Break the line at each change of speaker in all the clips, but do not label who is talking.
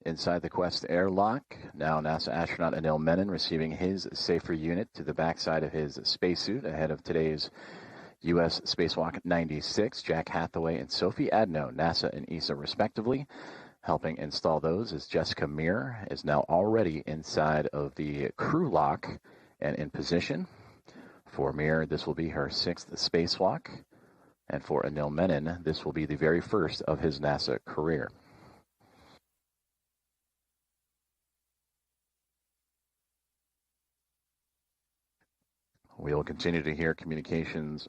Inside the Quest airlock, now NASA astronaut Anil Menon receiving his safer unit to the backside of his spacesuit ahead of today's U.S. Spacewalk 96. Jack Hathaway and Sophie Adno, NASA and ESA respectively. Helping install those is Jessica Meir, is now already inside of the crew lock and in position. For Meir, this will be her 6th spacewalk. And for Anil Menon, this will be the very first of his NASA career. We will continue to hear communications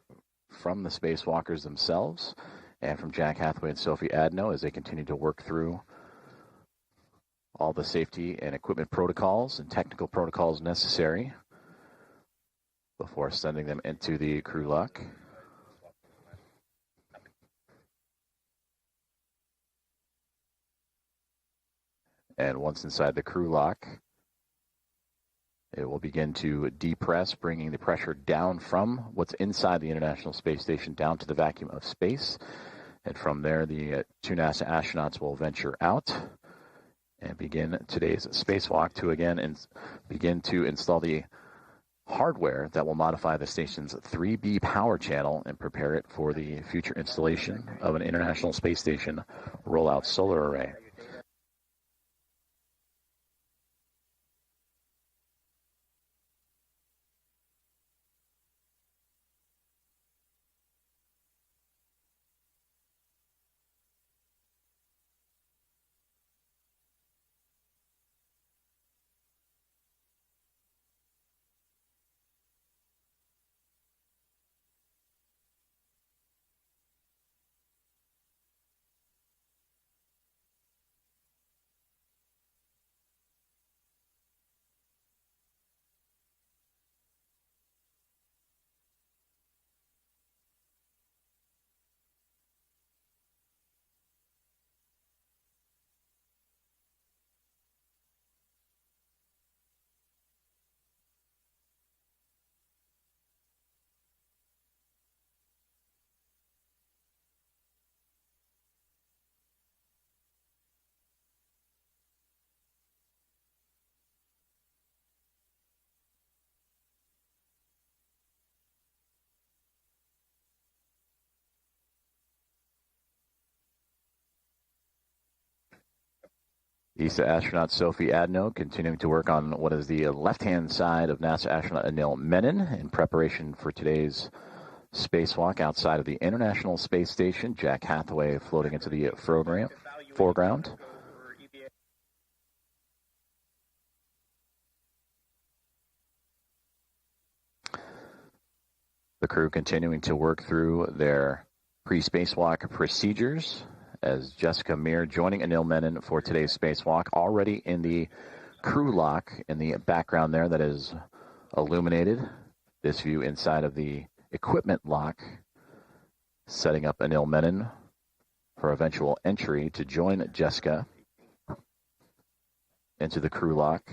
from the spacewalkers themselves and from Jack Hathaway and Sophie Adno as they continue to work through all the safety and equipment protocols and technical protocols necessary before sending them into the crew lock. And once inside the crew lock, it will begin to depress, bringing the pressure down from what's inside the International Space Station down to the vacuum of space. And from there, the two NASA astronauts will venture out and begin today's spacewalk to again begin to install the hardware that will modify the station's 3B power channel and prepare it for the future installation of an International Space Station rollout solar array. ESA astronaut Sophie Adno continuing to work on what is the left-hand side of NASA astronaut Anil Menon in preparation for today's spacewalk outside of the International Space Station. Jack Hathaway floating into the foreground. The crew continuing to work through their pre-spacewalk procedures as Jessica Meir joining Anil Menon for today's spacewalk, already in the crew lock in the background there that is illuminated. This view inside of the equipment lock, setting up Anil Menon for eventual entry to join Jessica into the crew lock.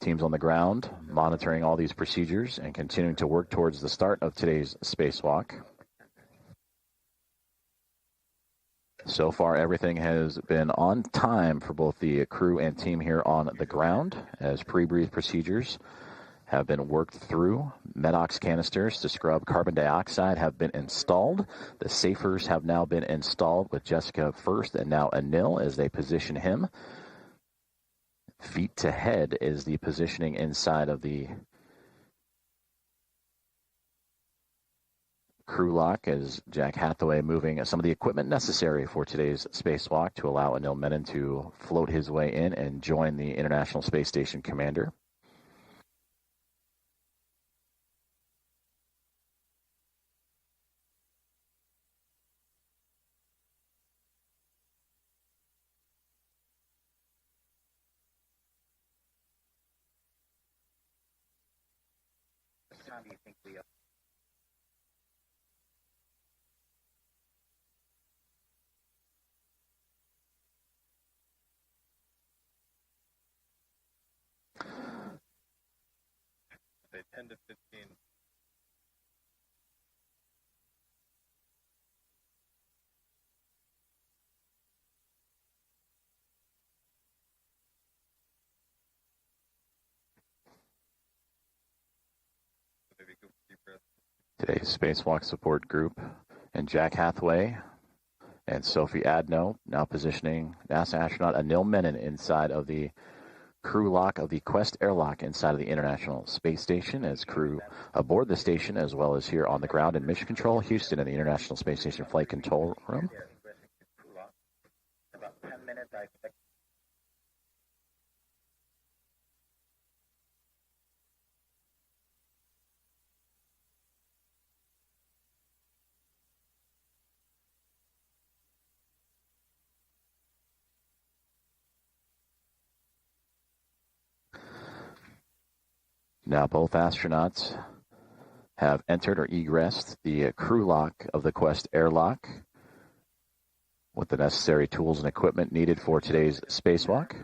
Teams on the ground monitoring all these procedures and continuing to work towards the start of today's spacewalk. So far, everything has been on time for both the crew and team here on the ground as pre-breathe procedures have been worked through. Medox canisters to scrub carbon dioxide have been installed. The safers have now been installed with Jessica first and now Anil as they position him. Feet to head is the positioning inside of the crew lock as Jack Hathaway moving some of the equipment necessary for today's spacewalk to allow Anil Menon to float his way in and join the International Space Station commander.
What time do you think we are? Say 10 to 15.
Today's Spacewalk support group and Jack Hathaway and Sophie Adno now positioning NASA astronaut Anil Menon inside of the crew lock of the Quest airlock inside of the International Space Station as crew aboard the station, as well as here on the ground in Mission Control, Houston, in the International Space Station Flight Control Room.
About 10 minutes, I expect.
Now both astronauts have entered or egressed the crew lock of the Quest airlock with the necessary tools and equipment needed for today's spacewalk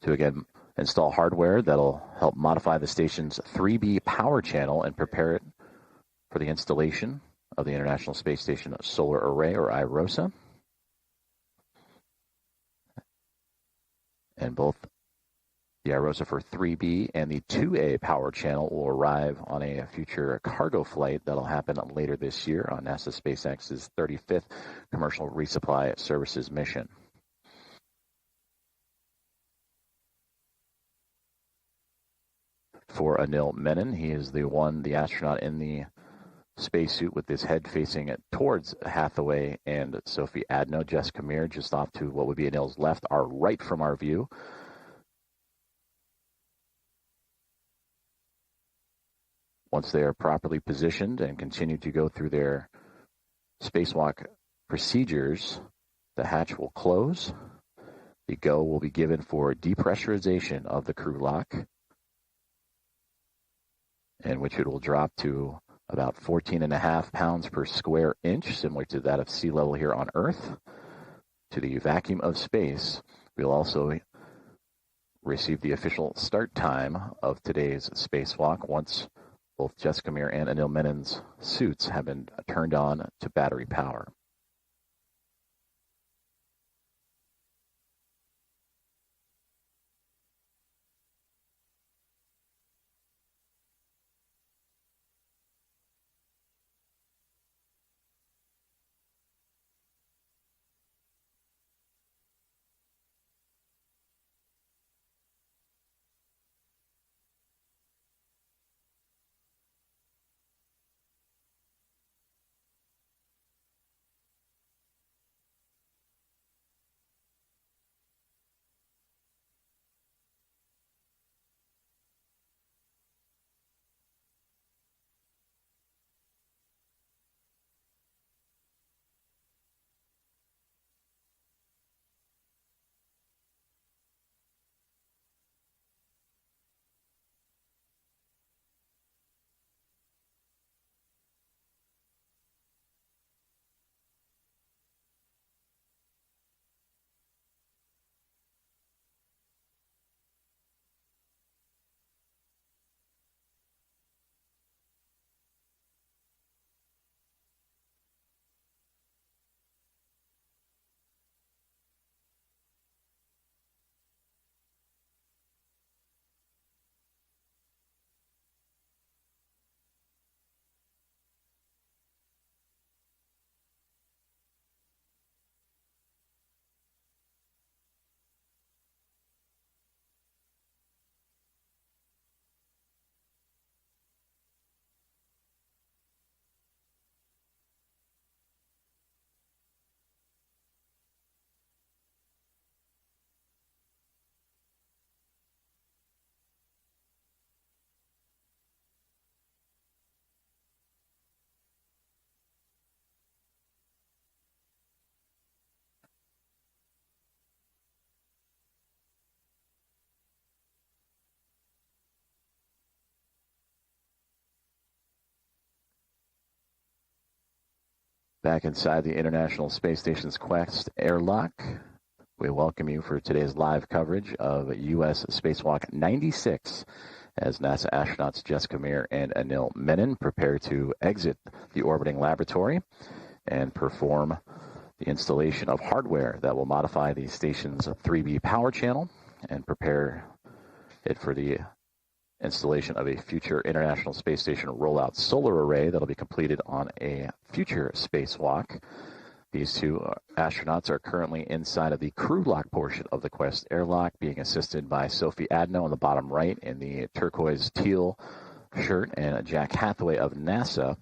to again install hardware that'll help modify the station's 3B power channel and prepare it for the installation of the International Space Station Solar Array, or IROSA. And both the IROSA for 3B and the 2A power channel will arrive on a future cargo flight that'll happen later this year on NASA SpaceX's 35th Commercial Resupply Services mission. For Anil Menon, he is the astronaut in the spacesuit with his head facing towards Hathaway and Sophie Adno. Jessica Meir just off to what would be Anil's left, are right from our view. Once they are properly positioned and continue to go through their spacewalk procedures, the hatch will close. The go will be given for depressurization of the crew lock, in which it will drop to about 14.5 pounds per square inch, similar to that of sea level here on Earth, to the vacuum of space. We'll also receive the official start time of today's spacewalk once both Jessica Meir and Anil Menon's suits have been turned on to battery power. Back inside the International Space Station's Quest airlock, we welcome you for today's live coverage of U.S. Spacewalk 96 as NASA astronauts Jessica Meir and Anil Menon prepare to exit the orbiting laboratory and perform the installation of hardware that will modify the station's 3B power channel and prepare it for the installation of a future International Space Station rollout solar array that'll be completed on a future spacewalk. These two astronauts are currently inside of the crew lock portion of the Quest airlock, being assisted by Sophie Adno on the bottom right in the turquoise teal shirt, and Jack Hathaway of NASA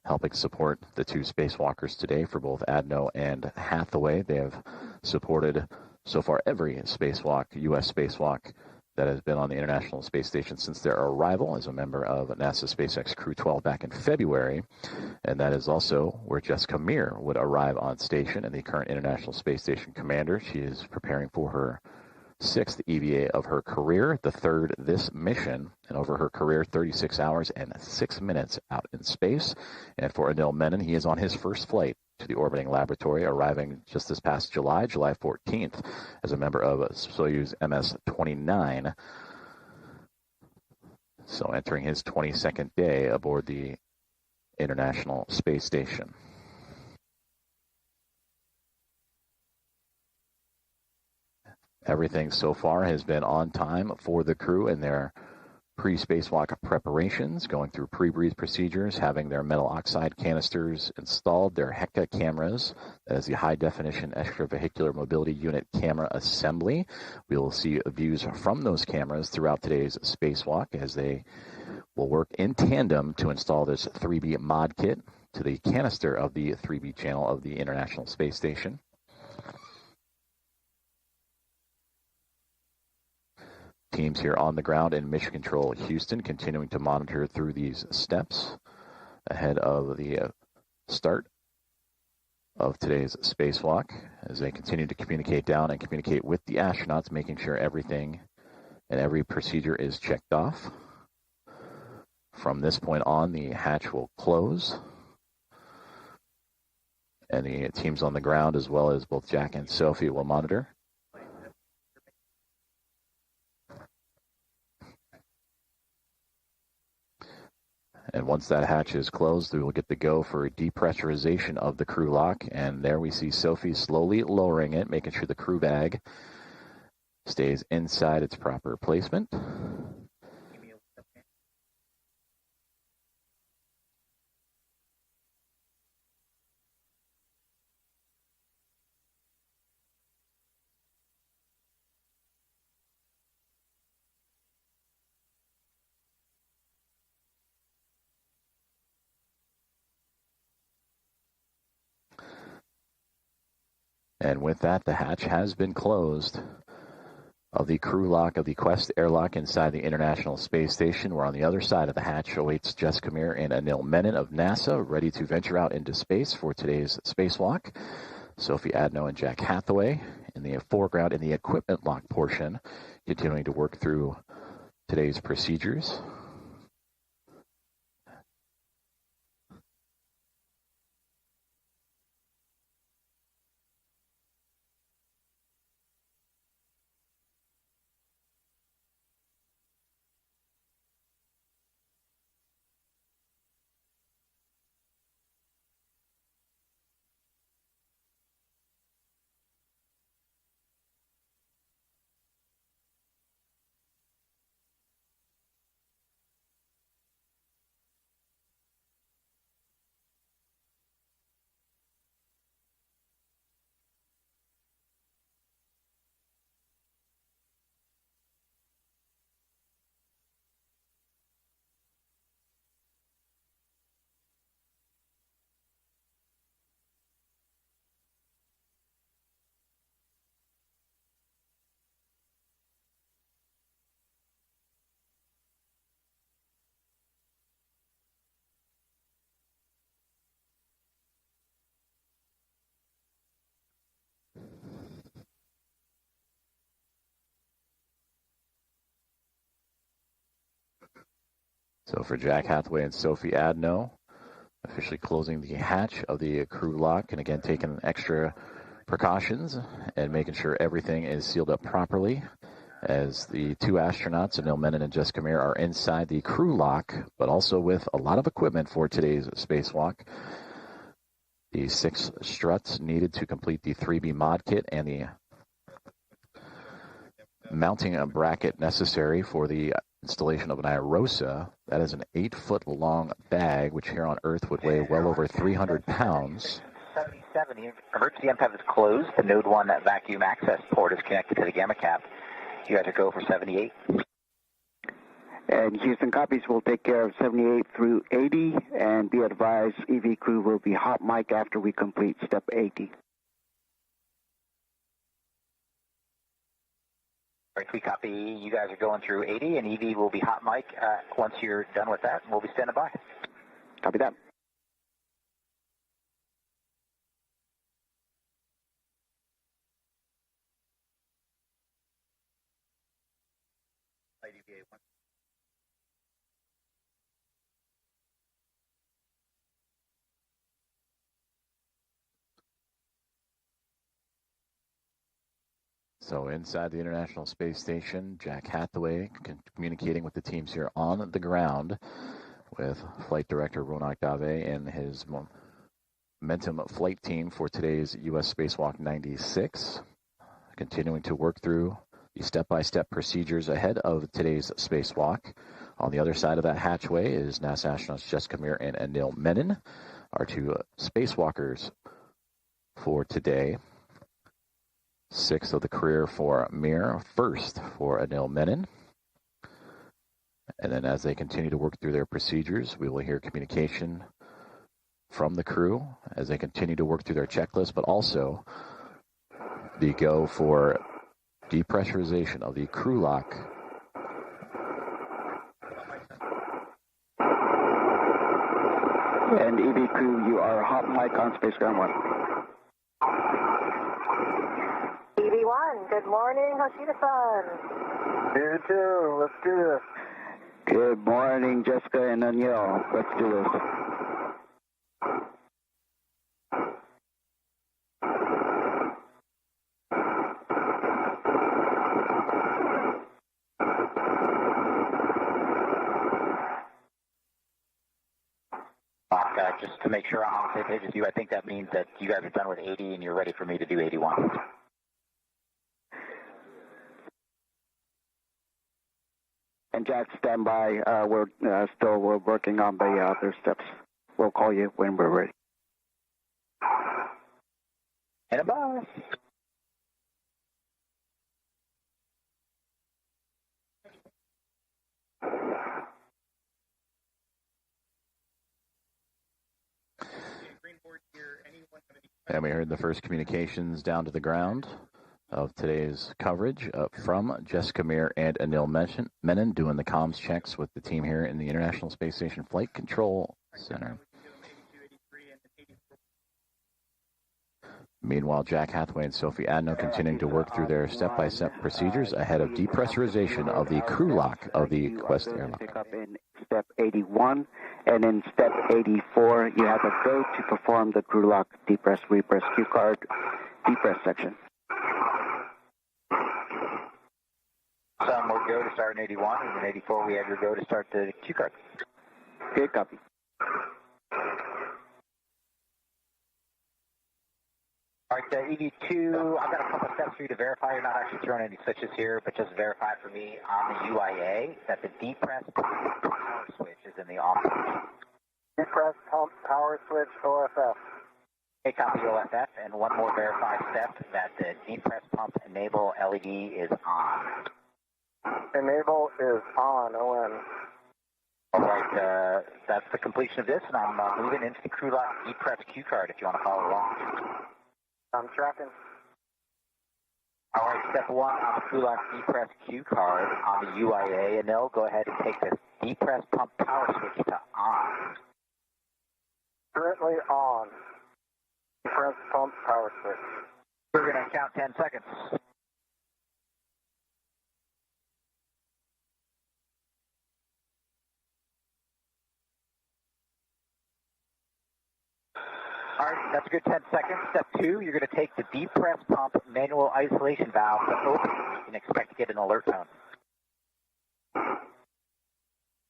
helping support the two spacewalkers today. For both Adno and Hathaway, they have supported so far every spacewalk, U.S. spacewalk, that has been on the International Space Station since their arrival as a member of NASA SpaceX Crew 12 back in February. And that is also where Jessica Meir would arrive on station, and the current International Space Station commander. She is preparing for her 6th EVA of her career, the 3rd this mission, and over her career, 36 hours and 6 minutes out in space. And for Anil Menon, he is on his first flight to the orbiting laboratory, arriving just this past July 14th, as a member of Soyuz MS-29. So entering his 22nd day aboard the International Space Station. Everything so far has been on time for the crew in their pre-spacewalk preparations, going through pre-breathe procedures, having their metal oxide canisters installed, their HECA cameras, that is the high-definition extravehicular mobility unit camera assembly. We will see views from those cameras throughout today's spacewalk as they will work in tandem to install this 3B mod kit to the canister of the 3B channel of the International Space Station. Teams here on the ground in Mission Control Houston continuing to monitor through these steps ahead of the start of today's spacewalk as they continue to communicate down and communicate with the astronauts, making sure everything and every procedure is checked off. From this point on, the hatch will close, and the teams on the ground, as well as both Jack and Sophie, will monitor. And once that hatch is closed, we will get the go for a depressurization of the crew lock. And there we see Sophie slowly lowering it, making sure the crew bag stays inside its proper placement. And with that, the hatch has been closed of the crew lock of the Quest airlock inside the International Space Station. We're on the other side of the hatch awaits Jessica Meir and Anil Menon of NASA, ready to venture out into space for today's spacewalk. Sophie Adno and Jack Hathaway in the foreground in the equipment lock portion, continuing to work through today's procedures. So for Jack Hathaway and Sophie Adno, officially closing the hatch of the crew lock, and again taking extra precautions and making sure everything is sealed up properly as the two astronauts, Anil Menon and Jessica Meir, are inside the crew lock, but also with a lot of equipment for today's spacewalk. The 6 struts needed to complete the 3B mod kit and the mounting bracket necessary for the installation of an IROSA. That is an 8-foot-long bag, which here on Earth would weigh well over 300 pounds.
77, the emergency MPAP is closed. The Node 1 vacuum access port is connected to the gamma cap. You guys are go for 78.
And Houston copies will take care of 78 through 80, and be advised EV crew will be hot mic after we complete step 80.
All right, we copy. You guys are going through 80, and EV will be hot mic once you're done with that, and we'll be standing by.
Copy that.
So inside the International Space Station, Jack Hathaway communicating with the teams here on the ground with Flight Director Ronak Dave and his Momentum flight team for today's U.S. Spacewalk 96, continuing to work through the step-by-step procedures ahead of today's spacewalk. On the other side of that hatchway is NASA astronauts Jessica Meir and Anil Menon, our two spacewalkers for today. 6th of the career for Meir, 1st for Anil Menon. And then as they continue to work through their procedures, we will hear communication from the crew as they continue to work through their checklist, but also the go for depressurization of the crew lock.
And EV crew, you are hot mic on Space Ground 1.
EV1, good morning, Hoshida-san.
You too. Let's do this.
Good morning, Jessica and Anil. Let's do this.
Just to make sure I'm on the same page as you, I think that means that you guys are done with 80 and you're ready for me to do 81.
And Jack, stand by. We're working on the other steps. We'll call you when we're ready.
And a bye.
And we heard the first communications down to the ground of today's coverage from Jessica Meir and Anil Menon doing the comms checks with the team here in the International Space Station Flight Control Center. Meanwhile, Jack Hathaway and Sophie Adno continuing to work through their step-by-step procedures ahead of depressurization of the crew lock of the Quest airlock.
Pick up in step 81, and in step 84, you have a go to perform the crew lock depress, repress, cue card, depress section.
Some more go to start in 81, and in 84 we have your go to start the cue card.
Good copy.
All right, EV2, I've got a couple steps for you to verify. You're not actually throwing any switches here, but just verify for me on the UIA that the depress power switch is in the off.
Depress pump power switch OFF.
Okay, copy OFF, and one more verified step that the depress pump enable LED is on.
Enable is on, ON.
All right, that's the completion of this, and I'm moving into the crew lock depress cue card if you want to follow along.
I'm tracking.
All right, step 1 on the crew lock depress cue card on the UIA, and they'll go ahead and take the depress pump power switch to on.
Currently on. Depress pump power switch.
We're going to count 10 seconds. All right, that's a good 10 seconds. Step 2, you're going to take the depress pump manual isolation valve to open. You can expect to get an alert tone.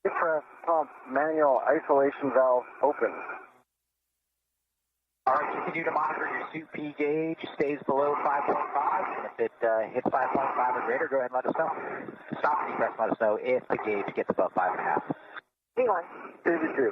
Depress pump manual isolation valve open.
All right, continue to monitor your suit P gauge, stays below 5.5, and if it hits 5.5 or greater, go ahead and let us know. Stop the depress and let us know if the gauge gets above 5.5.
V1.
82.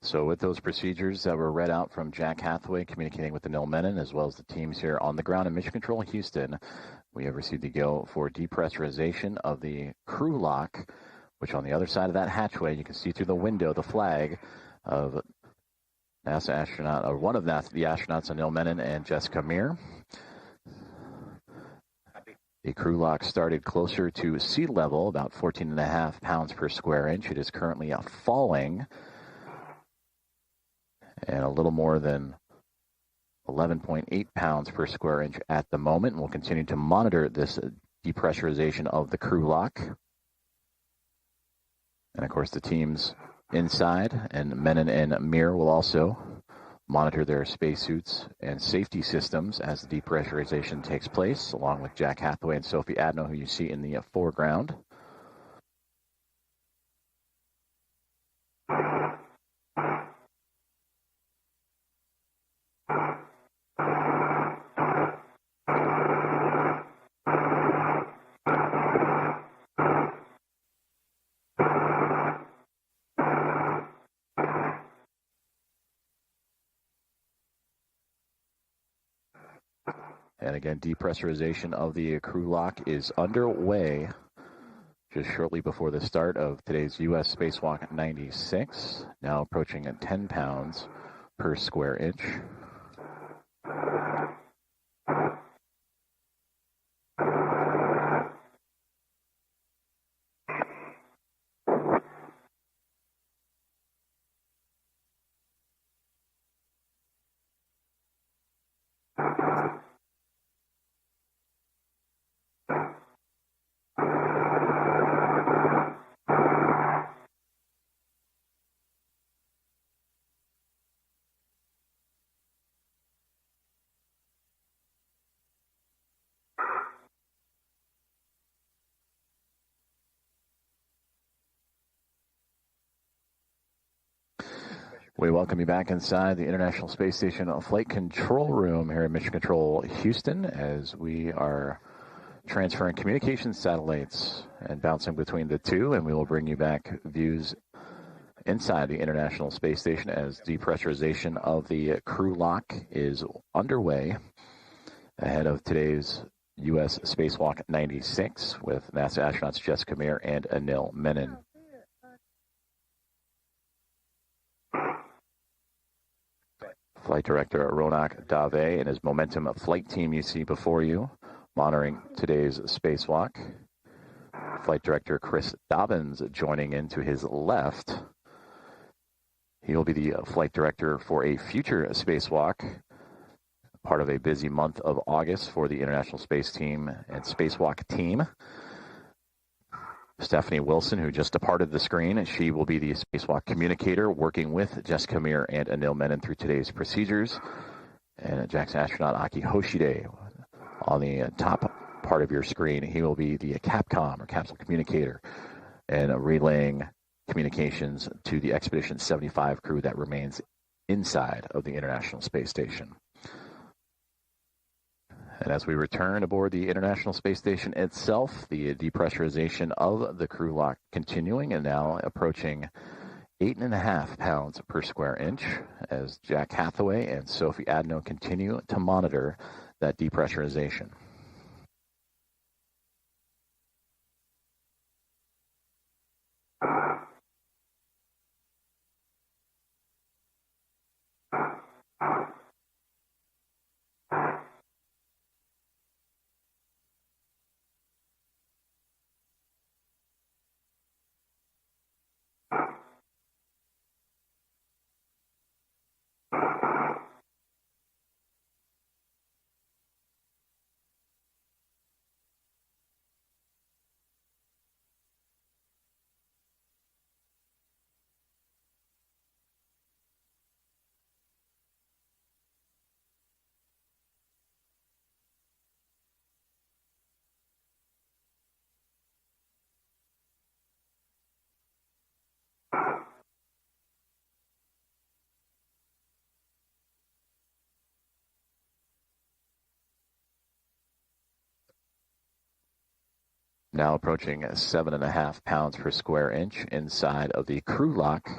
So with those procedures that were read out from Jack Hathaway communicating with Anil Menon, as well as the teams here on the ground in Mission Control Houston, we have received the go for depressurization of the crew lock, which on the other side of that hatchway, you can see through the window the flag of NASA astronaut, or one of the astronauts, Anil Menon and Jessica Meir. The crew lock started closer to sea level, about 14.5 pounds per square inch. It is currently falling, and a little more than 11.8 pounds per square inch at the moment. And we'll continue to monitor this depressurization of the crew lock. And of course, the teams inside and Menon and Meir will also monitor their spacesuits and safety systems as the depressurization takes place, along with Jack Hathaway and Sophie Adno, who you see in the foreground. And again, depressurization of the crew lock is underway just shortly before the start of today's U.S. Spacewalk 96, now approaching 10 pounds per square inch. We welcome you back inside the International Space Station Flight Control Room here in Mission Control Houston, as we are transferring communication satellites and bouncing between the two, and we will bring you back views inside the International Space Station as depressurization of the crew lock is underway ahead of today's U.S. Spacewalk 96 with NASA astronauts Jessica Meir and Anil Menon. Flight Director Ronak Dave and his Momentum flight team you see before you, monitoring today's spacewalk. Flight Director Chris Dobbins joining in to his left. He will be the flight director for a future spacewalk, part of a busy month of August for the International Space Team and Spacewalk team. Stephanie Wilson, who just departed the screen, she will be the spacewalk communicator working with Jessica Meir and Anil Menon through today's procedures. And Jack's astronaut Aki Hoshide on the top part of your screen, he will be the CAPCOM or capsule communicator and relaying communications to the Expedition 75 crew that remains inside of the International Space Station. And as we return aboard the International Space Station itself, the depressurization of the crew lock continuing and now approaching 8.5 pounds per square inch as Jack Hathaway and Sophie Adno continue to monitor that depressurization. Now approaching 7.5 pounds per square inch inside of the crew lock,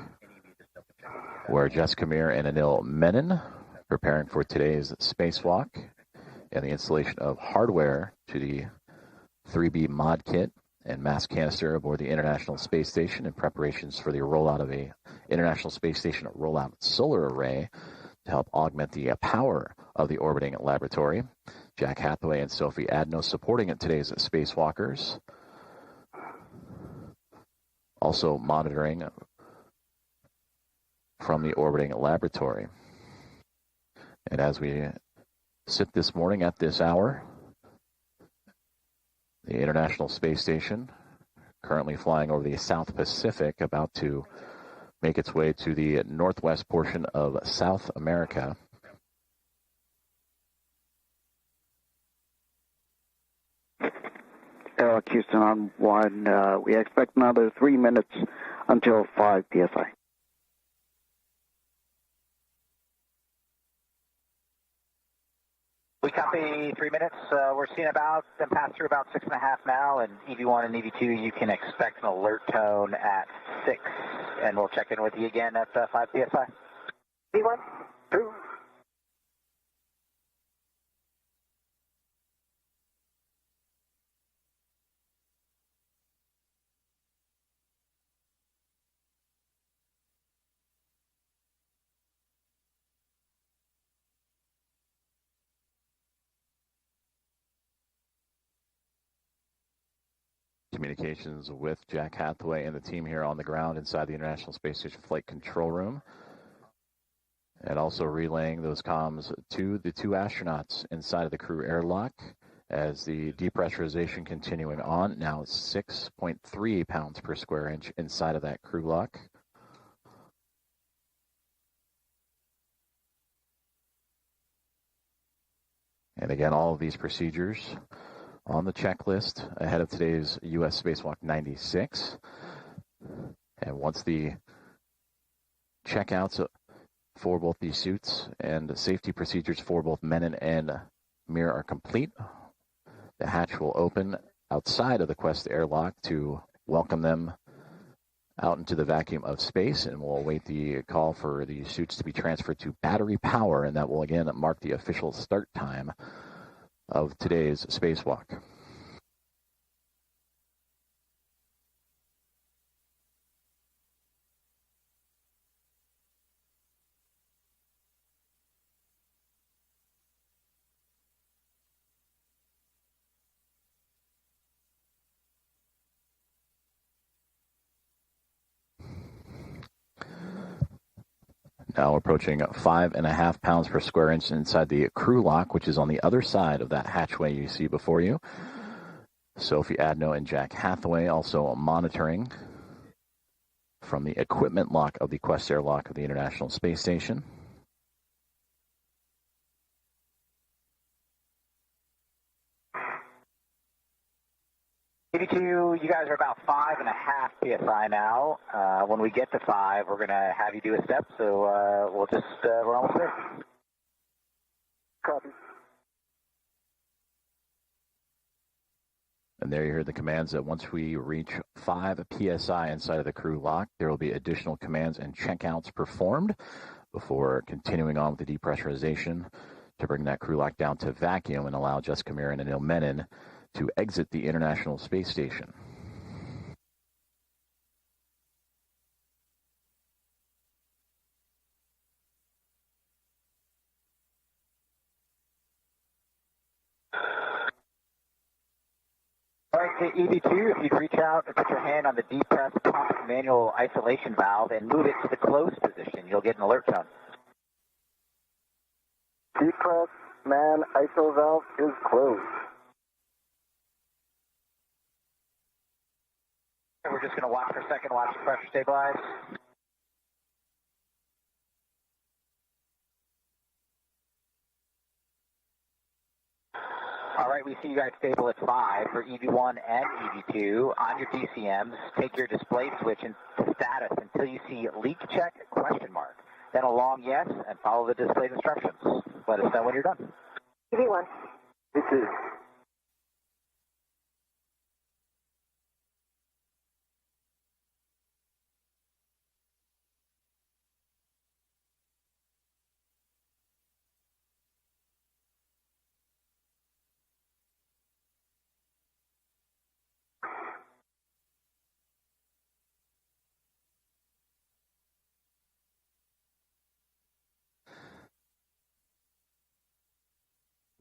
where Jessica Meir and Anil Menon preparing for today's spacewalk and the installation of hardware to the 3B mod kit and mass canister aboard the International Space Station in preparations for the rollout of a International Space Station rollout solar array to help augment the power of the orbiting laboratory. Jack Hathaway and Sophie Adno supporting today's spacewalkers. Also monitoring from the orbiting laboratory. And as we sit this morning at this hour, the International Space Station currently flying over the South Pacific, about to make its way to the northwest portion of South America.
Eric Houston on 1. We expect another 3 minutes until 5 PSI.
We copy 3 minutes. We're seeing about, and pass through about 6.5 now, and EV1 and EV2, you can expect an alert tone at 6, and we'll check in with you again at 5 PSI.
EV1, 2.
Communications with Jack Hathaway and the team here on the ground inside the International Space Station Flight Control Room. And also relaying those comms to the 2 astronauts inside of the crew airlock as the depressurization continuing on. Now it's 6.3 pounds per square inch inside of that crew lock. And again, all of these procedures on the checklist ahead of today's U.S. Spacewalk 96. And once the checkouts for both these suits and the safety procedures for both Menon and Meir are complete, the hatch will open outside of the Quest airlock to welcome them out into the vacuum of space, and we'll await the call for the suits to be transferred to battery power, and that will again mark the official start time of today's spacewalk. Now approaching 5.5 pounds per square inch inside the crew lock, which is on the other side of that hatchway you see before you. Sophie Adno and Jack Hathaway also monitoring from the equipment lock of the Quest airlock of the International Space Station.
EV2, you guys are about 5.5 PSI now. When we get to 5, we're going to have you do a step, so we'll just, we're almost there.
Copy.
And there you hear the commands that once we reach 5 PSI inside of the crew lock, there will be additional commands and checkouts performed before continuing on with the depressurization to bring that crew lock down to vacuum and allow Jessica Meir and Anil Menon to exit the International Space Station.
All right, to EV2, if you'd reach out and put your hand on the depress pump manual isolation valve and move it to the closed position, you'll get an alert tone.
Depress man ISO valve is closed.
We're just going to watch for a second, watch the pressure stabilize. All right, we see you guys stable at 5 for EV1 and EV2. On your DCMs, take your display switch into status until you see leak check ? Then a long yes, and follow the displayed instructions. Let us know when you're done.
EV1.
This is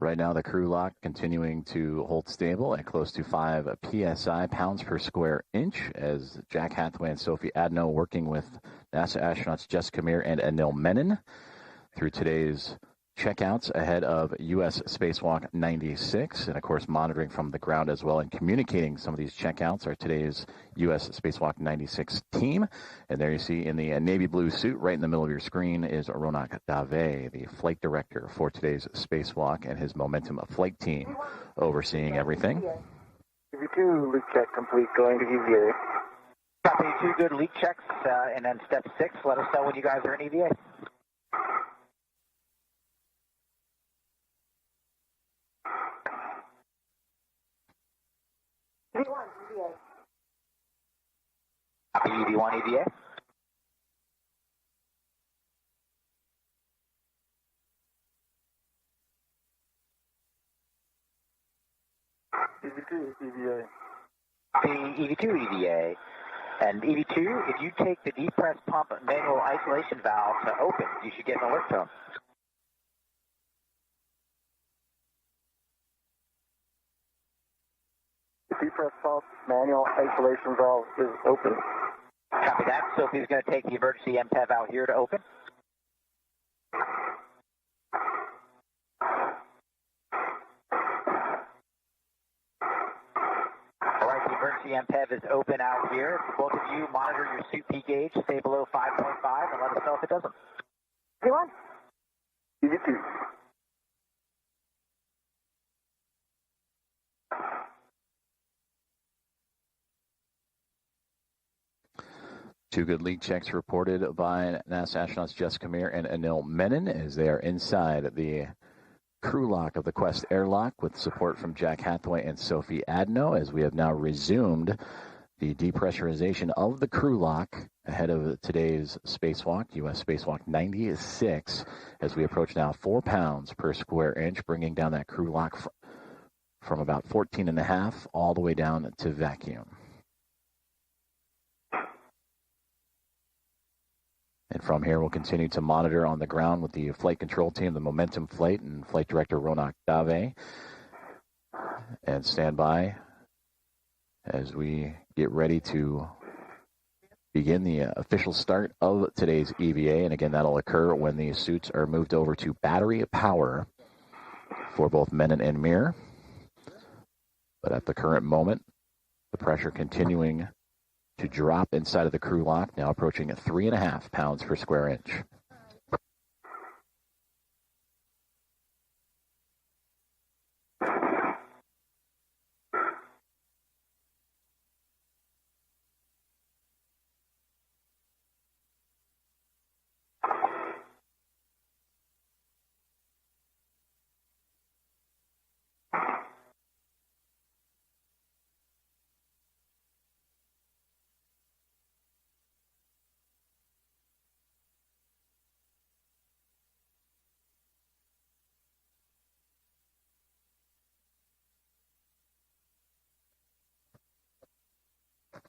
Right now, the crew lock continuing to hold stable at close to 5 psi, pounds per square inch, as Jack Hathaway and Sophie Adno working with NASA astronauts Jessica Meir and Anil Menon through today's checkouts ahead of U.S. Spacewalk 96, and of course monitoring from the ground as well and communicating some of these checkouts are today's U.S. Spacewalk 96 team. And there you see in the navy blue suit right in the middle of your screen is Ronak Dave, the flight director for today's spacewalk, and his Momentum flight team overseeing everything.
EV2, leak check complete, going to EVA.
Copy, 2 good leak checks, and then step 6, let us know when you guys are in EVA.
EV1, EVA.
Copy, EV1 EVA.
EV2, EVA.
The EV2 EVA. And EV2, if you take the depressed pump manual isolation valve to open, you should get an alert tone.
The depress pump manual isolation valve is open.
Copy that. Sophie's going to take the emergency MPEV out here to open. All right, the emergency MPEV is open out here. Both of you monitor your suit P gauge, stay below 5.5, and let us know if it doesn't.
EV1.
EV2.
Two good leak checks reported by NASA astronauts Jessica Meir and Anil Menon as they are inside the crew lock of the Quest airlock with support from Jack Hathaway and Sophie Adno, as we have now resumed the depressurization of the crew lock ahead of today's spacewalk, U.S. Spacewalk 96, as we approach now 4 pounds per square inch, bringing down that crew lock from about 14.5 all the way down to vacuum. And from here, we'll continue to monitor on the ground with the flight control team, the Momentum Flight, and Flight Director Ronak Dave. And stand by as we get ready to begin the official start of today's EVA. And again, that'll occur when the suits are moved over to battery power for both Menon and Meir. But at the current moment, the pressure continuing to drop inside of the crew lock, now approaching 3.5 pounds per square inch.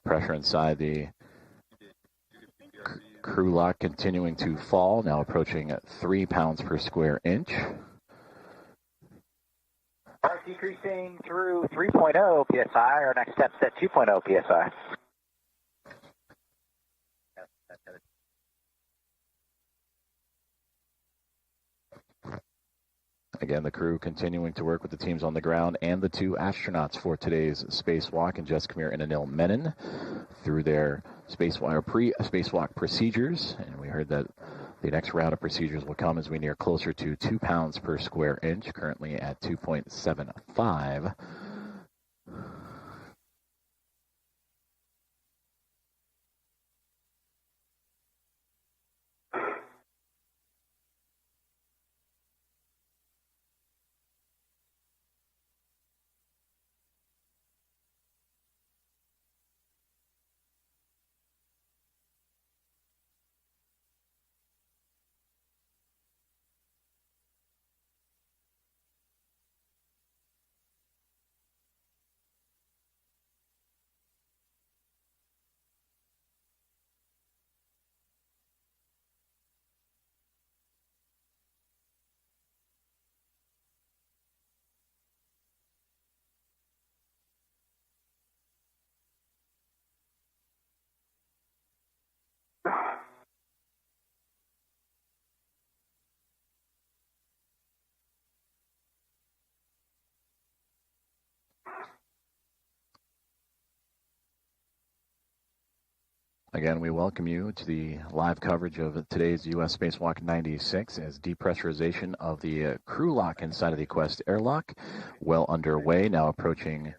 Pressure inside the crew lock continuing to fall, now approaching 3 pounds per square inch.
All right, decreasing through 3.0 psi. Our next step's at 2.0 psi.
Again, the crew continuing to work with the teams on the ground and the 2 astronauts for today's spacewalk, and Jessica Meir and Anil Menon through their pre-spacewalk procedures. And we heard that the next round of procedures will come as we near closer to 2 pounds per square inch, currently at 2.75. Again, we welcome you to the live coverage of today's U.S. Spacewalk 96 as depressurization of the crew lock inside of the Quest airlock well underway, now approaching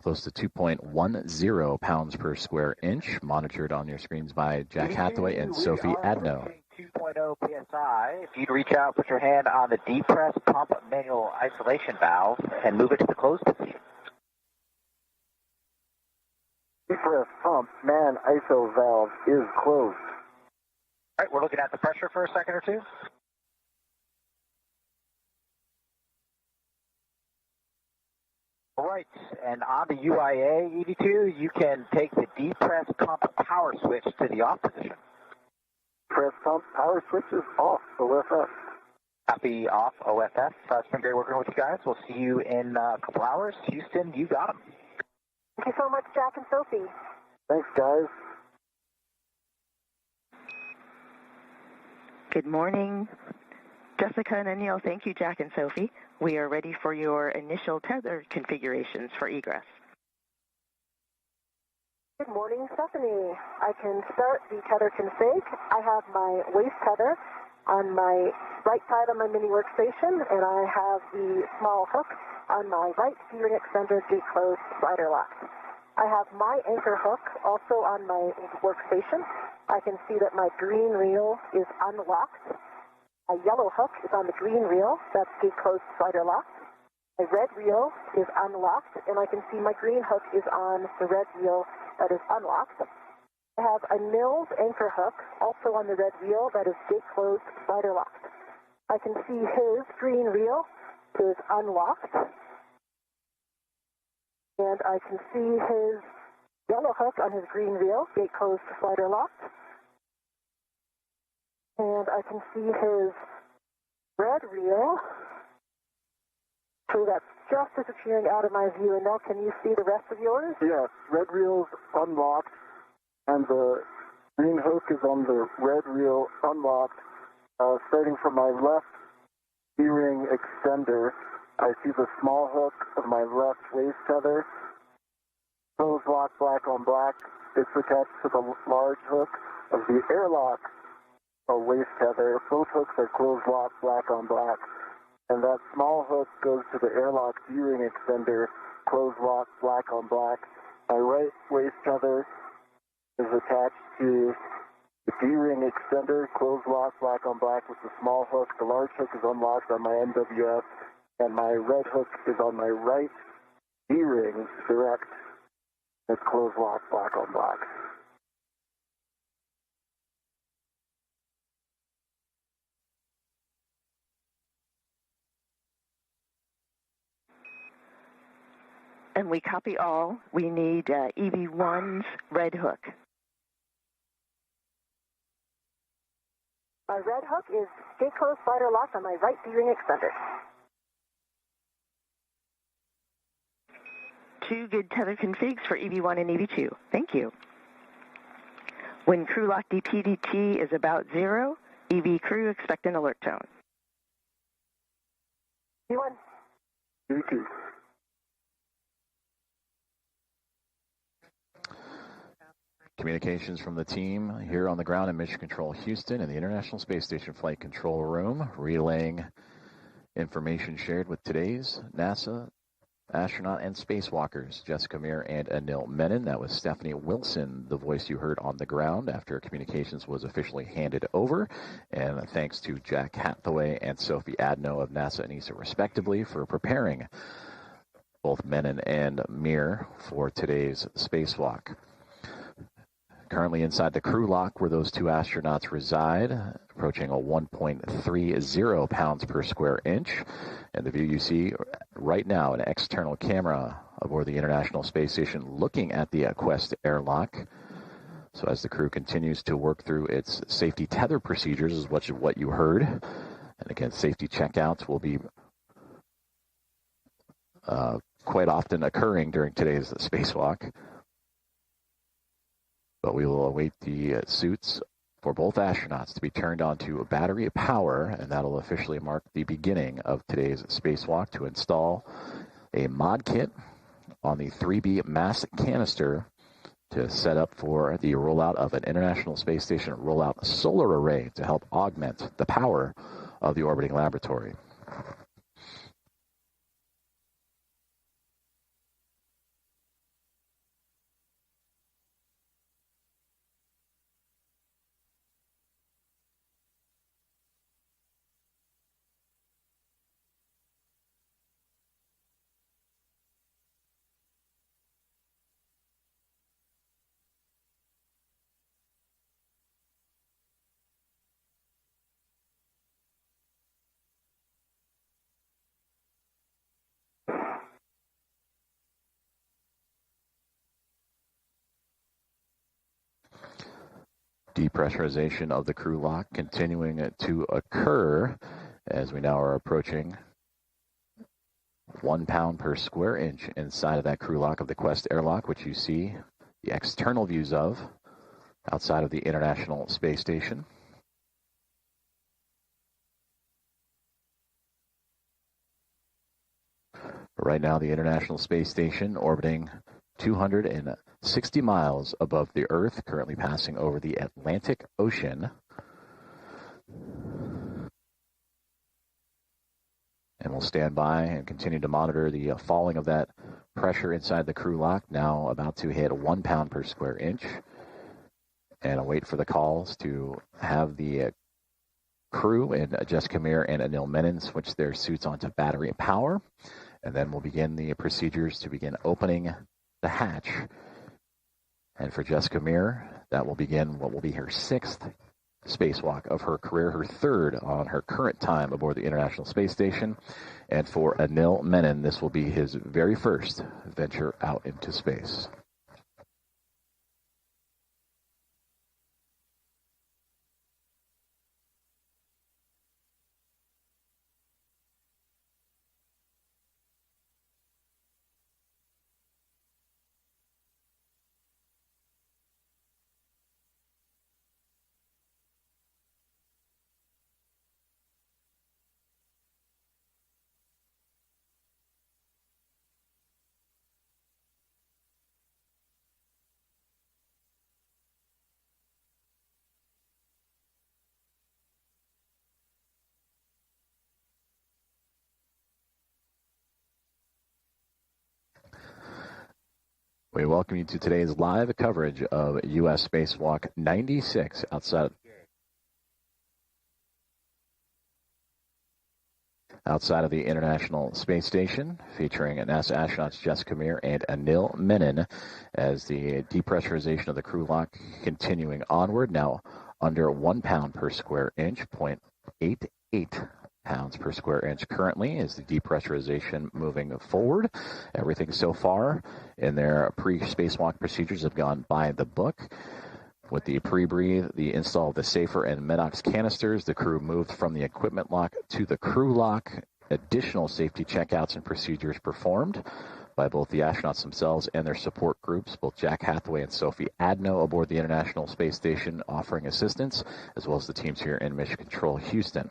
close to 2.10 pounds per square inch, monitored on your screens by Jack Hathaway and Sophie Adno.
2.0 psi. If you'd reach out, put your hand on the depress pump manual isolation valve and move it to the closed position.
Depress pump man ISO valve is closed.
All right, we're looking at the pressure for a second or two. All right, and on the UIA ED2, you can take the depress pump power switch to the off position.
Press pump power switch is off, OFF.
Copy off, OFF. It's been great working with you guys. We'll see you in a couple hours. Houston, you got them.
Thank you so much, Jack and Sophie.
Thanks, guys.
Good morning. Jessica and Anil, thank you, Jack and Sophie. We are ready for your initial tether configurations for egress.
Good morning, Stephanie. I can start the tether config. I have my waist tether on my right side of my mini workstation, and I have the small hook on my right steering extender gate closed slider lock. I have my anchor hook also on my workstation. I can see that my green reel is unlocked. My yellow hook is on the green reel, that's gate closed slider locked. My red reel is unlocked, and I can see my green hook is on the red reel that is unlocked. I have Anil's anchor hook also on the red reel that is gate closed slider locked. I can see his green reel is unlocked. And I can see his yellow hook on his green reel, gate closed slider locked. And I can see his red reel. So that's just disappearing out of my view. And now can you see the rest of yours?
Yes, red reel's unlocked, and the green hook is on the red reel unlocked. Starting from my left steering extender, I see the small hook of my left waist tether. Closed lock, black on black. It's attached to the large hook of the airlock waist tether. Both hooks are closed lock, black on black. And that small hook goes to the airlock steering extender, closed lock, black on black. My right waist tether is attached to the D-ring extender, closed lock, black on black with the small hook. The large hook is unlocked on my NWF, and my red hook is on my right D-ring direct. It's closed lock, black on black.
And we copy all. We need EV1's red hook.
My red hook is gate closed slider locked on my right D-ring extender.
Two good tether configs for EV1 and EV2. Thank you. When crew lock DPDT is about 0, EV crew expect an alert tone.
E1.
E2.
Communications from the team here on the ground in Mission Control Houston in the International Space Station Flight Control Room, relaying information shared with today's NASA astronaut and spacewalkers, Jessica Meir and Anil Menon. That was Stephanie Wilson, the voice you heard on the ground after communications was officially handed over. And thanks to Jack Hathaway and Sophie Adno of NASA and ESA, respectively, for preparing both Menon and Meir for today's spacewalk. Currently inside the crew lock where those two astronauts reside, approaching a 1.30 pounds per square inch. And the view you see right now, an external camera aboard the International Space Station looking at the Quest airlock. So as the crew continues to work through its safety tether procedures is what you heard. And again, safety checkouts will be quite often occurring during today's spacewalk. But we will await the suits for both astronauts to be turned on to battery power, and that'll officially mark the beginning of today's spacewalk to install a mod kit on the 3B mass canister to set up for the rollout of an International Space Station rollout solar array to help augment the power of the orbiting laboratory. Depressurization of the crew lock continuing to occur as we now are approaching 1 pound per square inch inside of that crew lock of the Quest airlock, which you see the external views of outside of the International Space Station. Right now, the International Space Station orbiting 260 miles above the Earth, currently passing over the Atlantic Ocean. And we'll stand by and continue to monitor the falling of that pressure inside the crew lock, now about to hit 1 pound per square inch. And I'll wait for the calls to have the crew and Jessica Meir and Anil Menon switch their suits onto battery power. And then we'll begin the procedures to begin opening the hatch. And for Jessica Meir, that will begin what will be her 6th spacewalk of her career, her 3rd on her current time aboard the International Space Station. And for Anil Menon, this will be his very first venture out into space. We welcome you to today's live coverage of U.S. Spacewalk 96 outside of the International Space Station, featuring NASA astronauts Jessica Meir and Anil Menon as the depressurization of the crew lock continuing onward, now under 1 pound per square inch, 0.88 pounds per square inch currently is the depressurization moving forward. Everything so far in their pre-spacewalk procedures have gone by the book. With the pre-breathe, the install of the safer and Medox canisters, the crew moved from the equipment lock to the crew lock. Additional safety checkouts and procedures performed by both the astronauts themselves and their support groups, both Jack Hathaway and Sophie Adno aboard the International Space Station offering assistance, as well as the teams here in Mission Control Houston.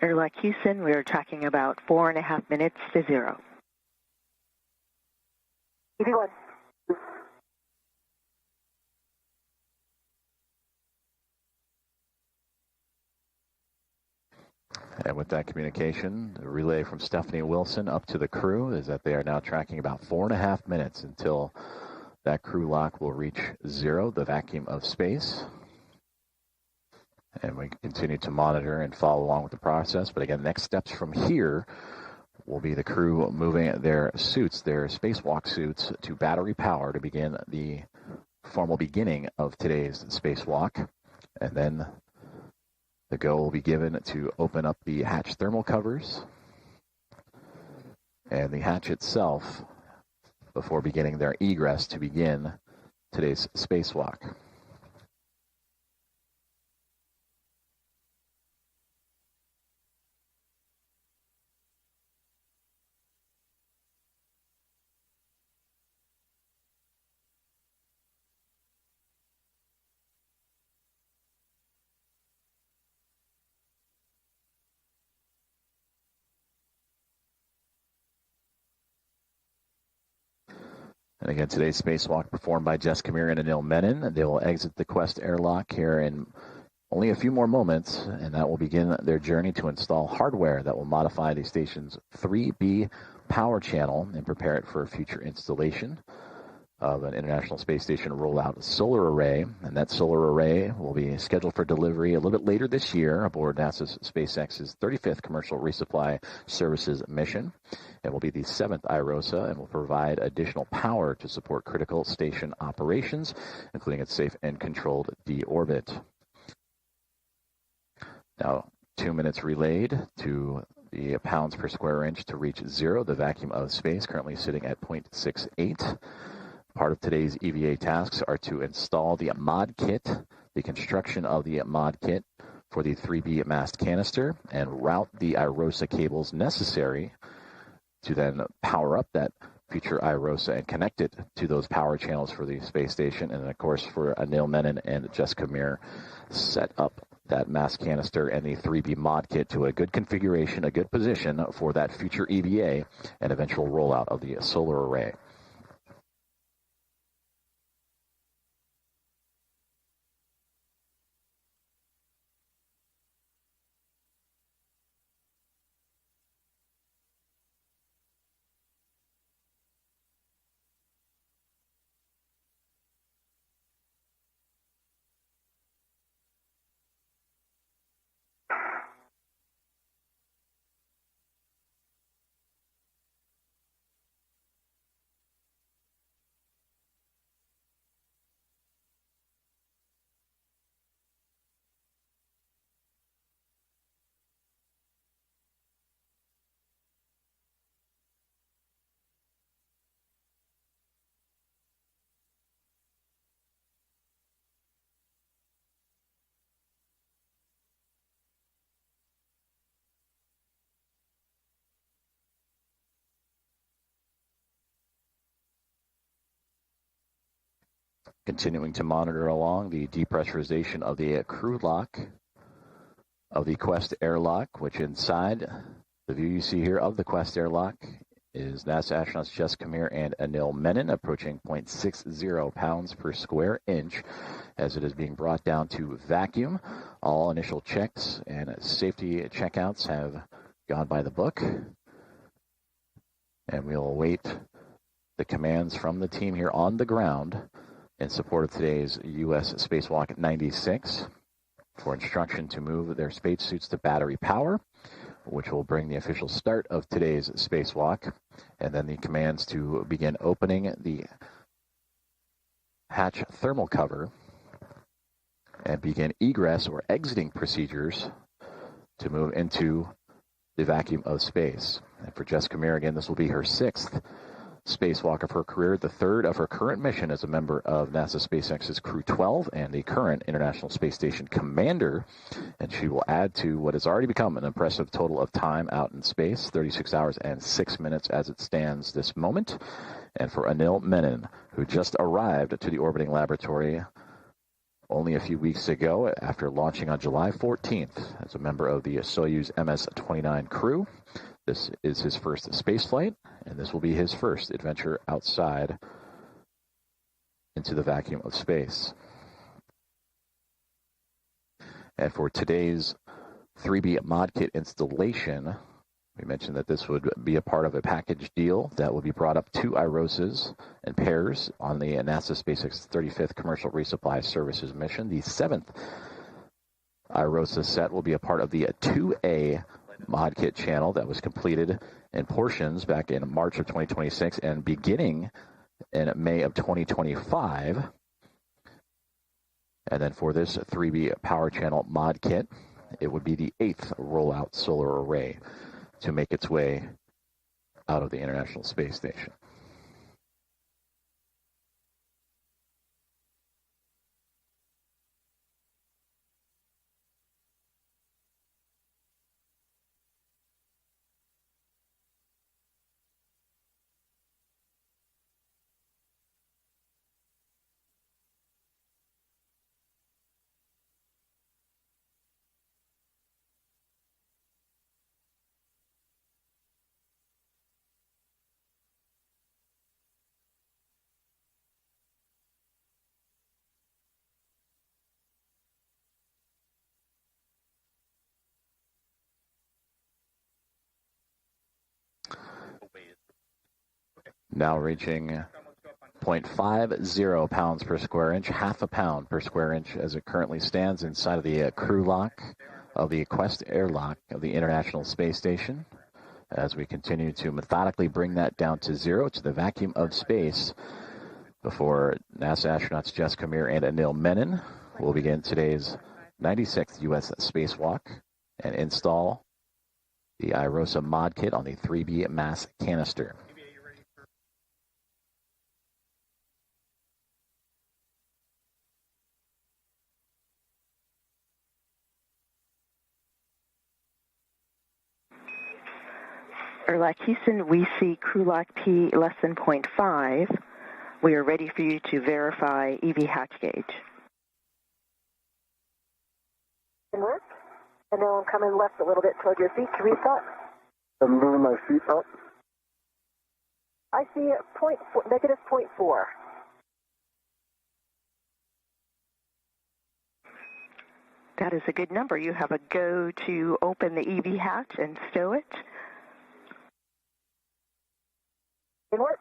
Airlock Houston, we are tracking about 4.5 minutes to 0.
EV1.
And with that communication, the relay from Stephanie Wilson up to the crew is that they are now tracking about 4.5 minutes until that crew lock will reach 0, the vacuum of space. And we continue to monitor and follow along with the process. But again, next steps from here will be the crew moving their suits, their spacewalk suits, to battery power to begin the formal beginning of today's spacewalk. And then the go will be given to open up the hatch thermal covers and the hatch itself before beginning their egress to begin today's spacewalk. And again, today's spacewalk performed by Jessica Meir and Anil Menon. They will exit the Quest airlock here in only a few more moments, and that will begin their journey to install hardware that will modify the station's 3B power channel and prepare it for future installation of an International Space Station rollout solar array. And that solar array will be scheduled for delivery a little bit later this year aboard NASA's SpaceX's 35th Commercial Resupply Services mission. It will be the 7th IROSA and will provide additional power to support critical station operations, including its safe and controlled deorbit. Now, 2 minutes relayed to the pounds per square inch to reach zero, the vacuum of space, currently sitting at 0.68. Part of today's EVA tasks are to install the mod kit, the construction of the mod kit for the 3B mast canister, and route the IROSA cables necessary to then power up that future IROSA and connect it to those power channels for the space station. And of course, for Anil Menon and Jessica Meir, set up that mast canister and the 3B mod kit to a good configuration, a good position for that future EVA and eventual rollout of the solar array. Continuing to monitor along the depressurization of the crew lock of the Quest airlock, which inside the view you see here of the Quest airlock is NASA astronauts Jessica Meir and Anil Menon, approaching 0.60 pounds per square inch as it is being brought down to vacuum. All initial checks and safety checkouts have gone by the book, and we'll await the commands from the team here on the ground in support of today's U.S. Spacewalk 96 for instruction to move their spacesuits to battery power, which will bring the official start of today's spacewalk, and then the commands to begin opening the hatch thermal cover and begin egress or exiting procedures to move into the vacuum of space. And for Jessica Meir, again, this will be her 6th spacewalk of her career, the 3rd of her current mission as a member of NASA SpaceX's Crew 12 and the current International Space Station commander. And she will add to what has already become an impressive total of time out in space, 36 hours and 6 minutes as it stands this moment. And for Anil Menon, who just arrived to the orbiting laboratory only a few weeks ago after launching on July 14th as a member of the Soyuz MS-29 crew. This is his first space flight, and this will be his first adventure outside into the vacuum of space. And for today's 3B mod kit installation, we mentioned that this would be a part of a package deal that will be brought up to IROSAs and pairs on the NASA SpaceX 35th Commercial Resupply Services mission. The 7th IROSA set will be a part of the 2A mod kit channel that was completed in portions back in March of 2026 and beginning in May of 2025. And then for this 3B power channel mod kit, it would be the 8th rollout solar array to make its way out of the International Space Station. Now reaching 0.50 pounds per square inch, half a pound per square inch as it currently stands inside of the crew lock of the Quest airlock of the International Space Station. As we continue to methodically bring that down to zero, to the vacuum of space, before NASA astronauts Jessica Meir and Anil Menon will begin today's 96th U.S. spacewalk and install the IROSA mod kit on the 3B mass canister.
Airlock Houston, we see crew lock P less than 0.5. We are ready for you to verify EV hatch gauge.
Can work. And now I'm coming left a little bit toward your feet to reset.
I'm moving my feet up.
I see negative 0.4.
That is a good number. You have a go to open the EV hatch and stow it.
Can work.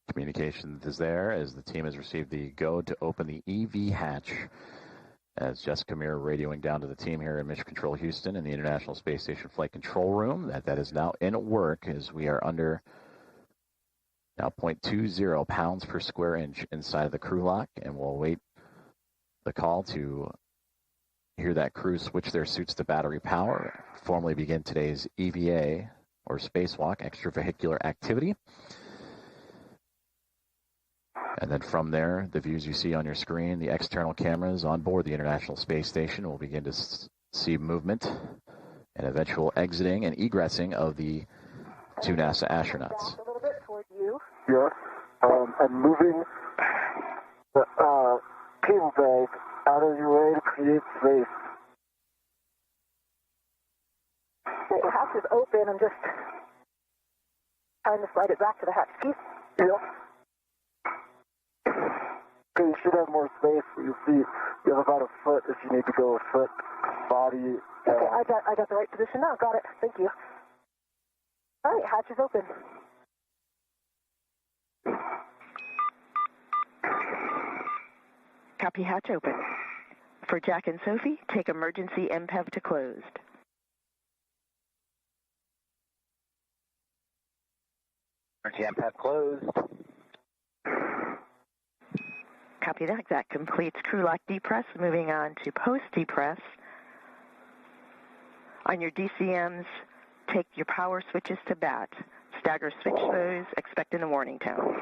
Communications is there as the team has received the go to open the EV hatch. As Jessica Meir radioing down to the team here in Mission Control Houston in the International Space Station Flight Control Room. That is now in work as we are under now 0.20 pounds per square inch inside of the crew lock, and we'll await the call to hear that crew switch their suits to battery power, formally begin today's EVA or spacewalk extravehicular activity. And then from there, the views you see on your screen, the external cameras on board the International Space Station will begin to see movement and eventual exiting and egressing of the two NASA astronauts.
Back a little bit toward you.
Yes. I'm moving the pin bag out of your way to create space.
Okay, the hatch is open. I'm just trying to slide it back to the hatch key.
Yep. Okay, you should have more space for your feet. You have about a foot if you need to go a foot, body.
Okay, I got the right position now. Got it. Thank you. All right, hatch is open.
Copy, hatch open. For Jack and Sophie, take emergency MPEV to closed.
Emergency MPEV closed.
Copy that. That completes crew lock depress. Moving on to post depress. On your DCMs, take your power switches to bat. Stagger switch those. Expect in the warning tone.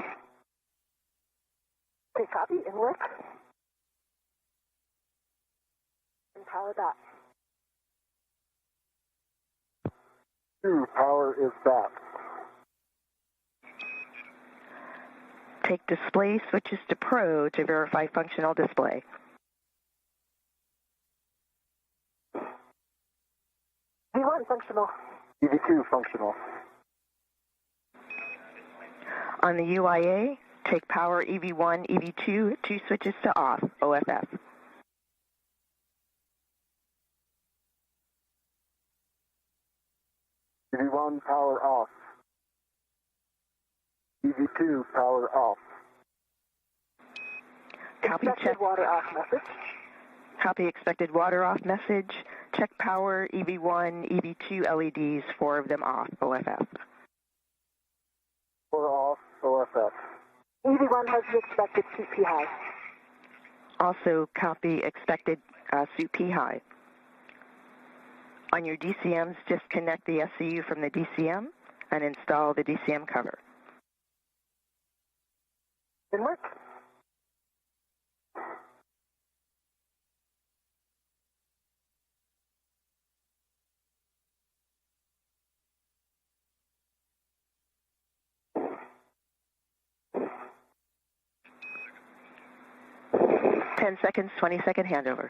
Okay, copy and work. And power that.
2, power is back.
Take display switches to Pro to verify functional display.
V1 functional.
EV2 functional.
On the UIA, take power EV1, EV2, 2 switches to off, OFF.
EV1 power off. EV2 power off.
Copy,
Expected
check.
water off message.
Copy expected water off message. Check power EV1, EV2 LEDs, 4 of them off, OFF.
4 off, OFF.
EV1 has the expected CP high.
Also copy expected SUP high. On your DCMs, disconnect the SCU from the DCM and install the DCM cover.
Good work.
Ten seconds, 20-second handover.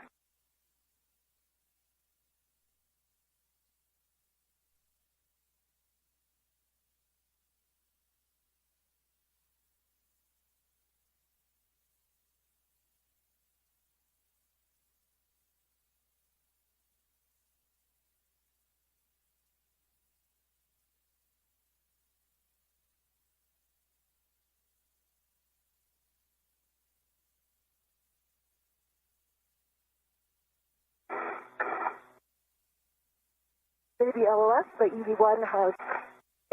baby LOS, but EV1 has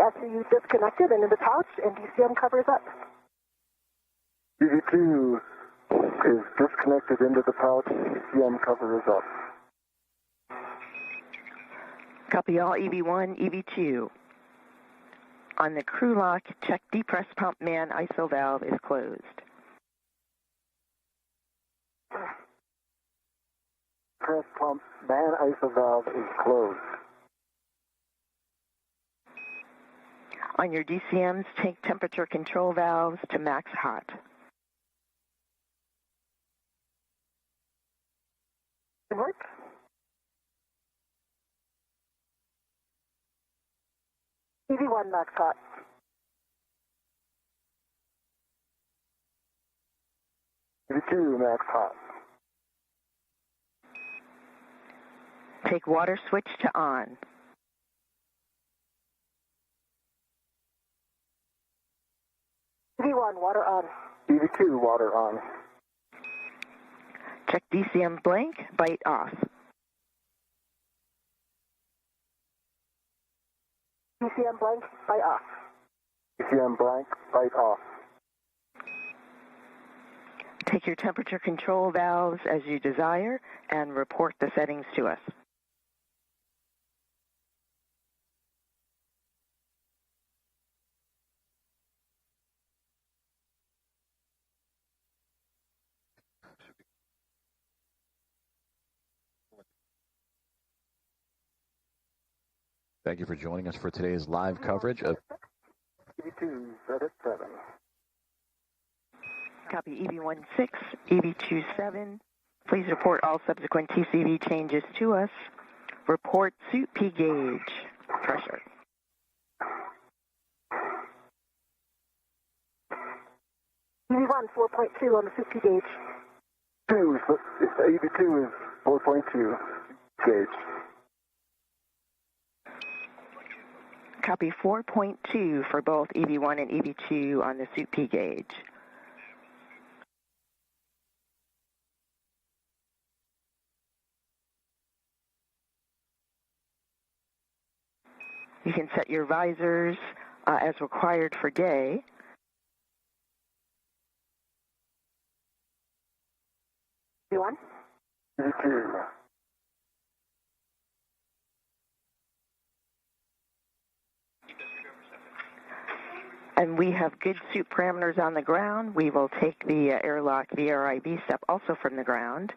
SCU disconnected and in the pouch, and DCM covers up.
EV2 is disconnected into the pouch, DCM cover is up.
Copy all EV1, EV2. On the crew lock, check depress pump man ISO valve is closed.
Press pump man ISO valve is closed.
On your DCMs, take temperature control valves to max hot.
Work. EV1 max hot.
EV2 max hot.
Take water switch to on.
EV1 water on.
EV2 water on.
Check DCM blank, bite off.
DCM blank, bite off.
DCM blank, bite off.
Take your temperature control valves as you desire and report the settings to us.
Thank you for joining us for today's live coverage of
EV2 set at 7.
Copy EV16, EV27. Please report all subsequent TCV changes to us. Report suit P gauge pressure.
EV1 4.2 on the 50 gauge.
EV2 is 4.2 gauge.
Copy 4.2 for both EV1 and EV2 on the suit P gauge. You can set your visors as required for day.
EV1.
EV2.
And we have good suit parameters on the ground. We will take the airlock VRIB step also from the ground.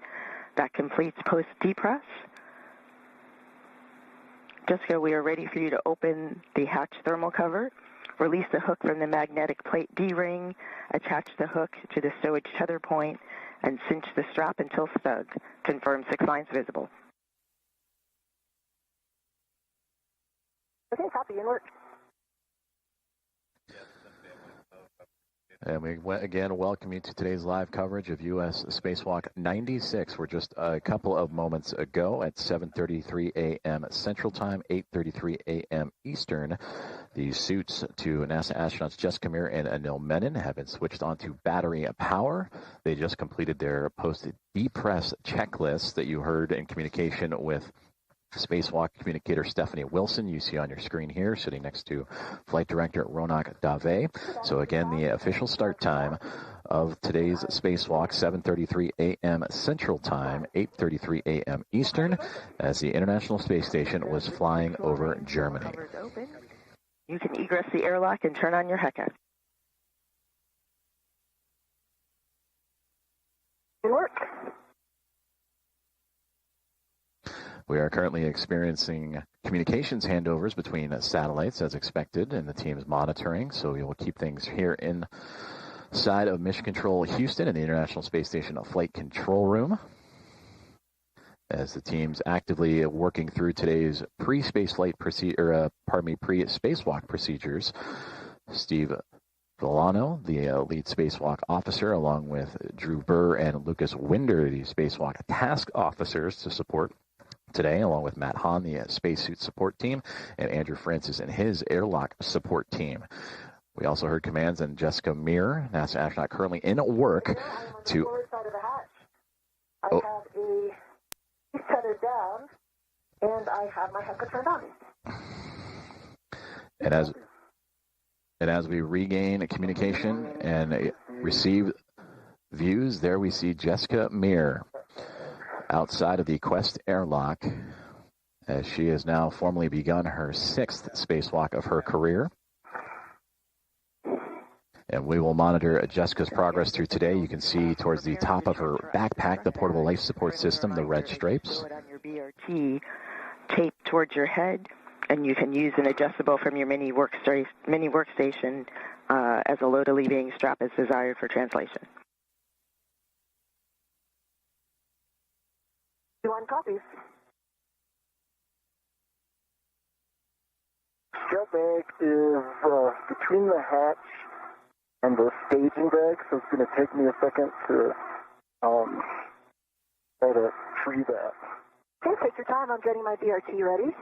That completes post-depress. Jessica, we are ready for you to open the hatch thermal cover. Release the hook from the magnetic plate D-ring. Attach the hook to the stowage tether point and cinch the strap until snug. Confirm 6 lines visible.
Okay, copy, and work.
And we again welcome you to today's live coverage of U.S. Spacewalk 96. We're just a couple of moments ago at 7:33 a.m. Central Time, 8:33 a.m. Eastern. The suits to NASA astronauts Jessica Meir and Anil Menon have been switched on to battery power. They just completed their post-depress checklist that you heard in communication with Spacewalk communicator Stephanie Wilson, you see on your screen here, sitting next to Flight Director Ronak Dave. So again, the official start time of today's Spacewalk, 7:33 a.m. Central Time, 8:33 a.m. Eastern, as the International Space Station was flying over Germany.
You can egress the airlock and turn on your HECA.
Good work.
We are currently experiencing communications handovers between satellites as expected, and the team is monitoring, so we will keep things here inside of Mission Control Houston in the International Space Station Flight Control Room, as the team's actively working through today's pre-spacewalk procedures. Steve Villano, the lead spacewalk officer, along with Drew Burr and Lucas Winder, the spacewalk task officers to support today, along with Matt Hahn, the spacesuit support team, and Andrew Francis and his airlock support team. We also heard commands on Jessica Meir, NASA astronaut currently in work to...
Forward side of the hatch. I have a tether down, And I have my HEPA turned on.
And as we regain communication and receive views, there we see Jessica Meir outside of the Quest airlock as she has now formally begun her 6th spacewalk of her career. And we will monitor Jessica's progress through today. You can see towards the top of her backpack the portable life support system, the red stripes.
On your BRT, taped towards your head, and you can use an adjustable from your mini workstation as a load-alleviating strap as desired for translation.
You want copies?
Strap bag is between the hatch and the staging bag, so it's going to take me a second to try to free that.
Okay, take your time. I'm getting my BRT ready.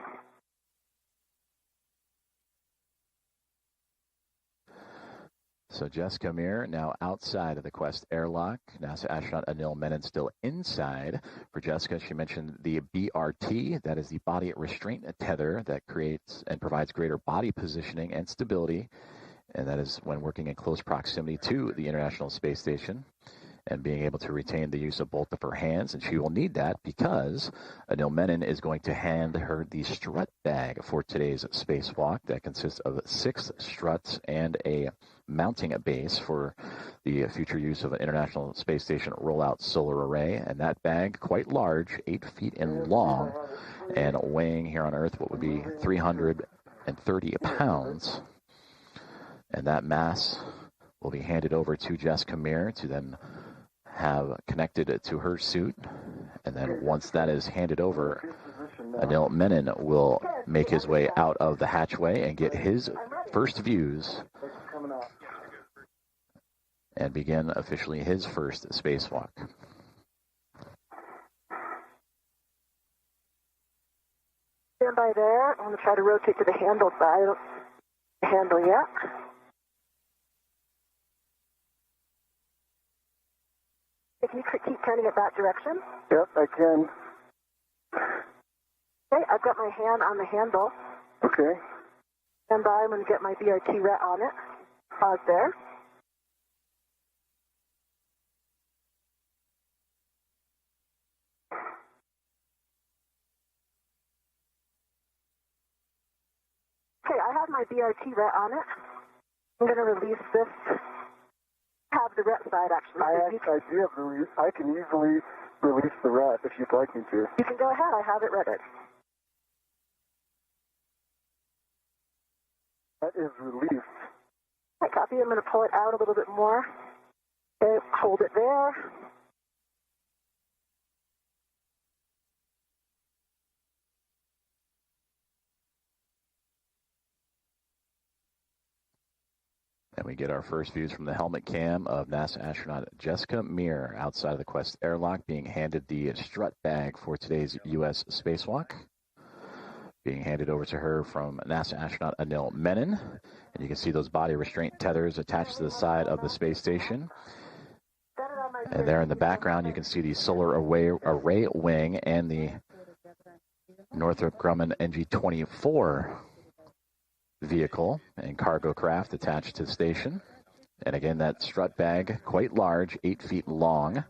So Jessica Meir now outside of the Quest airlock. NASA astronaut Anil Menon still inside. For Jessica, she mentioned the BRT. That is the body restraint tether that creates and provides greater body positioning and stability. And that is when working in close proximity to the International Space Station and being able to retain the use of both of her hands. And she will need that because Anil Menon is going to hand her the strut bag for today's spacewalk. That consists of 6 struts and a mounting base for the future use of an International Space Station rollout solar array. And that bag, quite large, 8 feet in long, and weighing here on Earth what would be 330 pounds. And that mass will be handed over to Jessica Meir to then have connected to her suit. And then once that is handed over, Anil Menon will make his way out of the hatchway and get his first views and begin officially his first spacewalk.
Stand by there. I'm going to try to rotate to the handle side. The handle yet. If you could keep turning it that direction.
Yep, I can.
Okay, I've got my hand on the handle.
Okay.
Stand by. I'm going to get my BRT ret on it. Pause there. Okay, I have my BRT ret on it. I'm going to release this. Have the ret side actually.
I do have the release. I can easily release the ret if you'd like me to.
You can go ahead. I have it retted.
That is released.
Okay, copy. I'm going to pull it out a little bit more. Okay, hold it there.
And we get our first views from the helmet cam of NASA astronaut Jessica Meir outside of the Quest airlock being handed the strut bag for today's U.S. spacewalk. Being handed over to her from NASA astronaut Anil Menon. And you can see those body restraint tethers attached to the side of the space station. And there in the background, you can see the solar array wing and the Northrop Grumman NG-24 vehicle and cargo craft attached to the station. And again, that strut bag, quite large, 8 feet long,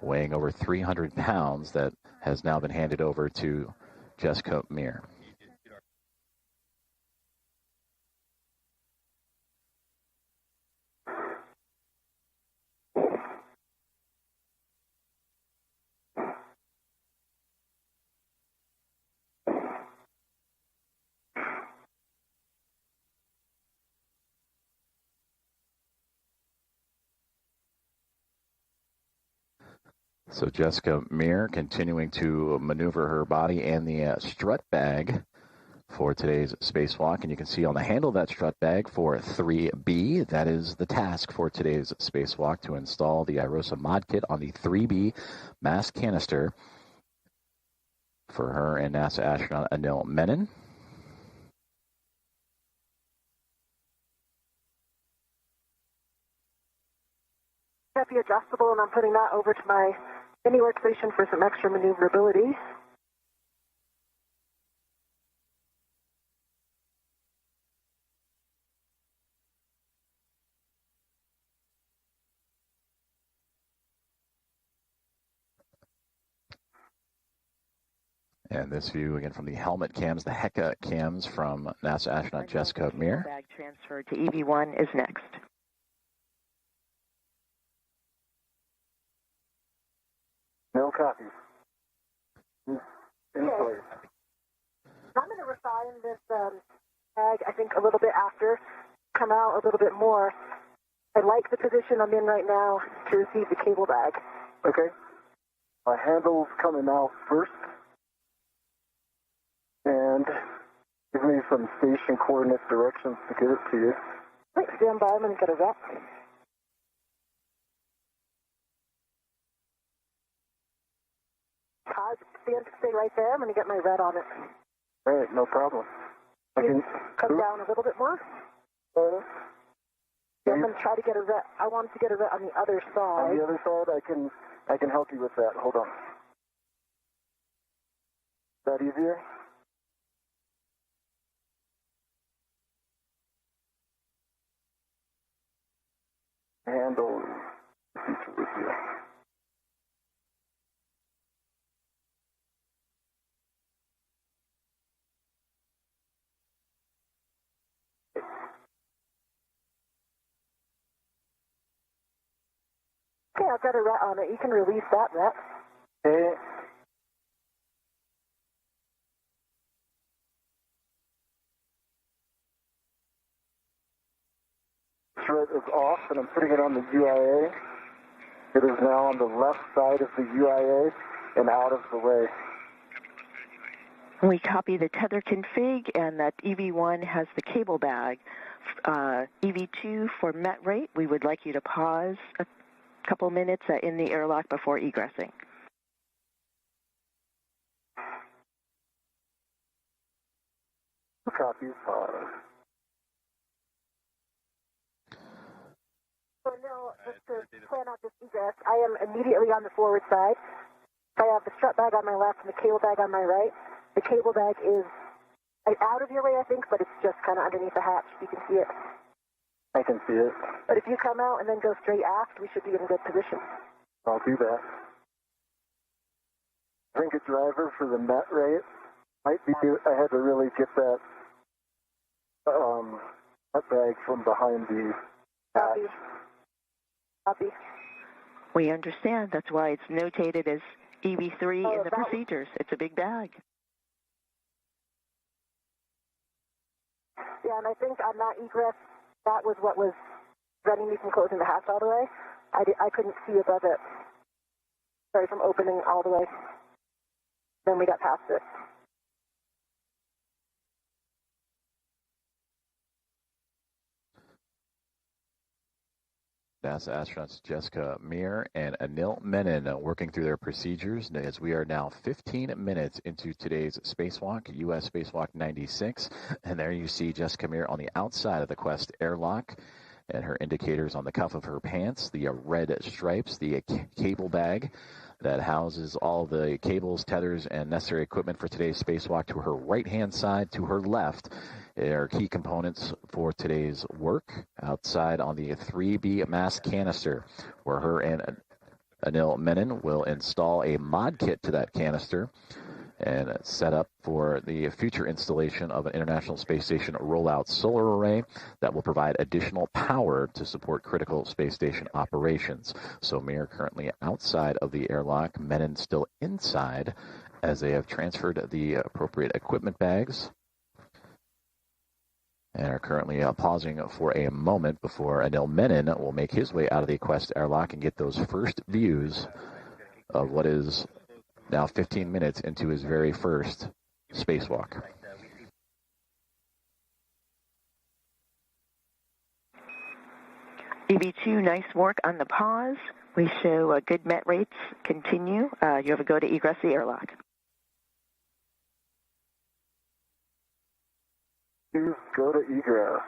weighing over 300 pounds, that has now been handed over to Jessica Meir. So Jessica Meir continuing to maneuver her body and the strut bag for today's spacewalk. And you can see on the handle of that strut bag for 3B, that is the task for today's spacewalk, to install the IROSA mod kit on the 3B mass canister for her and NASA astronaut Anil Menon.
Got the adjustable, and I'm putting that over to my mini workstation for some extra maneuverability.
And this view again from the helmet cams, the HECA cams from NASA astronaut Jessica Meir.
Bag transfer to EV1 is next.
No copy. In place.
I'm going to refine this bag, I think, a little bit after, come out a little bit more. I like the position I'm in right now to receive the cable bag.
Okay. My handle's coming out first. And give me some station coordinate directions to get it to you.
Wait, stand by. I'm going to get a rep. Todd, stay right there. I'm going to get my red on it.
All right, no problem.
Come down a little bit more. I'm going to try to get a red. I wanted to get a red on the other side.
On the other side, I can help you with that. Hold on. Is that easier? Handle feature with you.
Okay, I've got a ret on it. You can release that ret.
Okay. Ret is off, and I'm putting it on the UIA. It is now on the left side of the UIA and out of the way.
We copy the tether config, and that EV1 has the cable bag. EV2 for met rate, we would like you to pause a couple minutes in the airlock before egressing.
Copy, pause.
So now, just to plan out this egress, I am immediately on the forward side. I have the strut bag on my left and the cable bag on my right. The cable bag is out of your way, I think, but it's just kind of underneath the hatch. You can see it.
I can see it.
But if you come out and then go straight aft, we should be in a good position.
I'll do that. I think a driver for the met rate might be, I had to really get that net bag from behind the hatch.
Copy.
We understand. That's why it's notated as EV3 in the procedures. It's a big bag.
Yeah, and I think on that egress, that was what was preventing me from closing the hatch all the way. I couldn't see above it. Sorry, from opening all the way. Then we got past it.
NASA astronauts Jessica Meir and Anil Menon working through their procedures as we are now 15 minutes into today's spacewalk, U.S. Spacewalk 96. And there you see Jessica Meir on the outside of the Quest airlock and her indicators on the cuff of her pants, the red stripes, the cable bag that houses all the cables, tethers, and necessary equipment for today's spacewalk. To her right-hand side, to her left, are key components for today's work. Outside on the 3B mass canister, where her and Anil Menon will install a mod kit to that canister and set up for the future installation of an International Space Station rollout solar array that will provide additional power to support critical space station operations. So Meir currently outside of the airlock, Menon still inside as they have transferred the appropriate equipment bags and are currently pausing for a moment before Anil Menon will make his way out of the Quest airlock and get those first views of what is now 15 minutes into his very first spacewalk.
EV2, nice work on the pause. We show good met rates continue. You have a go to egress the airlock.
Please go to egress.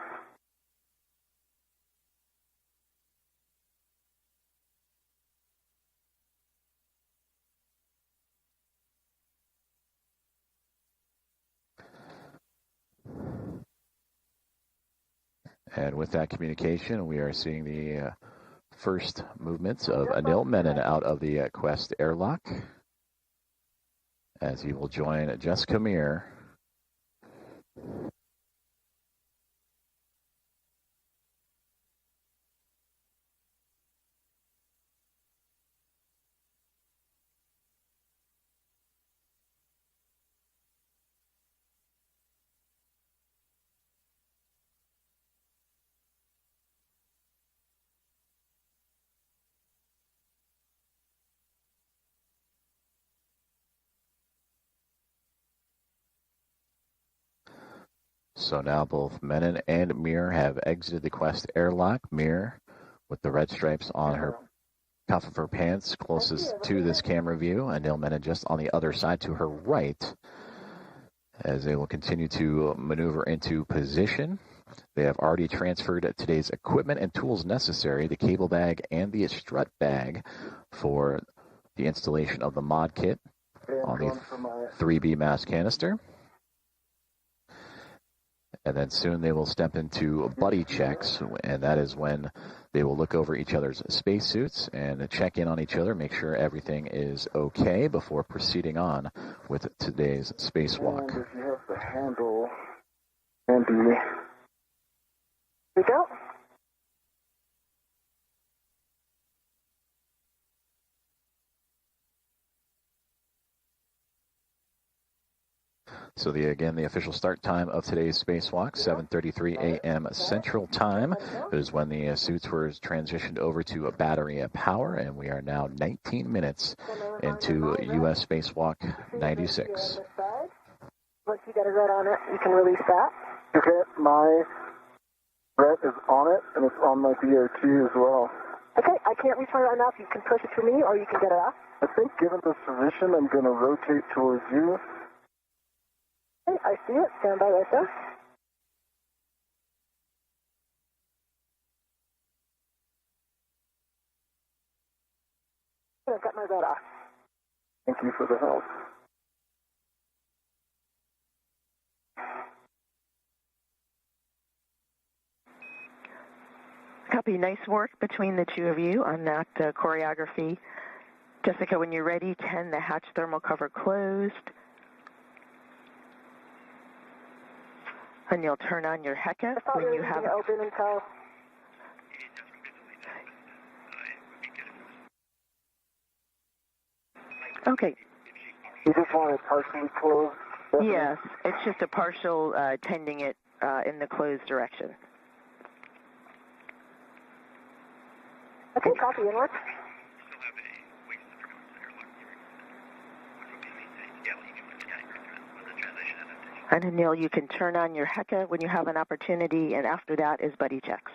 And with that communication, we are seeing the first movements of Anil Menon out of the Quest airlock. as he will join Jessica Meir. So now both Menon and Meir have exited the Quest airlock. Meir, with the red stripes on her cuff of her pants, closest to this camera view, and Anil Menon just on the other side to her right, as they will continue to maneuver into position. They have already transferred today's equipment and tools necessary, the cable bag and the strut bag, for the installation of the mod kit on the 3B mass canister. And then soon they will step into buddy checks, and that is when they will look over each other's spacesuits and check in on each other, make sure everything is okay before proceeding on with today's spacewalk.
And if you have the handle handy. We go.
So the official start time of today's spacewalk, 7:33 a.m. Central Time, is when the suits were transitioned over to a battery power, and we are now 19 minutes into U.S. Spacewalk 96.
Once you get a red on it, you can release that.
Okay, my red is on it, and it's on my BOT as well.
Okay, I can't reach my right now, so you can push it to me, or you can get it off.
I think given this position, I'm going to rotate towards you.
Okay, I see it. Stand by right there. I've got my red off.
Thank you for the help.
Copy. Nice work between the two of you on that choreography. Jessica, when you're ready, 10, the hatch thermal cover closed. And you'll turn on your HECA when you have it
open until...
Okay.
You just want it partially closed?
Yes, it's just a partial tending it in the closed direction.
Okay, copy, inward.
And Anil, you can turn on your HECA when you have an opportunity, and after that is buddy checks.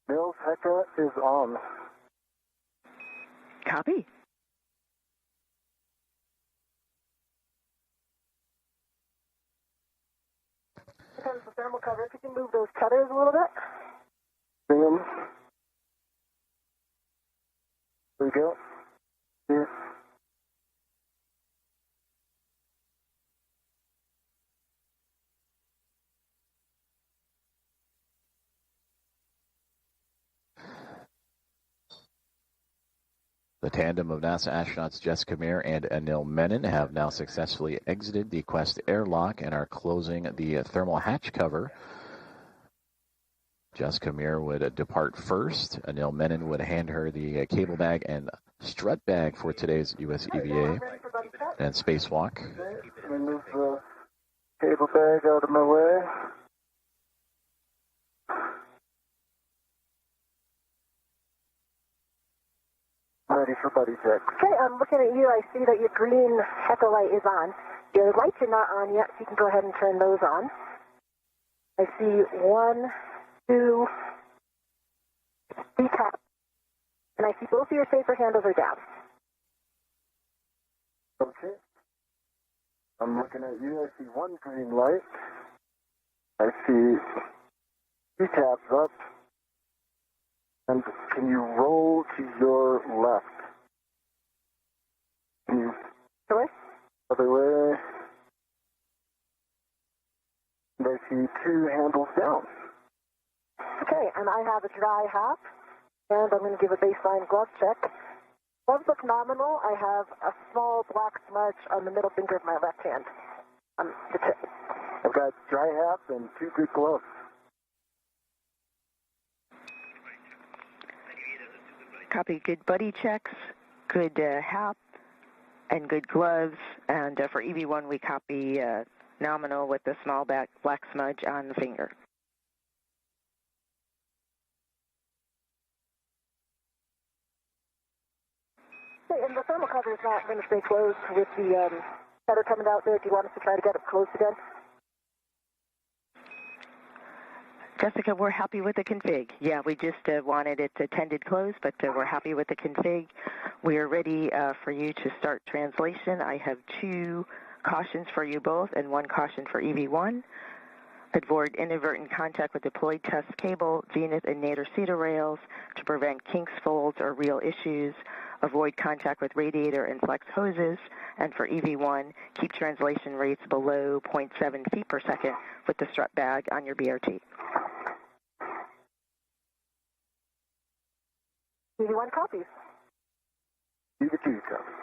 Bill's HECA is on.
Copy.
Depends the thermal cover. If you can move those tethers a little bit.
See them? There we go. Here.
The tandem of NASA astronauts Jessica Meir and Anil Menon have now successfully exited the Quest airlock and are closing the thermal hatch cover. Jessica Meir would depart first. Anil Menon would hand her the cable bag and strut bag for today's US EVA and spacewalk.
Let me move the cable bag out of my way. Ready for buddy check.
Okay, I'm looking at you. I see that your green HECA light is on. Your lights are not on yet, so you can go ahead and turn those on. I see 1, 2, 3 taps. And I see both of your safer handles are down.
Okay. I'm looking at you. I see 1 green light. I see 2 tabs up. And can you roll to your left? Can you...
Sorry?
Other way. And I the two handles down.
Okay, and I have a dry hop, and I'm going to give a baseline glove check. Gloves look nominal. I have a small black smudge on the middle finger of my left hand, on the tip.
I've got dry hap and two good gloves.
Copy. Good buddy checks, good hap, and good gloves. And for EV1, we copy nominal with the small black smudge on the finger.
Okay, and the thermal cover is not going to stay closed with the tether coming out there. Do you want us to try to get it closed again?
Jessica, we're happy with the config. Yeah, we just wanted it tended closed, but we're happy with the config. We are ready for you to start translation. I have 2 cautions for you both and 1 caution for EV1. Avoid inadvertent contact with deployed test cable, zenith and nadir cedar rails to prevent kinks, folds, or real issues. Avoid contact with radiator and flex hoses. And for EV1, keep translation rates below 0.7 feet per second with the strut bag on your BRT.
EV1 copies.
EV2 copies.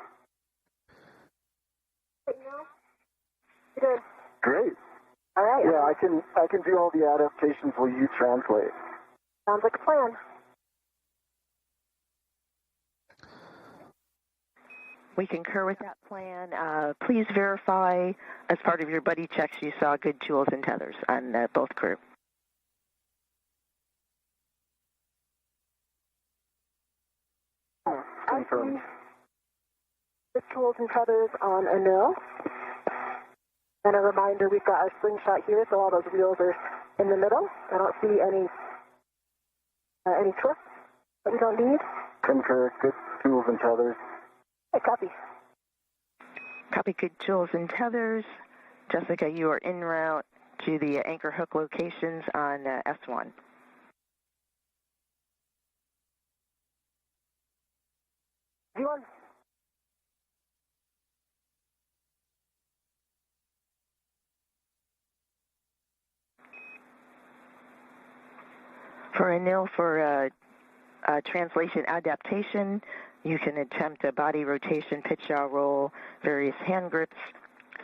You good?
Great.
All right.
Yeah, I can do all the adaptations while you translate.
Sounds like a plan.
We concur with that plan. Please verify, as part of your buddy checks, you saw good tools and tethers on both crew.
Confirmed.
The tools and tethers on Anil. And a reminder, we've got our slingshot here, so all those wheels are in the middle. I don't see any twists that we don't need.
Concur. Good tools and tethers.
Hey, copy.
Copy. Good tools and tethers. Jessica, you are en route to the anchor hook locations on S1.
V1.
For Anil, for translation adaptation, you can attempt a body rotation, pitch yaw roll, various hand grips,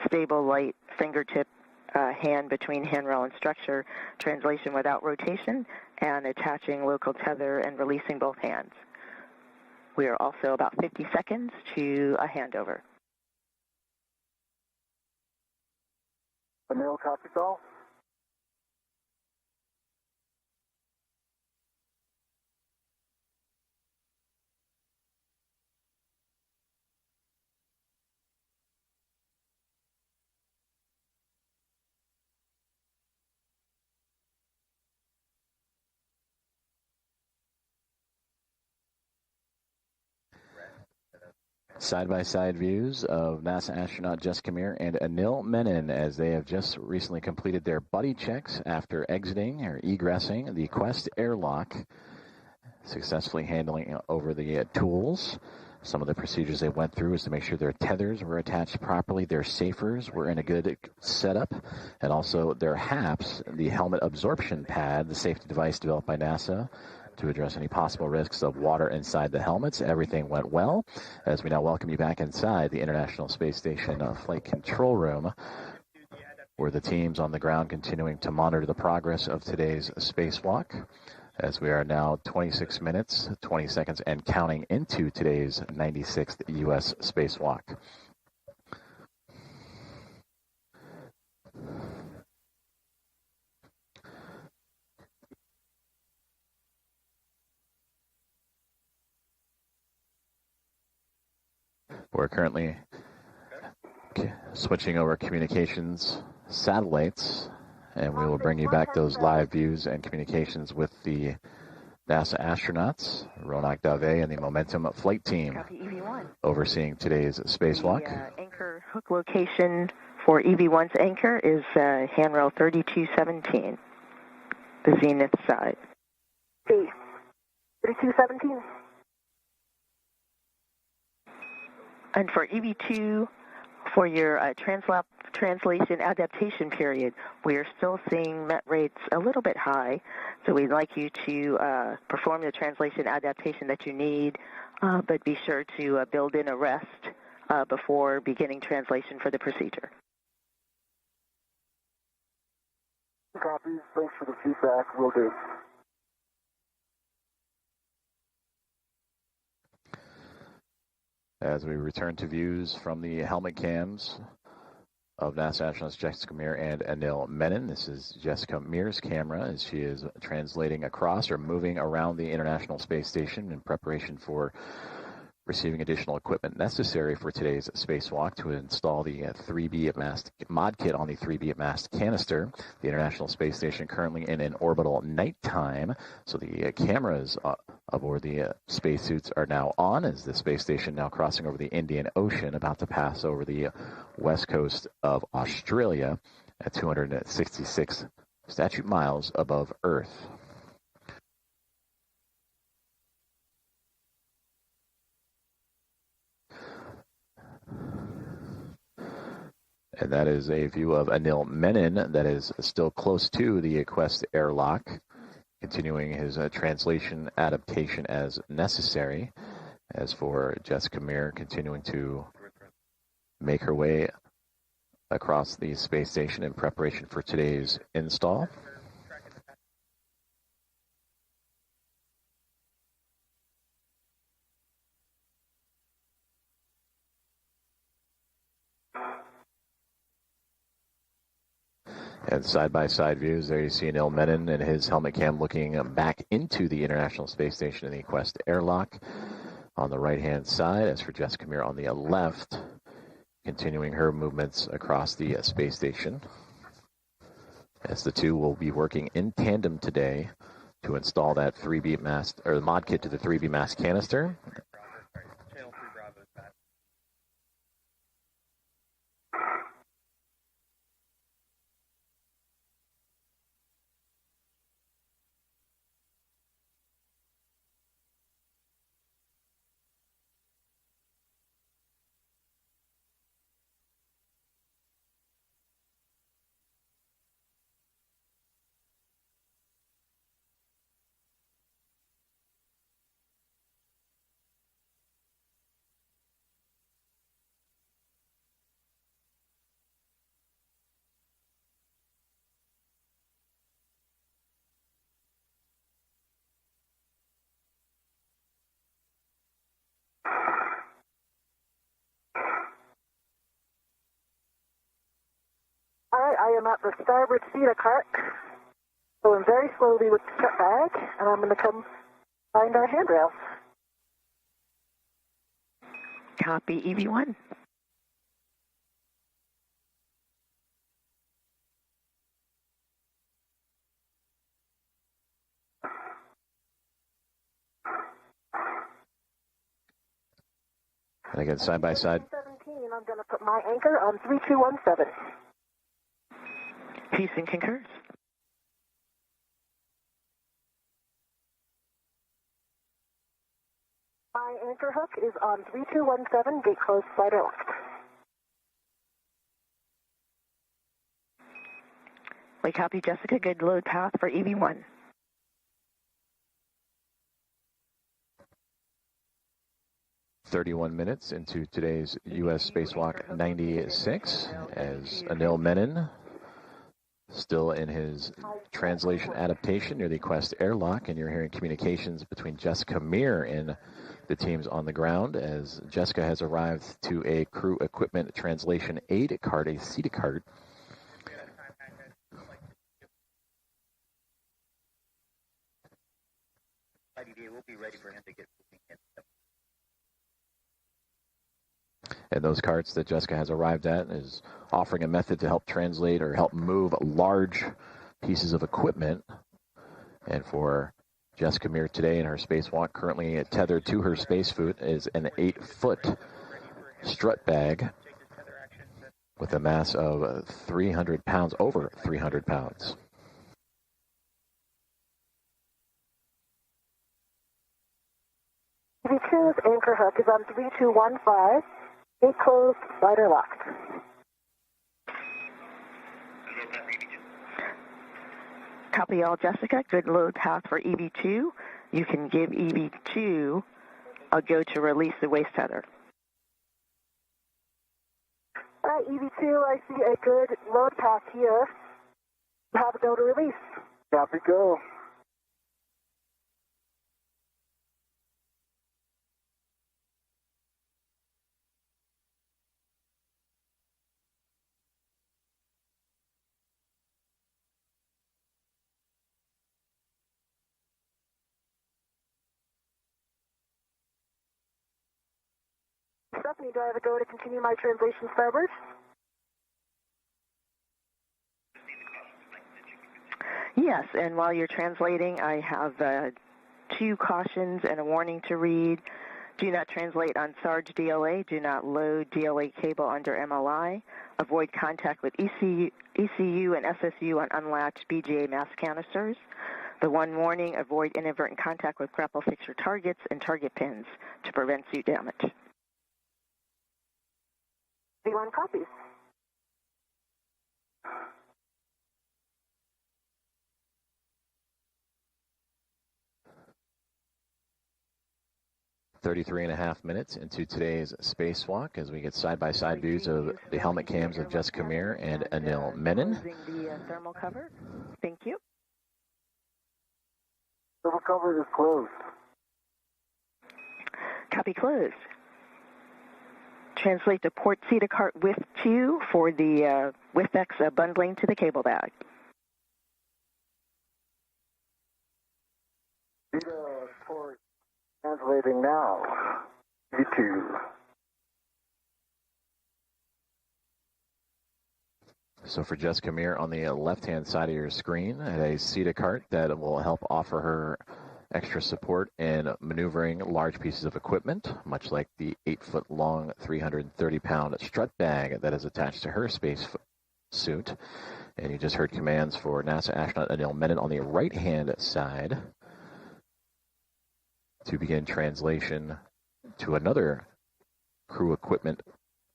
stable light fingertip hand between handrail and structure, translation without rotation, and attaching local tether and releasing both hands. We are also about 50 seconds to a handover.
Anil, copies all?
Side-by-side views of NASA astronaut Jessica Meir and Anil Menon as they have just recently completed their buddy checks after exiting or egressing the Quest airlock, successfully handling over the tools. Some of the procedures they went through is to make sure their tethers were attached properly, their safers were in a good setup, and also their HAPS, the helmet absorption pad, the safety device developed by NASA, to address any possible risks of water inside the helmets. Everything went well. As we now welcome you back inside the International Space Station Flight Control Room, where the team's on the ground continuing to monitor the progress of today's spacewalk, as we are now 26 minutes, 20 seconds, and counting into today's 96th U.S. spacewalk. We're currently switching over communications satellites, and we will bring you back those live views and communications with the NASA astronauts, Ronak Dave and the Momentum flight team overseeing today's spacewalk.
The anchor hook location for EV1's anchor is handrail 3217, the zenith side.
3217.
And for EV2, for your translap translation adaptation period. We are still seeing met rates a little bit high, so we'd like you to perform the translation adaptation that you need, but be sure to build in a rest before beginning translation for the procedure.
Copies. Thanks for the feedback. Will do.
As we return to views from the helmet cams of NASA astronauts Jessica Meir and Anil Menon. This is Jessica Meir's camera as she is translating across or moving around the International Space Station in preparation for receiving additional equipment necessary for today's spacewalk to install the 3B at mast mod kit on the 3B at mast canister. The International Space Station currently in an orbital nighttime, so the cameras aboard the spacesuits are now on as the space station now crossing over the Indian Ocean, about to pass over the west coast of Australia at 266 statute miles above Earth. And that is a view of Anil Menon that is still close to the Quest airlock, continuing his translation adaptation as necessary. As for Jessica Meir, continuing to make her way across the space station in preparation for today's install. And side-by-side views, there you see Anil Menon and his helmet cam looking back into the International Space Station in the Quest airlock on the right-hand side. As for Jessica Meir on the left, continuing her movements across the space station. As the two will be working in tandem today to install that 3B mast, or the mod kit to the 3B mast canister.
All right, I am at the starboard feeder cart, going very slowly with the strut bag, and I'm going to come find our handrails.
Copy, EV1.
And again, side by side.
17, I'm going to put my anchor on 3217.
Houston concurs.
My anchor hook is on 3217, gate closed, slider left.
We copy, Jessica. Good load path for EV1.
"31 minutes into today's U.S. Spacewalk 96, as Anil Menon, still in his translation adaptation near the Quest airlock, and you're hearing communications between Jessica Meir and the teams on the ground, as Jessica has arrived to a crew equipment translation aid cart, a CETA cart.
We'll be ready for him to get
And those carts that Jessica has arrived at is offering a method to help translate or help move large pieces of equipment. And for Jessica Meir today in her spacewalk, currently tethered to her spacesuit is an 8-foot strut bag with a mass of 300 pounds, over 300 pounds.
EV2's anchor hook is on 3215. Gate closed, slider locked.
Copy all, Jessica. Good load path for EV2. You can give EV2 a go to release the waist tether.
All right, EV2, I see a good load path here. Have a go to release.
Copy, go.
Stephanie, do I have a go to continue my translation starboard?
Yes, and while you're translating, I have 2 cautions and a warning to read. Do not translate on Sarge DLA. Do not load DLA cable under MLI. Avoid contact with ECU and SSU on unlatched BGA mass canisters. The one warning, avoid inadvertent contact with grapple fixture targets and target pins to prevent suit damage.
V1 copies.
.5 minutes into today's spacewalk as we get side-by-side views of the helmet cams of Jessica Meir and Anil Menon.
Closing the thermal cover. Thank you.
Thermal cover is closed.
Copy closed. Translate to port CETA cart with 2 for the WIFX bundling to the cable bag.
CETA port translating now. V2.
So for Jessica Meir on the left-hand side of your screen, a CETA cart that will help offer her extra support in maneuvering large pieces of equipment, much like the 8-foot-long, 330-pound strut bag that is attached to her space suit. And you just heard commands for NASA astronaut Anil Menon on the right-hand side to begin translation to another crew equipment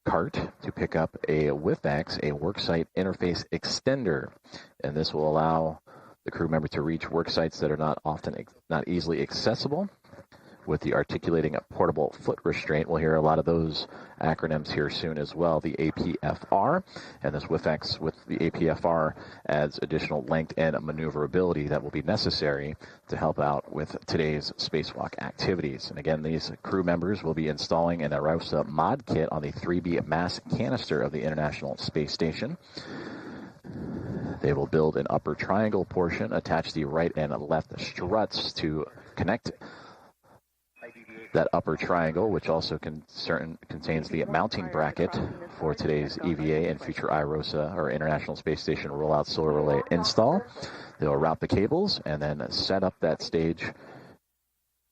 cart to pick up a WIFX, a worksite interface extender. And this will allow the crew member to reach work sites that are not easily accessible with the articulating portable foot restraint. We'll hear a lot of those acronyms here soon as well. The APFR, and this WIFX with the APFR adds additional length and maneuverability that will be necessary to help out with today's spacewalk activities. And again, these crew members will be installing an AROSA mod kit on the 3B mass canister of the International Space Station. They will build an upper triangle portion, attach the right and left struts to connect that upper triangle, which also contains the mounting bracket for today's EVA and future IROSA, or International Space Station Rollout Solar Relay install. They'll route the cables and then set up that stage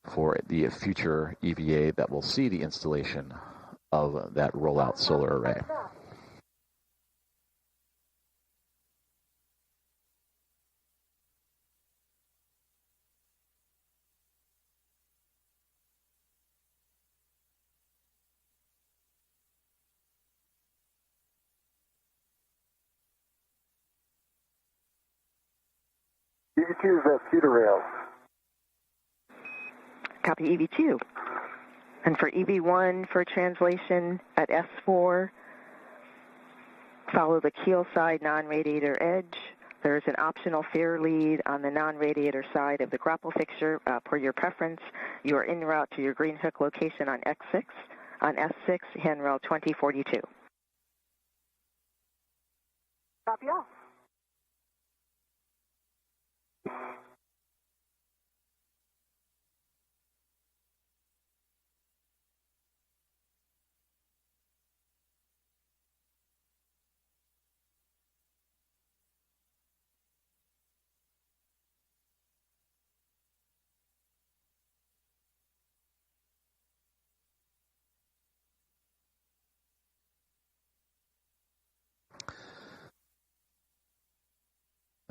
for the future EVA that will see the installation of that rollout solar array.
EV2 is at CETA rail.
Copy EV2. And for EV1 for translation at S4, follow the keel side non-radiator edge. There is an optional fair lead on the non-radiator side of the grapple fixture. Per your preference, you are en route to your green hook location on X6, on S6, handrail 2042.
Copy all.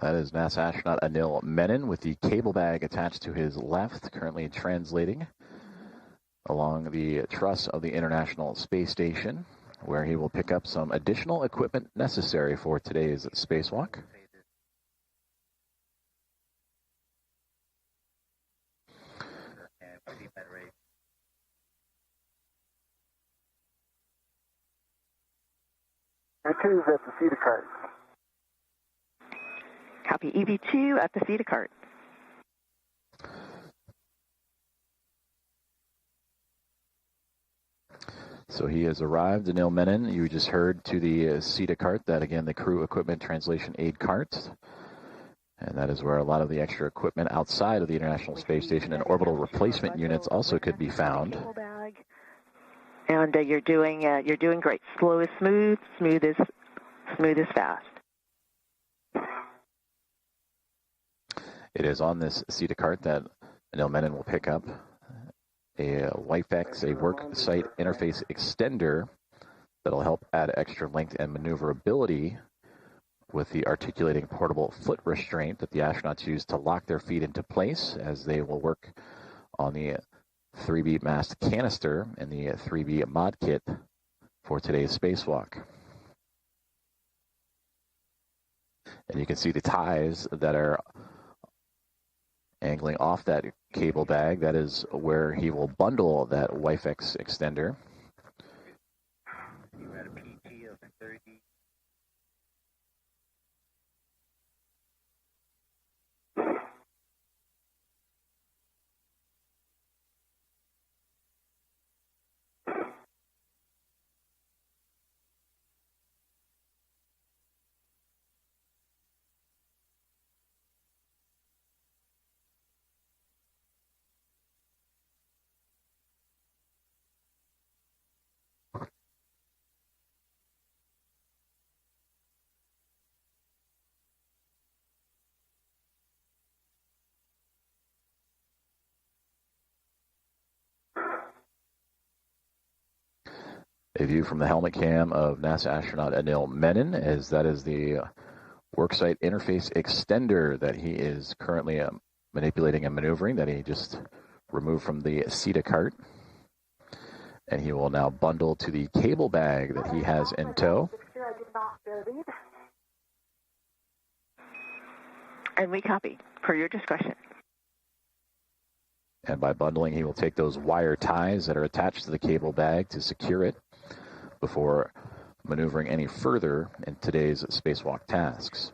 That is NASA astronaut Anil Menon with the cable bag attached to his left, currently translating along the truss of the International Space Station, where he will pick up some additional equipment necessary for today's spacewalk.
EV2 is at the CETA cart.
Copy EV2 at the CETA cart.
So he has arrived, Anil Menon. You just heard to the CETA cart, that again, the Crew Equipment Translation Aid cart. And that is where a lot of the extra equipment outside of the International Space Station and orbital replacement units also could be found.
And you're doing great. Slow is smooth, smooth is fast.
It is on this CETA cart that Anil Menon will pick up a WIFEX, a work site interface extender that'll help add extra length and maneuverability with the articulating portable foot restraint that the astronauts use to lock their feet into place as they will work on the 3B mast canister and the 3B mod kit for today's spacewalk. And you can see the ties that are angling off that cable bag. That is where he will bundle that WIFEX extender.
You had a PT of 30.
A view from the helmet cam of NASA astronaut Anil Menon, as that is the worksite interface extender that he is currently manipulating and maneuvering, that he just removed from the CETA cart. And he will now bundle to the cable bag that he has in tow.
And we copy, per your discretion.
And by bundling, he will take those wire ties that are attached to the cable bag to secure it before maneuvering any further in today's spacewalk tasks.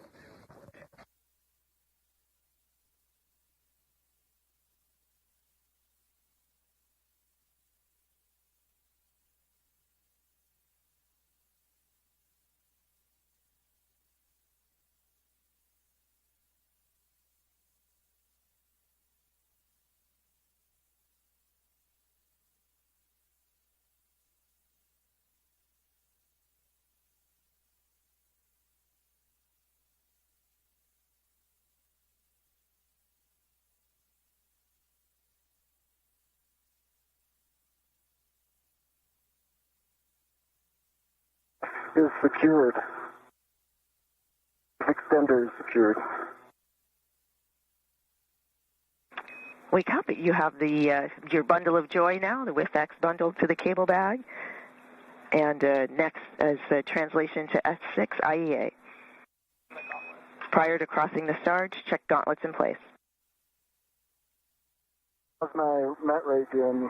Is secured. The extender is secured.
We copy. You have the your bundle of joy now, the WIFEX bundle to the cable bag. And next is the translation to S6 IEA. Prior to crossing the Sarge, check gauntlets in place.
How's my met rate doing?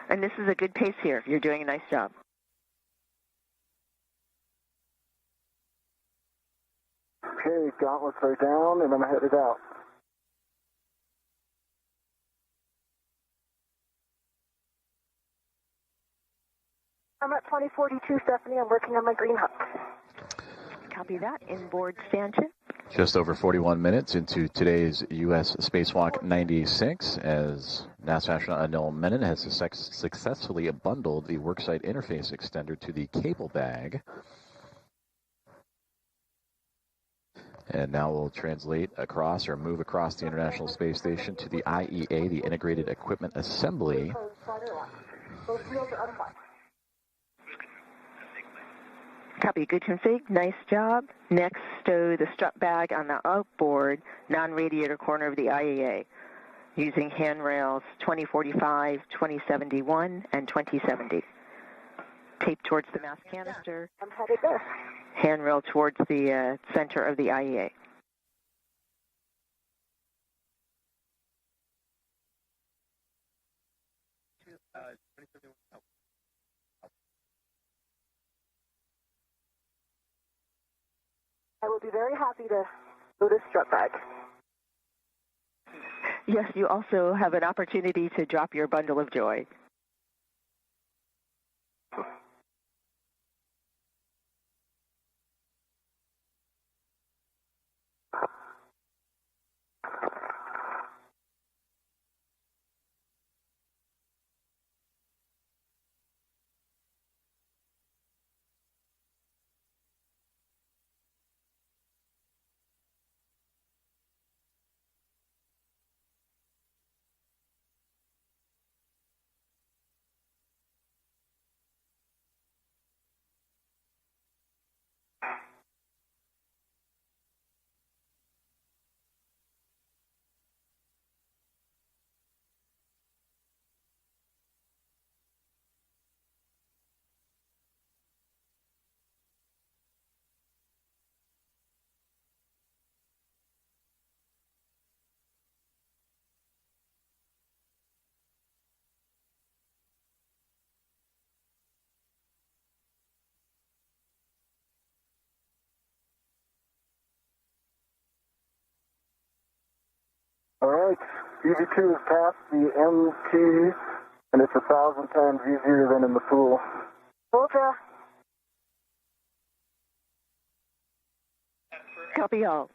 And this is a good pace here. You're doing a nice job.
Okay, gauntlets are down, and I'm headed out.
I'm at 2042, Stephanie. I'm working on my green hook.
Copy that. Inboard stanchion.
Just over 41 minutes into today's U.S. Spacewalk 96, as NASA astronaut Anil Menon has successfully bundled the worksite interface extender to the cable bag. And now we'll translate across or move across the International Space Station to the IEA, the Integrated Equipment Assembly.
Copy. Good config. Nice job. Next, stow the strut bag on the outboard non-radiator corner of the IEA using handrails 2045, 2071, and 2070. Tape towards the mass canister.
I'm headed there.
Handrail towards the center of the IEA.
I will be very happy to go to strut bag.
Yes, you also have an opportunity to drop your bundle of joy.
All right, EV2 has passed the MT, and it's 1,000 times easier than in the pool.
Roger.
Copy all.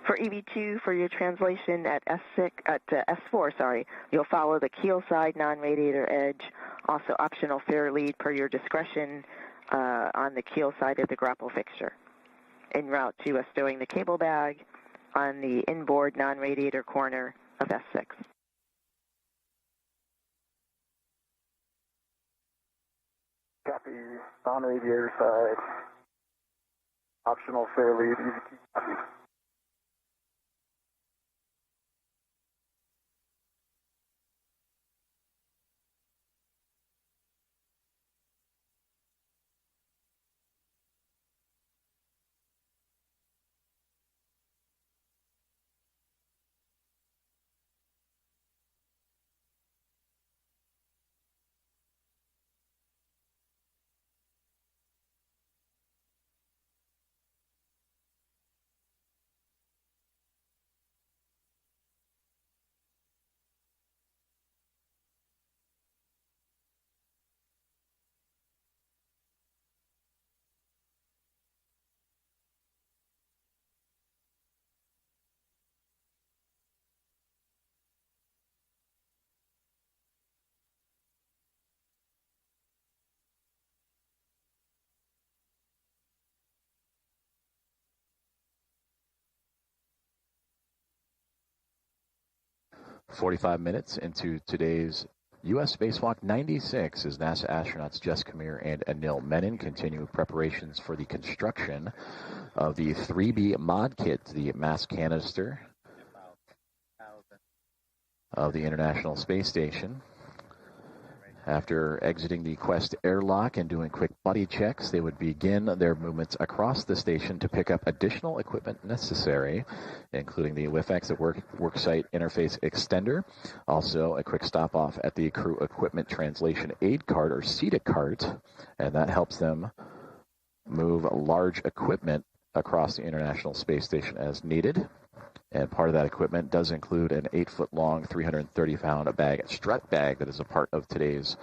For EV2, for your translation at S4, you'll follow the keel side non-radiator edge, also optional fair lead per your discretion on the keel side of the grapple fixture. En route to stowing the cable bag on the inboard non-radiator corner of S6.
Copy, non-radiator side. Optional fair lead, EV2 copy.
"45 minutes into today's U.S. Spacewalk 96 as NASA astronauts Jessica Meir and Anil Menon continue preparations for the construction of the 3B mod kit, the mass canister of the International Space Station. After exiting the Quest airlock and doing quick buddy checks, they would begin their movements across the station to pick up additional equipment necessary, including the WIFX, the worksite interface extender, also a quick stop off at the crew equipment translation aid cart or CETA cart, and that helps them move large equipment across the International Space Station as needed. And part of that equipment does include an 8-foot-long, 330-pound strut bag that is a part of today's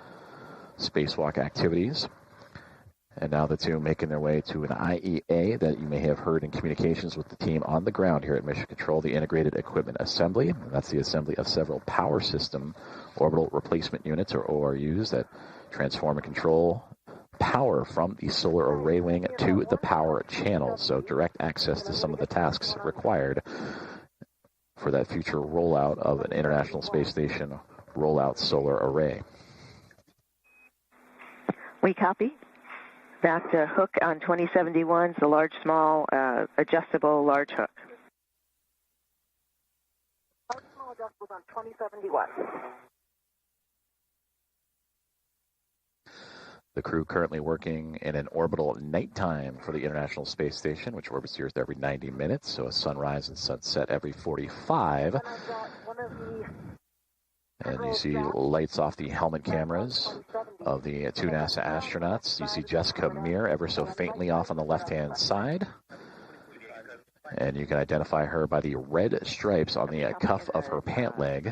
spacewalk activities. And now the two making their way to an IEA that you may have heard in communications with the team on the ground here at Mission Control, the Integrated Equipment Assembly. And that's the assembly of several power system orbital replacement units, or ORUs, that transform and control power from the solar array wing to the power channel. So direct access to some of the tasks required for that future rollout of an International Space Station rollout solar array.
We copy. That hook on 2071 is the large, small, adjustable large hook.
Large, small adjustable on 2071.
The crew currently working in an orbital nighttime for the International Space Station, which orbits the Earth every 90 minutes, so a sunrise and sunset every 45. And you see lights off the helmet cameras of the two NASA astronauts. You see Jessica Meir ever so faintly off on the left-hand side. And you can identify her by the red stripes on the cuff of her pant leg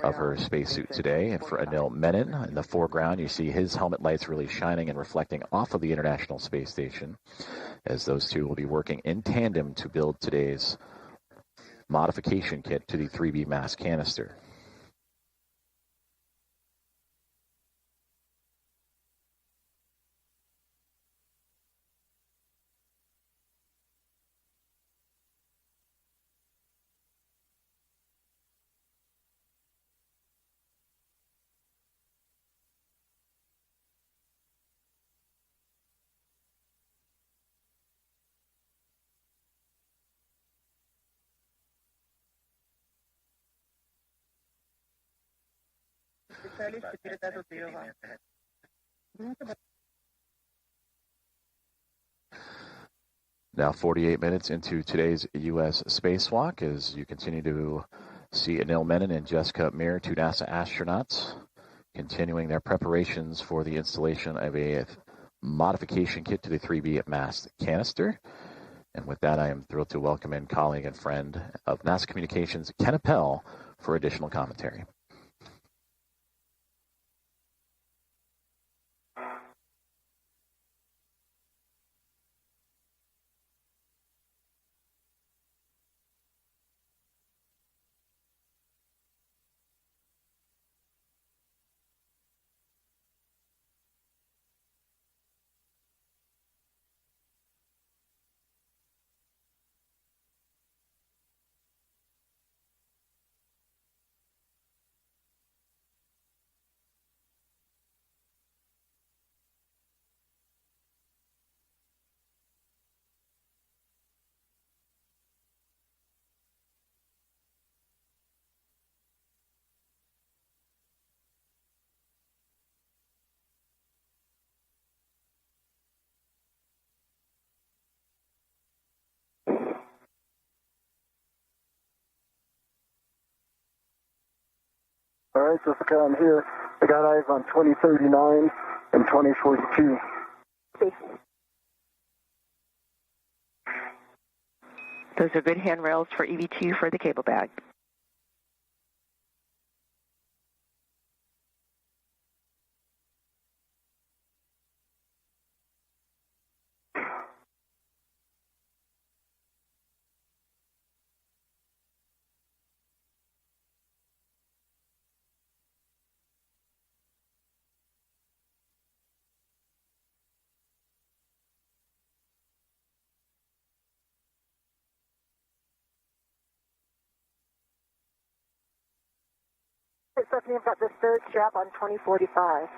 of her spacesuit today. And for Anil Menon in the foreground, you see his helmet lights really shining and reflecting off of the International Space Station, as those two will be working in tandem to build today's modification kit to the 3B mass canister. Now 48 minutes into today's U.S. spacewalk, as you continue to see Anil Menon and Jessica Meir, two NASA astronauts, continuing their preparations for the installation of a modification kit to the 3B mass canister. And with that, I am thrilled to welcome in colleague and friend of NASA Communications, Ken Appel, for additional commentary.
All right, Jessica, I'm here. I got eyes on 2039 and 2042.
Those are good handrails for EV2 for the cable bag.
Stephanie, I've got this third strap on 2045.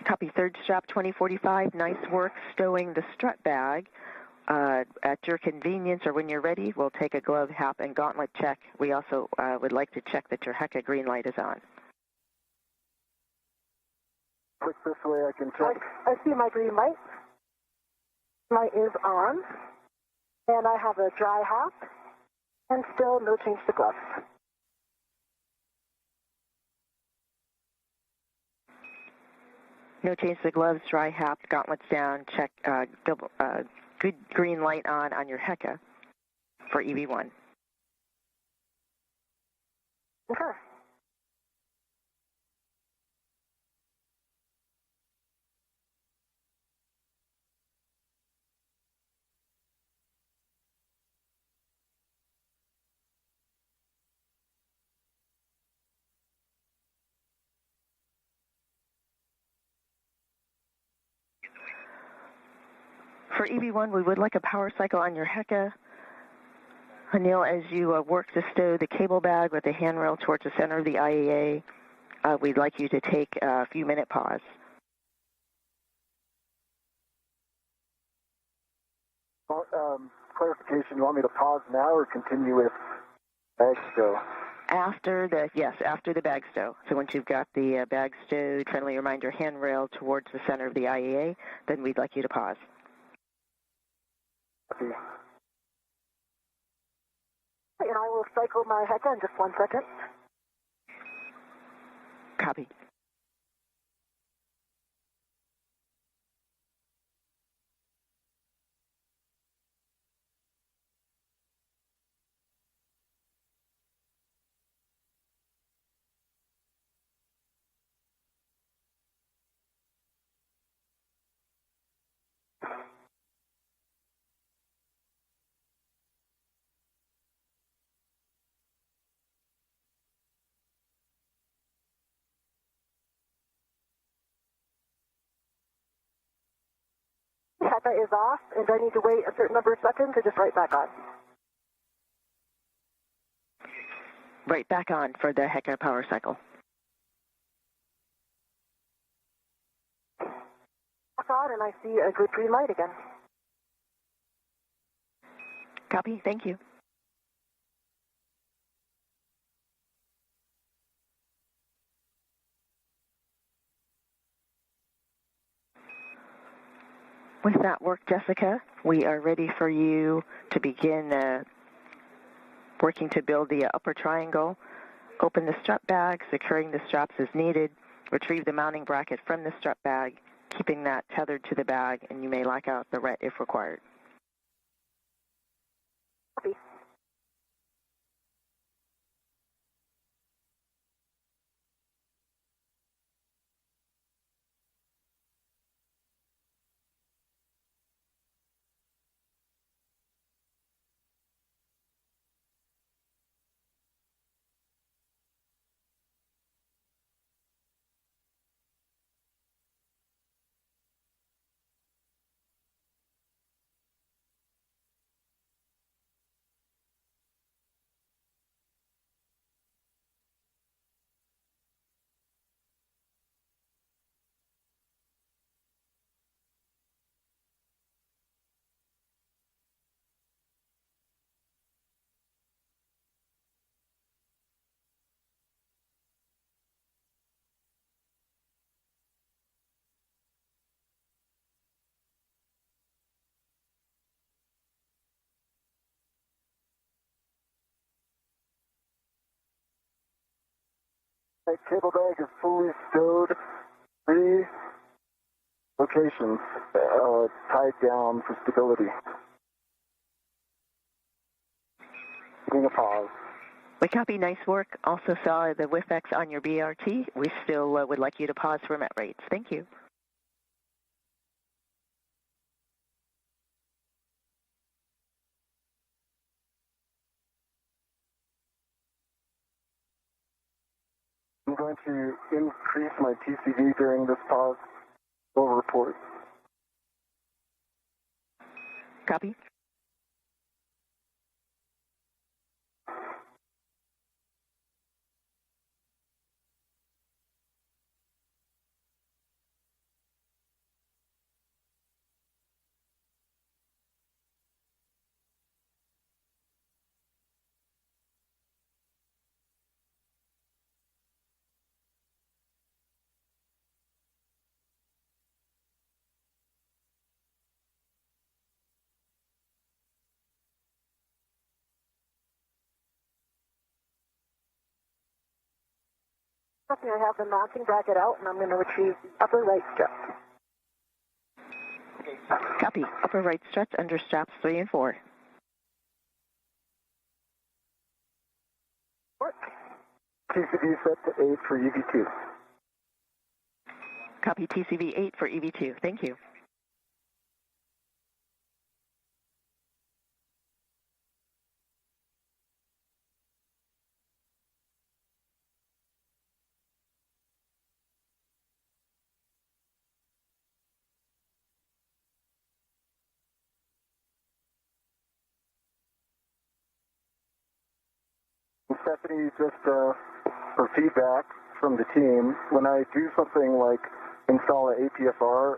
Copy, third strap 2045. Nice work stowing the strut bag. At your convenience or when you're ready, we'll take a glove, hap, and gauntlet check. We also would like to check that your HECA green light is on.
Click this way, I can check.
I see my green light. Light is on. And I have a dry hap. And still no change to gloves.
No change to gloves, dry hap, gauntlets down, check, good green light on your HECA for EV1.
Okay.
For EV1, we would like a power cycle on your HECA. Anil, as you work to stow the cable bag with the handrail towards the center of the IAA, we'd like you to take a few-minute pause.
Clarification, you want me to pause now or continue with bag stow?
After the bag stow. So once you've got the bag stowed, friendly reminder handrail towards the center of the IEA, then we'd like you to pause.
Okay.
And I will cycle my HECA in just 1 second.
Copy.
HECA is off, and I need to wait a certain number of seconds to just right back on.
Right back on for the HECA power cycle.
Back on, and I see a good green light again.
Copy. Thank you. With that work, Jessica, we are ready for you to begin working to build the upper triangle. Open the strap bag, securing the straps as needed. Retrieve the mounting bracket from the strap bag, keeping that tethered to the bag, and you may lock out the ret if required.
Copy.
My cable bag is fully stowed. 3 locations tied down for stability. Taking a pause.
We copy. Nice work. Also saw the WIFX on your BRT. We still would like you to pause for met rates. Thank you.
I'm going to increase my TCV during this pause. We'll report.
Copy.
I have the mounting bracket out, and I'm going to retrieve the upper right strap.
Copy. Upper right struts under straps 3 and 4.
Work.
TCV set to 8 for EV2.
Copy. TCV 8 for EV2. Thank you.
Stephanie, just for feedback from the team, when I do something like install an APFR,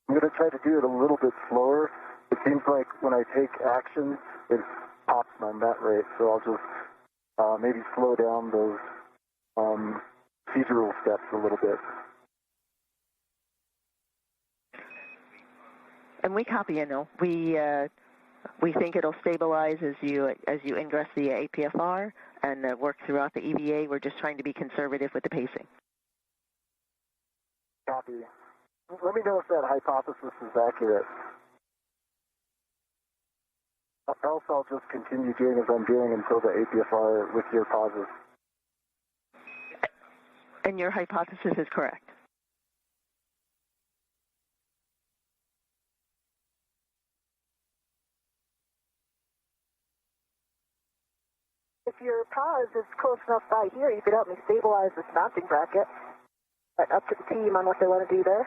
I'm going to try to do it a little bit slower. It seems like when I take action, it pops my met rate, so I'll just maybe slow down those procedural steps a little bit.
And we copy, Anil. We think it'll stabilize as you ingress the APFR and work throughout the EVA. We're just trying to be conservative with the pacing.
Copy. Let me know if that hypothesis is accurate. Else I'll just continue doing as I'm doing until the APFR with your pauses.
And your hypothesis is correct.
If your pause is close enough by here, you could help me stabilize this mounting bracket. But up to the team on what they want to do there.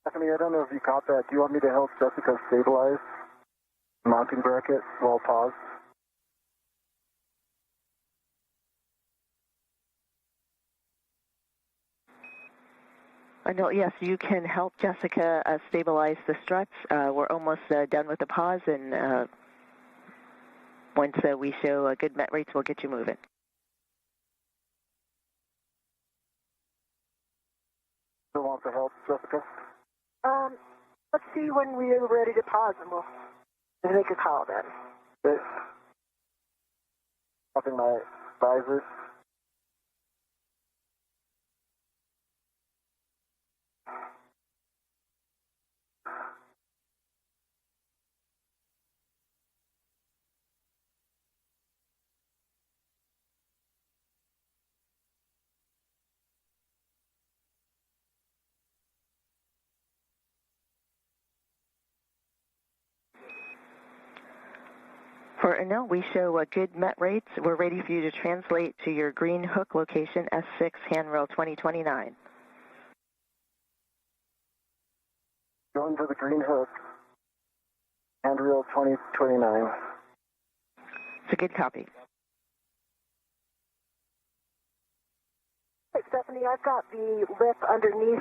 Stephanie, I don't know if you caught that. Do you want me to help Jessica stabilize the mounting bracket while paused?
No, yes, you can help Jessica stabilize the struts. We're almost done with the pause, and once we show good met rates, we'll get you moving.
Still want the help, Jessica?
Let's see when we're ready to pause, and we'll make a call then.
Okay. Stopping my visor.
For Anil, we show good met rates. We're ready for you to translate to your green hook location, S6, handrail 2029.
Going to the green hook, handrail 2029.
It's a good copy.
Hey, Stephanie, I've got the lip underneath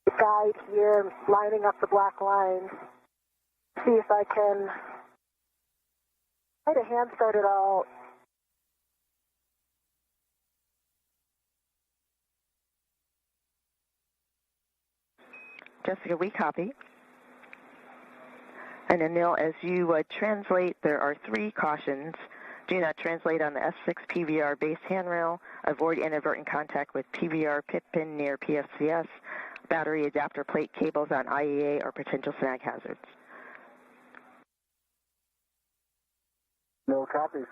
the guide here, lining up the black lines. See if I can try to hand start it all.
Jessica, we copy. And Anil, as you translate, there are 3 cautions. Do not translate on the S6 PVR base handrail. Avoid inadvertent contact with PVR pit pin near PFCS. Battery adapter plate cables on IEA are potential snag hazards.
No copies.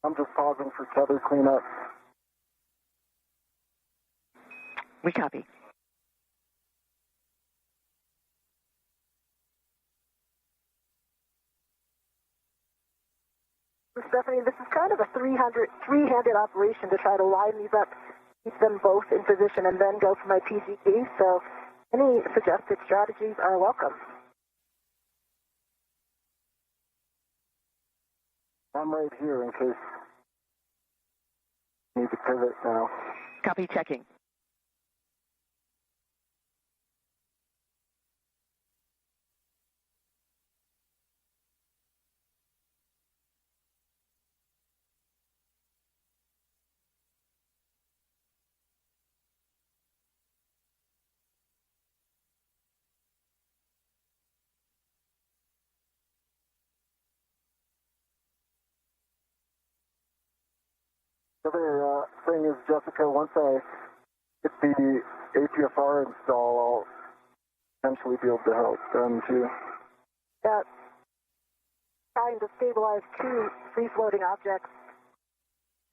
I'm just pausing for tether cleanup.
We copy.
Stephanie, this is kind of a three-handed operation to try to line these up, keep them both in position, and then go for my PGT. So any suggested strategies are welcome.
I'm right here in case you need to pivot now.
Copy, checking.
The other thing is, Jessica, once I get the APFR install, I'll eventually be able to help them too.
That trying to stabilize two free-floating objects,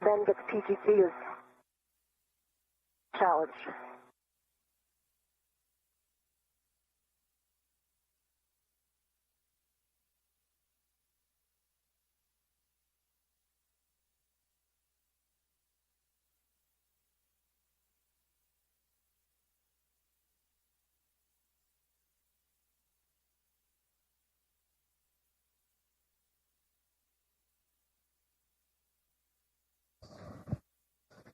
then gets PGT is a challenge.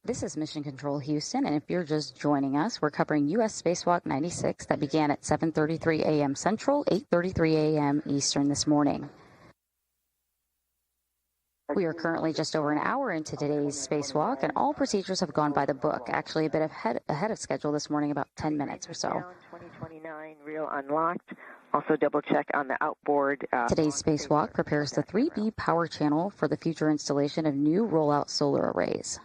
This is Mission Control Houston, and if you're just joining us, we're covering U.S. Spacewalk 96 that began at 7:33 a.m. Central, 8:33 a.m. Eastern this morning. We are currently just over an hour into today's spacewalk, and all procedures have gone by the book. Actually, a bit ahead of schedule this morning, about 10 minutes or so.
2029 reel unlocked. Also double check on the outboard.
Today's spacewalk prepares the 3B power channel for the future installation of new rollout solar arrays.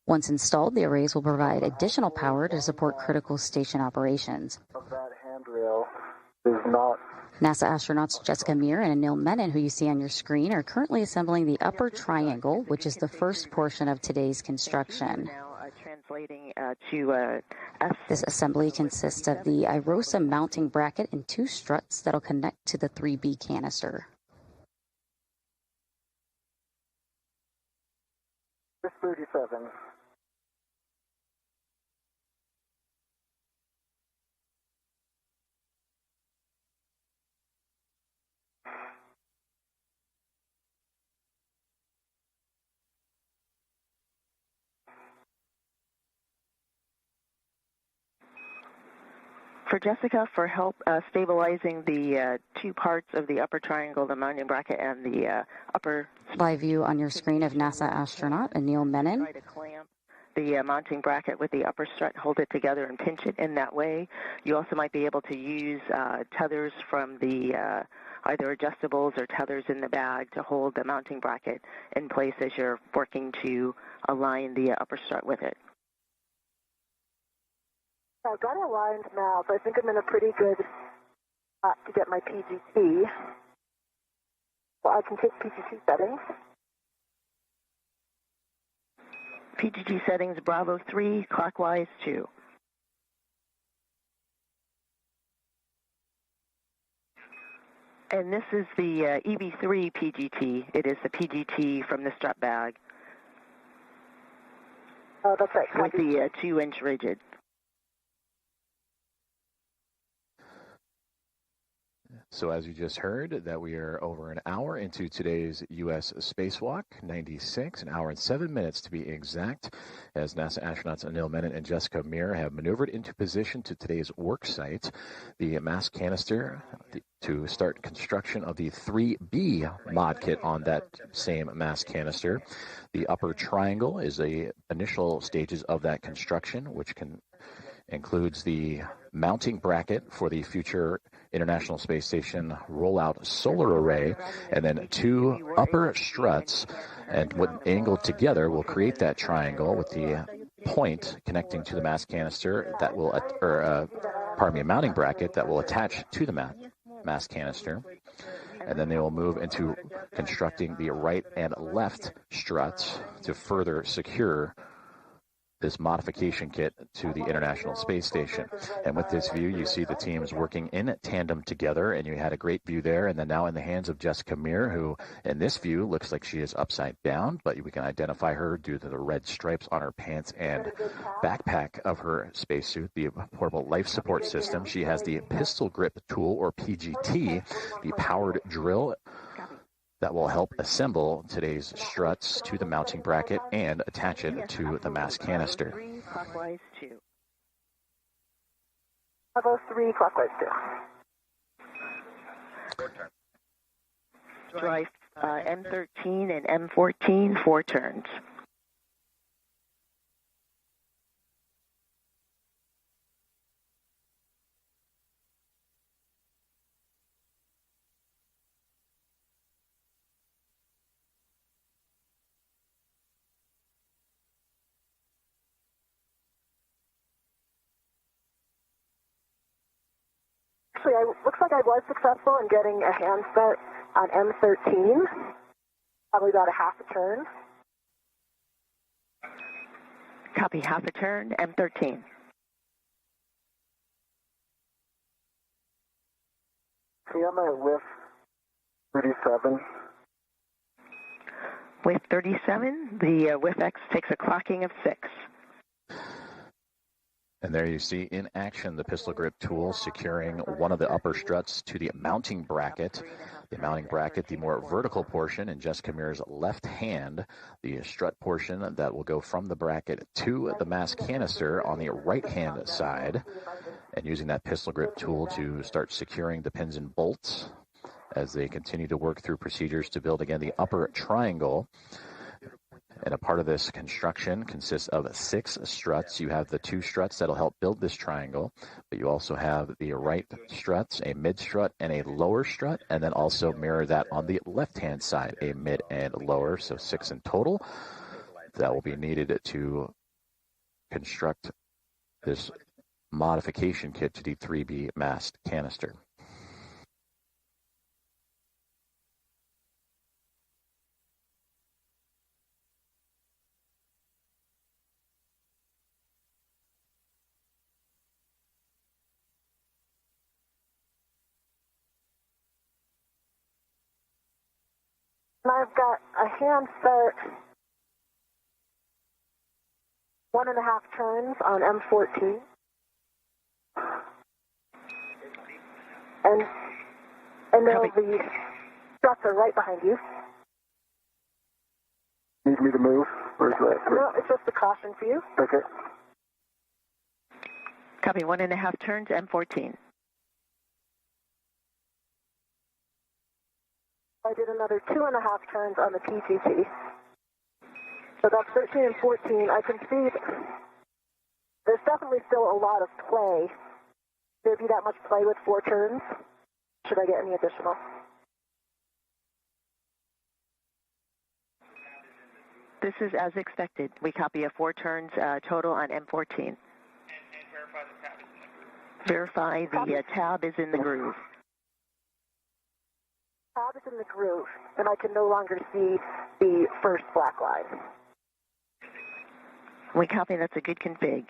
Once installed, the arrays will provide additional power to support critical station operations.
That handrail is not.
NASA astronauts Jessica Meir and Anil Menon, who you see on your screen, are currently assembling the upper triangle, which is the first portion of today's construction.
Translating to F.
This assembly consists of the IROSA mounting bracket and two struts that'll connect to the 3B canister.
This 37.
For Jessica, for help stabilizing the two parts of the upper triangle, the mounting bracket and the upper...
Live view on your screen of NASA astronaut Anil Menon.
Try to clamp the mounting bracket with the upper strut, hold it together and pinch it in that way. You also might be able to use tethers from the either adjustables or tethers in the bag to hold the mounting bracket in place as you're working to align the upper strut with it.
I've got it aligned now, so I think I'm in a pretty good spot to get my PGT. So I can take PGT settings.
PGT settings, Bravo 3, clockwise 2. And this is the EV3 PGT. It is the PGT from the strut bag.
Oh, that's right.
With the 2-inch rigid.
So as you just heard, that we are over an hour into today's U.S. Spacewalk 96, an hour and 7 minutes to be exact, as NASA astronauts Anil Menon and Jessica Meir have maneuvered into position to today's work site, the mass canister, to start construction of the 3B mod kit on that same mass canister. The upper triangle is the initial stages of that construction, which includes the mounting bracket for the future International Space Station rollout solar array, and then two upper struts, and when angled together will create that triangle with the point connecting to the mass canister that will, a mounting bracket that will attach to the mass canister. and then they will move into constructing the right and left struts to further secure this modification kit to the International Space Station. And with this view, you see the teams working in tandem together, and you had a great view there. And then now in the hands of Jessica Meir, who in this view looks like she is upside down, but we can identify her due to the red stripes on her pants and backpack of her spacesuit, the portable life support system. She has the pistol grip tool, or PGT, the powered drill that will help assemble today's struts to the mounting bracket and attach it to the mass canister.
3 clockwise 2.
Bravo 3 clockwise 2.
Drive M13 and M14, 4 turns.
Actually, looks like I was successful in getting a hand start on M13, probably about a half a turn.
Copy, half a turn, M13.
See, I'm at whiff 37.
With 37, the WIF-X takes a clocking of 6.
And there you see in action the pistol grip tool securing one of the upper struts to the mounting bracket. The mounting bracket, the more vertical portion in Jessica Meir's left hand, the strut portion that will go from the bracket to the mass canister on the right hand side, and using that pistol grip tool to start securing the pins and bolts as they continue to work through procedures to build again the upper triangle. And a part of this construction consists of 6 struts. You have the 2 struts that'll help build this triangle, but you also have the right struts, a mid strut and a lower strut, and then also mirror that on the left-hand side, a mid and lower, so 6 in total. That will be needed to construct this modification kit to the 3B mast canister.
And I've got a hand start, 1.5 turns on M14. And then the struts are right behind you.
Need me to move? Or is that?
No, it's just a caution for you.
Okay.
Copy, 1.5 turns, M14.
I did another 2.5 turns on the PGT. So that's 13 and 14. I can see there's definitely still a lot of play. There'd be that much play with 4 turns. Should I get any additional?
This is as expected. We copy a 4 turns total on M14. And verify the tab is in the groove.
Tab is in the groove, and I can no longer see the first black line.
We copy, that's a good config.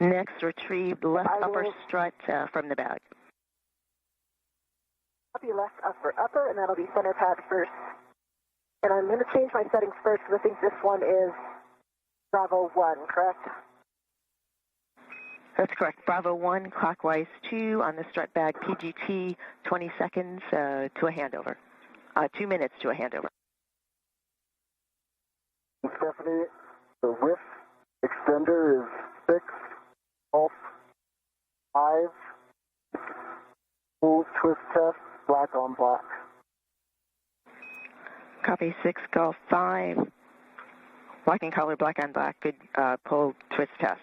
Next, retrieve the left upper strut from the bag.
Copy left upper, and that'll be center pad first. And I'm going to change my settings first because I think this one is Bravo 1, correct?
That's correct. Bravo 1, clockwise 2 on the strut bag PGT, 20 seconds to a handover. 2 minutes to a handover.
Stephanie, the whiff extender is 6, off 5, full twist test, black on black.
Copy 6, Golf 5. Black and color, black on black. Good pull twist test.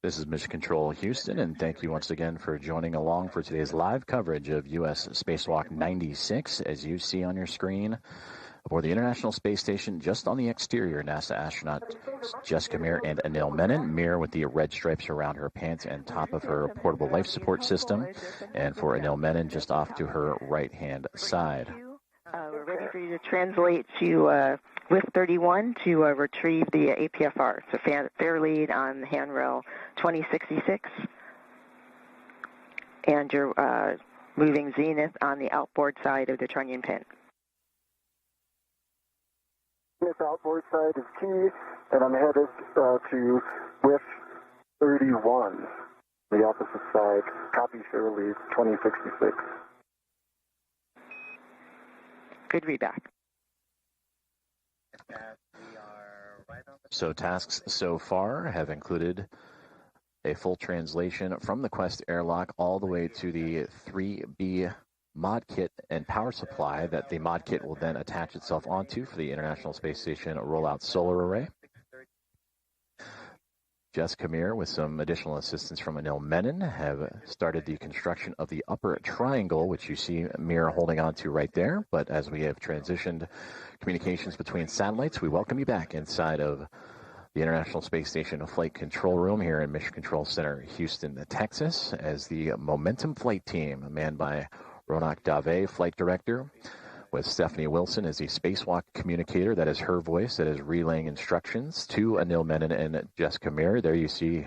This is Mission Control Houston, and thank you once again for joining along for today's live coverage of U.S. Spacewalk 96. As you see on your screen, aboard the International Space Station, just on the exterior, NASA astronaut Jessica Meir and Anil Menon. Meir with the red stripes around her pants and top of her portable life support system, and for Anil Menon, just off to her right-hand side.
We're ready for you to translate to WIF 31 to retrieve the APFR. So fair lead on handrail 2066. And you're moving zenith on the outboard side of the trunnion pin.
This outboard side is T, and I'm headed to WIF 31, the opposite side. Copy, fair lead 2066.
Good readback.
So tasks so far have included a full translation from the Quest airlock all the way to the 3B mod kit and power supply that the mod kit will then attach itself onto for the International Space Station rollout solar array. Jessica Meir, with some additional assistance from Anil Menon, have started the construction of the upper triangle, which you see Meir holding on to right there. But as we have transitioned communications between satellites, we welcome you back inside of the International Space Station Flight Control Room here in Mission Control Center, Houston, Texas, as the Momentum Flight Team, manned by Ronak Dave, Flight Director, with Stephanie Wilson as the Spacewalk communicator. That is her voice that is relaying instructions to Anil Menon and Jessica Meir. There you see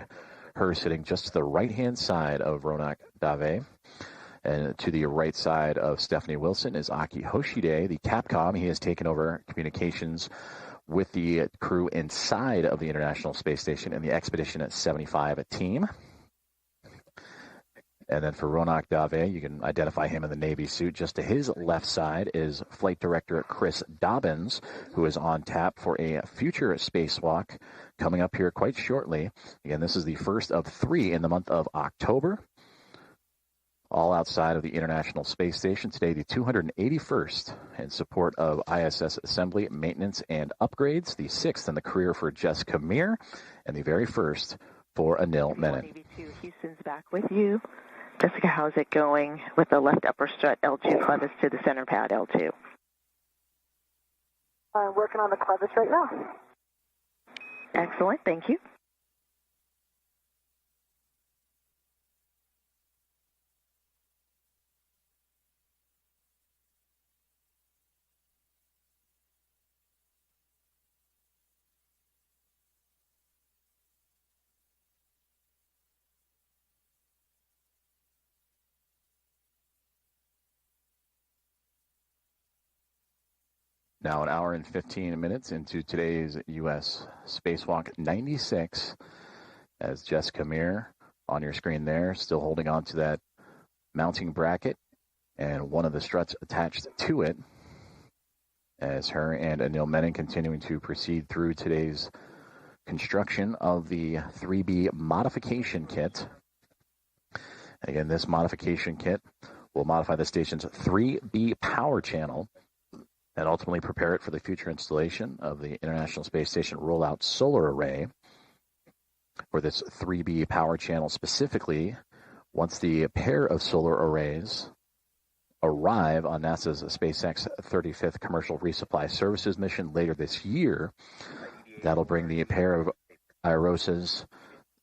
her sitting just to the right-hand side of Ronak Dave. And to the right side of Stephanie Wilson is Aki Hoshide, the Capcom. He has taken over communications with the crew inside of the International Space Station and the Expedition 75 team. And then for Ronak Dave, you can identify him in the Navy suit. Just to his left side is Flight Director Chris Dobbins, who is on tap for a future spacewalk coming up here quite shortly. Again, this is the first of 3 in the month of October, all outside of the International Space Station. Today, the 281st in support of ISS assembly, maintenance, and upgrades. The 6th in the career for Jessica Meir, and the very first for Anil Menon.
Houston's back with you. Jessica, how's it going with the left upper strut L2 clevis to the center pad L2?
I'm working on the clevis right now.
Excellent, thank you.
Now an hour and 15 minutes into today's U.S. Spacewalk 96, as Jessica Meir on your screen there, still holding on to that mounting bracket and one of the struts attached to it, as her and Anil Menon continuing to proceed through today's construction of the 3B modification kit. Again, this modification kit will modify the station's 3B power channel and ultimately prepare it for the future installation of the International Space Station rollout solar array. For this 3B power channel specifically, once the pair of solar arrays arrive on NASA's SpaceX 35th Commercial Resupply Services mission later this year, that'll bring the pair of IROSAs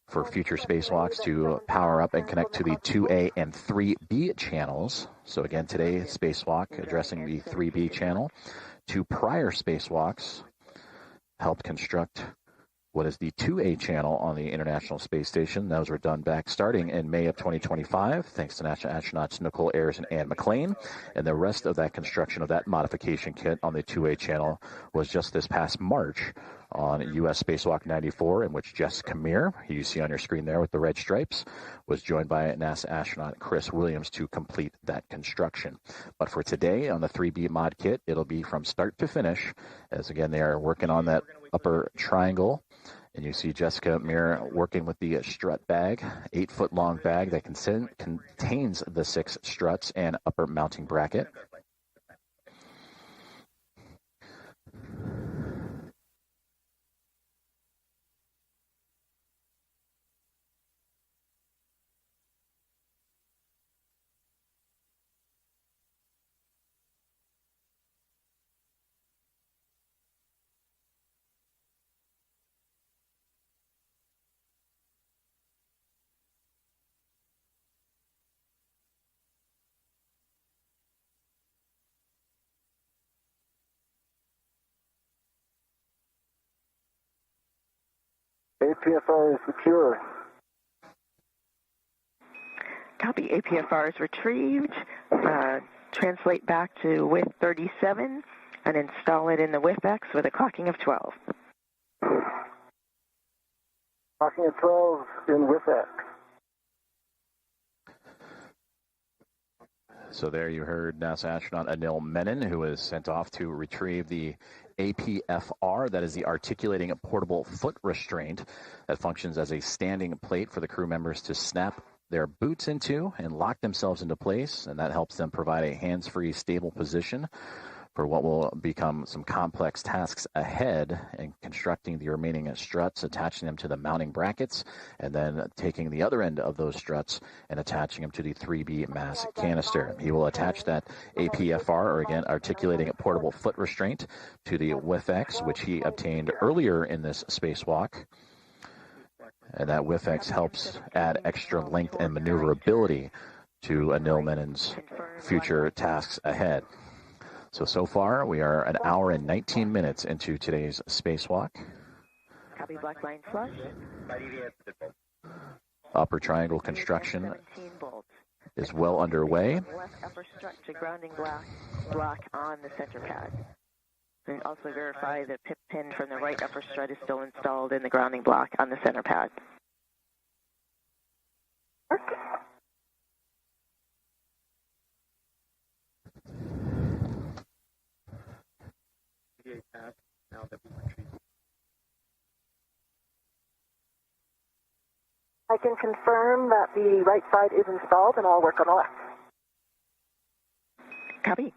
for future spacewalks to power up and connect to the 2A and 3B channels. So again, today, spacewalk addressing the 3B channel. 2 prior spacewalks helped construct what is the 2A channel on the International Space Station. Those were done back starting in May of 2025, thanks to NASA astronauts Nicole Ayers and Ann McLean. And the rest of that construction of that modification kit on the 2A channel was just this past March on U.S. Spacewalk 94, in which Jessica Meir, who you see on your screen there with the red stripes, was joined by NASA astronaut Chris Williams to complete that construction. But for today on the 3B mod kit, it'll be from start to finish, as again, they are working on that upper triangle. And you see Jessica Meir working with the strut bag, 8-foot-long bag that contains the 6 struts and upper mounting bracket.
APFR is secure.
Copy. APFR is retrieved. Translate back to width 37 and install it in the WIF-X with a clocking of 12.
Clocking at 12 in WIF-X.
So there you heard NASA astronaut Anil Menon, who was sent off to retrieve the APFR, that is the articulating portable foot restraint that functions as a standing plate for the crew members to snap their boots into and lock themselves into place, and that helps them provide a hands-free, stable position for what will become some complex tasks ahead in constructing the remaining struts, attaching them to the mounting brackets, and then taking the other end of those struts and attaching them to the 3B mass canister. He will attach that APFR, or again, articulating portable foot restraint, to the WIF-X, which he obtained earlier in this spacewalk. And that WIF-X helps add extra length and maneuverability to Anil Menon's future tasks ahead. So far, we are an hour and 19 minutes into today's spacewalk.
Copy. Black line flush.
Upper triangle construction is well underway.
Left upper strut to grounding block on the center pad. And also verify the pip pin from the right upper strut is still installed in the grounding block on the center pad.
I can confirm that the right side is installed, and I'll work on the left.
Copy.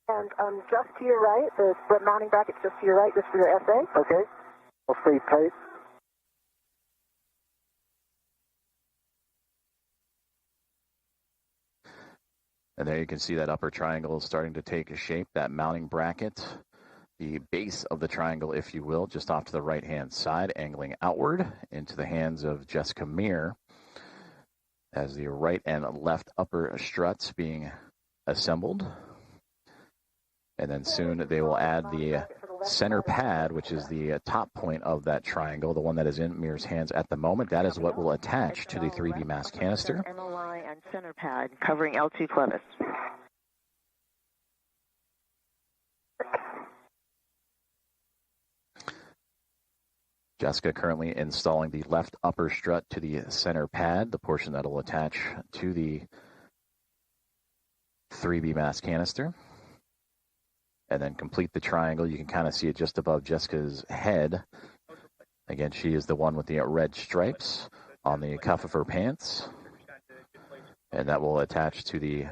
And just to your right, the mounting bracket's just to your right, just for your SA.
Okay. I'll stay tight.
And there you can see that upper triangle is starting to take shape, that mounting bracket, the base of the triangle, if you will, just off to the right-hand side, angling outward into the hands of Jessica Meir, as the right and left upper struts being assembled. And then soon they will add the center pad, which is the top point of that triangle, the one that is in Meir's hands at the moment. That is what will attach to the 3B mass canister.
MLI and center pad covering L2 clevis.
Jessica currently installing the left upper strut to the center pad, the portion that will attach to the 3B mass canister. And then complete the triangle. You can kind of see it just above Jessica's head. Again, she is the one with the red stripes on the cuff of her pants. And that will attach to the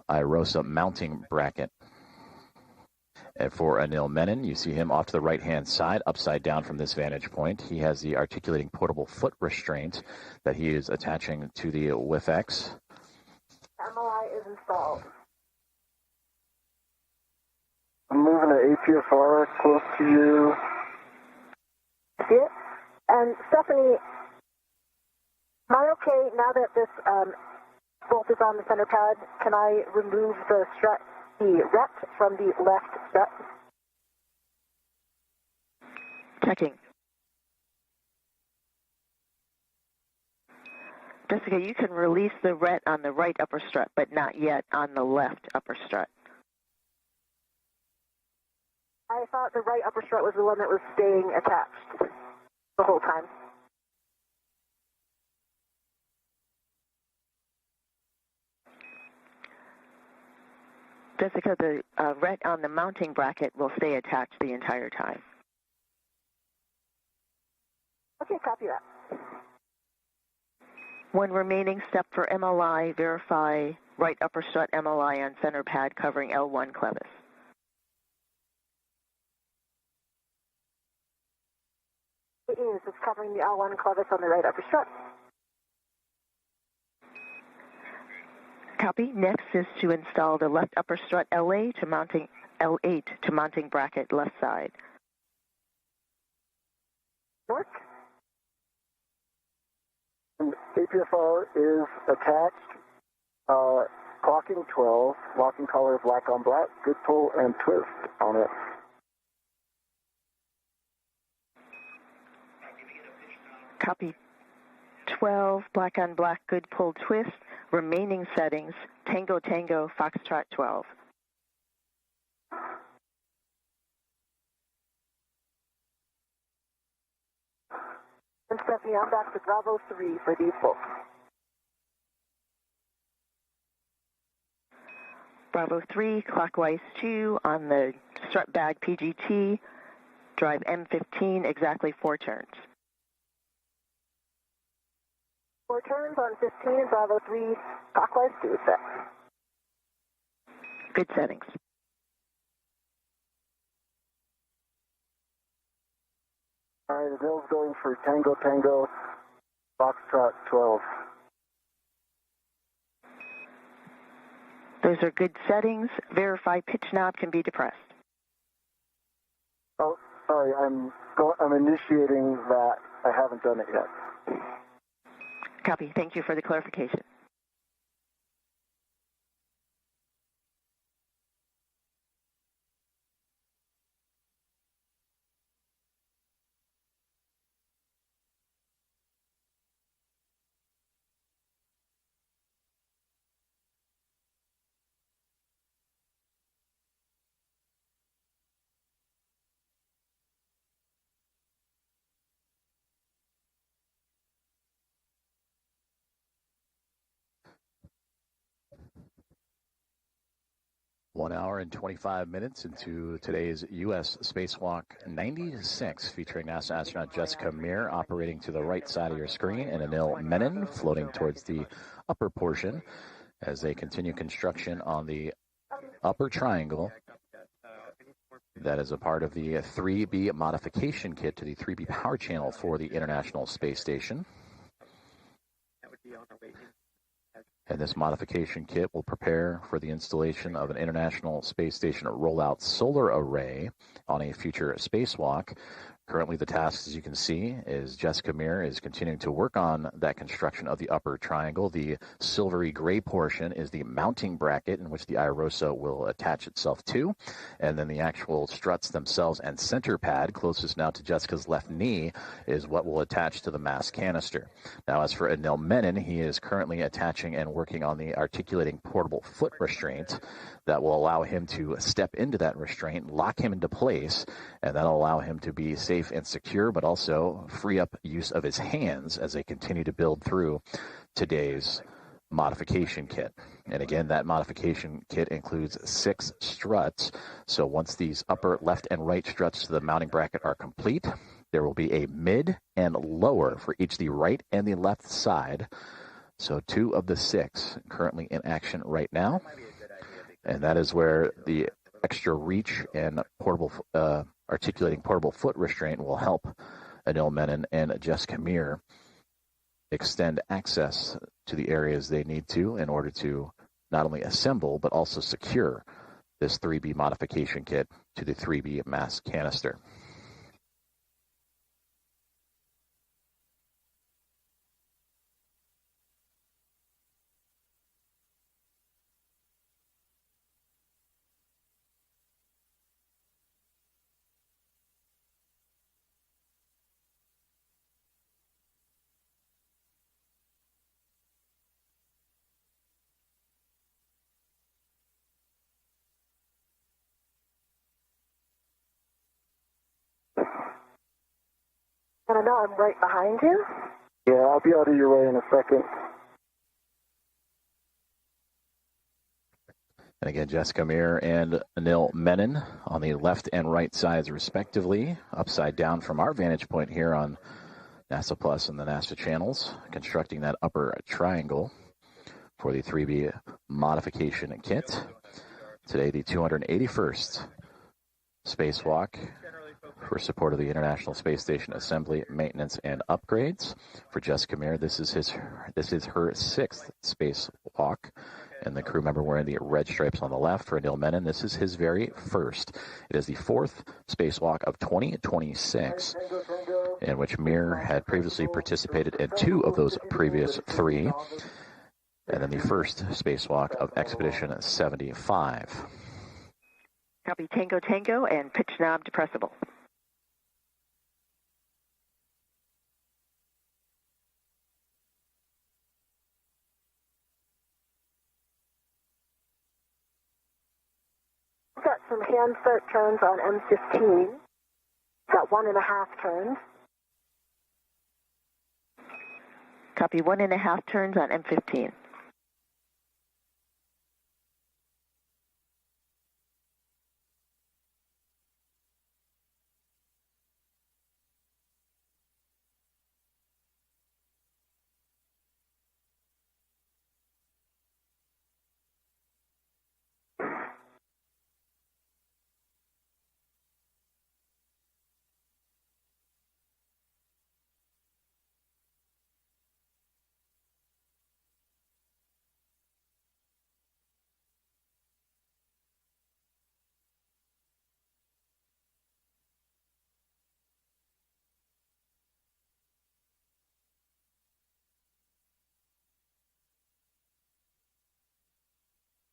IROSA mounting bracket. And for Anil Menon, you see him off to the right-hand side, upside down from this vantage point. He has the articulating portable foot restraint that he is attaching to the WIF-X.
MLI is installed.
I'm moving the APFR close to you.
See it? And Stephanie, am I okay now that this bolt is on the center pad? Can I remove the strut, the rep from the left strut?
Checking. Jessica, you can release the ret on the right upper strut, but not yet on the left upper strut.
I thought the right upper strut was the one that was staying attached the whole time.
Jessica, the ret on the mounting bracket will stay attached the entire time.
Okay, copy that.
One remaining step for MLI, verify right upper strut MLI on center pad covering L1 clevis.
It is. It's covering the L1 clevis on the right upper strut.
Copy. Next is to install the left upper strut LA to mounting L8 to mounting bracket left side.
Work.
And APFR is attached locking 12, locking color black on black, good pull and twist on it.
Copy 12, black on black, good pull twist. Remaining settings, Tango Tango, Foxtrot 12.
And Stephanie, I'm back to Bravo 3 for default.
Bravo 3, clockwise 2 on the strut bag PGT, drive M15, exactly 4 turns.
4 turns on 15, Bravo 3, clockwise 2 is set.
Good settings.
All right, Anil's going for Tango Tango, Foxtrot 12.
Those are good settings. Verify pitch knob can be depressed.
Oh, sorry, I'm initiating that. I haven't done it yet.
Copy. Thank you for the clarification.
One hour and 25 minutes into today's U.S. Spacewalk 96, featuring NASA astronaut Jessica Meir operating to the right side of your screen, and Anil Menon floating towards the upper portion as they continue construction on the upper triangle. That is a part of the 3B modification kit to the 3B power channel for the International Space Station. And this modification kit will prepare for the installation of an International Space Station rollout solar array on a future spacewalk. Currently, the task, as you can see, is Jessica Meir is continuing to work on that construction of the upper triangle. The silvery gray portion is the mounting bracket in which the IROSA will attach itself to. And then the actual struts themselves and center pad, closest now to Jessica's left knee, is what will attach to the mass canister. Now, as for Anil Menon, he is currently attaching and working on the articulating portable foot restraint that will allow him to step into that restraint, lock him into place, and that'll allow him to be safe and secure, but also free up use of his hands as they continue to build through today's modification kit. And again, that modification kit includes 6 struts. So once these upper left and right struts to the mounting bracket are complete, there will be a mid and lower for each the right and the left side. So 2 of the 6 currently in action right now. And that is where the extra reach and portable articulating portable foot restraint will help Anil Menon and Jessica Meir extend access to the areas they need to in order to not only assemble but also secure this 3B modification kit to the 3B mass canister.
And I know I'm right behind you.
Yeah, I'll be out of your way in a second.
And again, Jessica Meir and Anil Menon on the left and right sides, respectively, upside down from our vantage point here on NASA Plus and the NASA channels, constructing that upper triangle for the 3B modification kit. Today, the 281st spacewalk for support of the International Space Station assembly, maintenance, and upgrades. For Jessica Meir, this is her 6th spacewalk, and the crew member wearing the red stripes on the left. For Anil Menon, this is his very first. It is the 4th spacewalk of 2026, in which Meir had previously participated in 2 of those previous 3. and then the first spacewalk of Expedition 75.
Copy Tango Tango and pitch knob depressible.
We've got some hand start turns on M15. Got 1.5 turns.
Copy 1.5 turns on M15.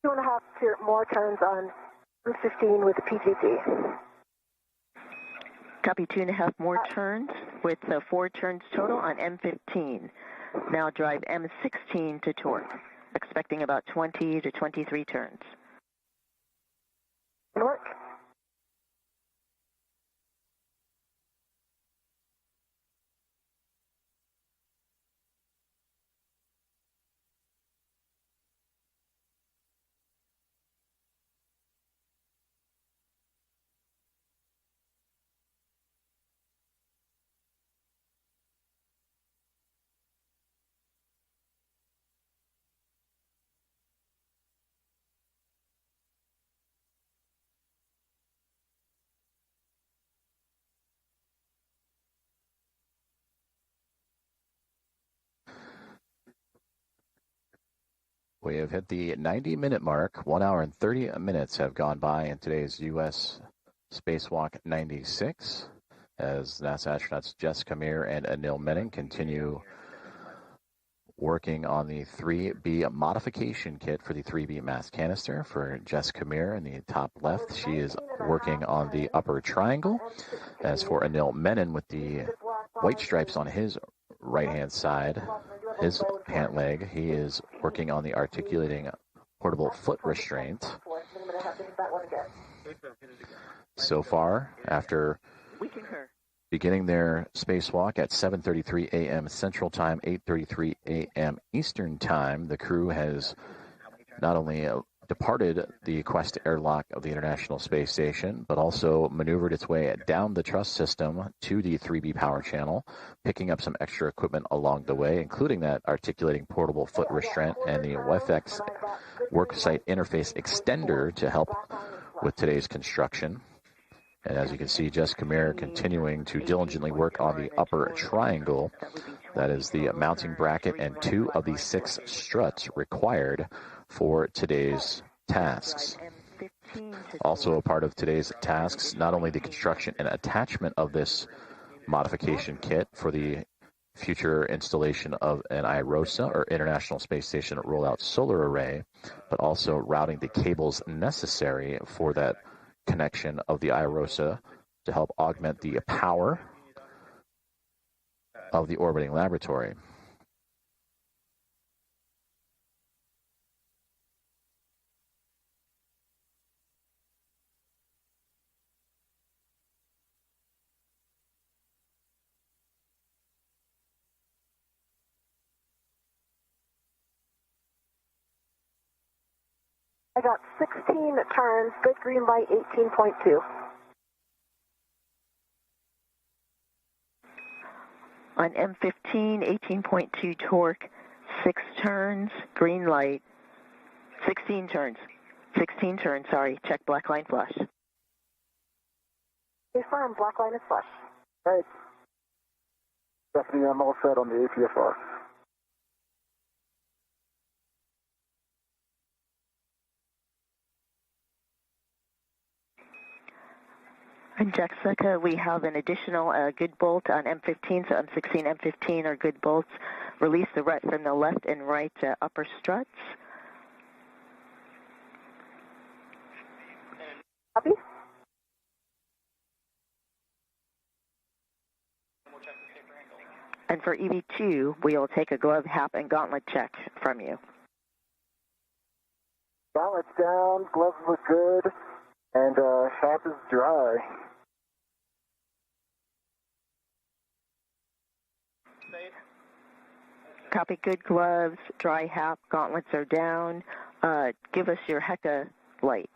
Two and a half more turns on M15 with the PGT.
Copy 2.5 more turns with 4 turns total on M15. Now drive M16 to torque, expecting about 20 to 23 turns.
Work.
We have hit the 90-minute mark. 1 hour and 30 minutes have gone by in today's U.S. Spacewalk 96 as NASA astronauts Jessica Meir and Anil Menon continue working on the 3B modification kit for the 3B mass canister. For Jessica Meir in the top left, she is working on the upper triangle. As for Anil Menon with the white stripes on his right-hand side, his pant leg, he is working on the articulating portable foot restraint. So far, after beginning their spacewalk at 7:33 a.m. Central Time, 8:33 a.m. Eastern Time, the crew has not only departed the Quest airlock of the International Space Station, but also maneuvered its way down the truss system to the 3B power channel, picking up some extra equipment along the way, including that articulating portable foot restraint and the WFX worksite interface extender to help with today's construction. And as you can see, Jessica Meir continuing to diligently work on the upper triangle. That is the mounting bracket and 2 of the 6 struts required for today's tasks. Also a part of today's tasks, not only the construction and attachment of this modification kit for the future installation of an IROSA, or International Space Station Rollout Solar Array, but also routing the cables necessary for that connection of the IROSA to help augment the power of the orbiting laboratory.
I got 16 turns, good green light, 18.2.
On M15, 18.2 torque, 6 turns, green light, 16 turns. 16 turns, sorry, check black line flush.
Confirm, black line is flush.
Right. Stephanie, I'm all set on the APFR.
And Jessica, we have an additional good bolt on M15, so M16, M15 are good bolts Release the rut from the left and right upper struts.
Copy.
And for EV2, we'll take a glove, hap, and gauntlet check from you.
Gauntlet's down, gloves look good, and hap is dry.
Copy, good gloves, dry hap, gauntlets are down. Give us your HECA light.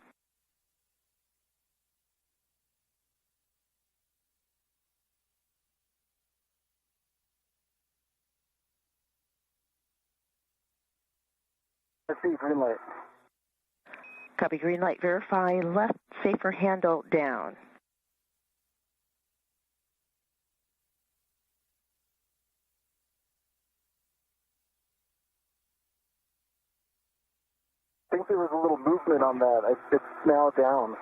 I see, green light.
Copy, green light, verify, left safer handle down.
I think there was a little movement on that. It's now down.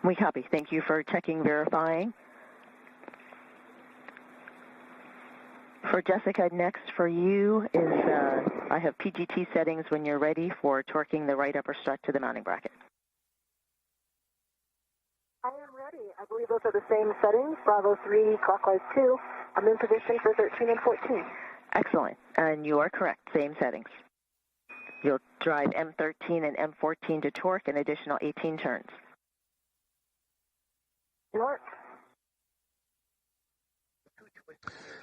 We copy. Thank you for checking, verifying. For Jessica, next for you is, I have PGT settings when you're ready for torquing the right upper strut to the mounting bracket.
I am ready. I believe those are the same settings, Bravo 3, clockwise 2. I'm in position for 13 and 14.
Excellent. And you are correct. Same settings. You'll drive M13 and M14 to torque an additional 18 turns.
North.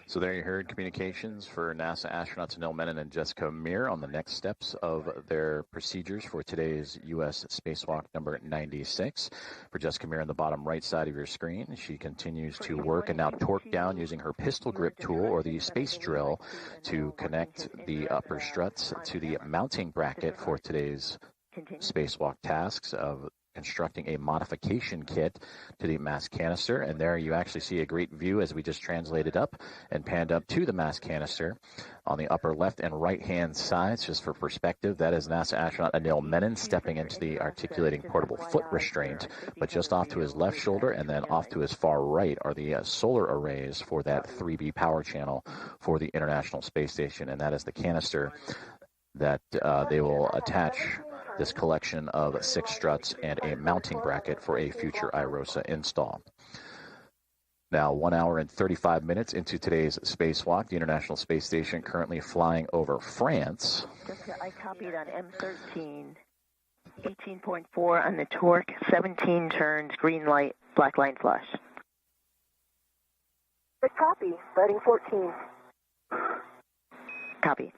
So there you heard communications for NASA astronauts Anil, Menon, and Jessica Meir on the next steps of their procedures for today's U.S. Spacewalk number 96. For Jessica Meir on the bottom right side of your screen, she continues to work and now torque down using her pistol grip tool or the space drill to connect the upper struts to the mounting bracket for today's spacewalk tasks of constructing a modification kit to the mass canister. And there you actually see a great view as we just translated up and panned up to the mass canister. On the upper left and right hand sides, just for perspective, that is NASA astronaut Anil Menon stepping into the articulating portable foot restraint, but just off to his left shoulder and then off to his far right are the solar arrays for that 3B power channel for the International Space Station, and that is the canister that they will attach this collection of 6 struts and a mounting bracket for a future IROSA install. Now, 1 hour and 35 minutes into today's spacewalk, the International Space Station currently flying over France.
Jessica, I copied on M13, 18.4 on the torque, 17 turns, green light, black line flash.
Good copy, starting 14.
Copy.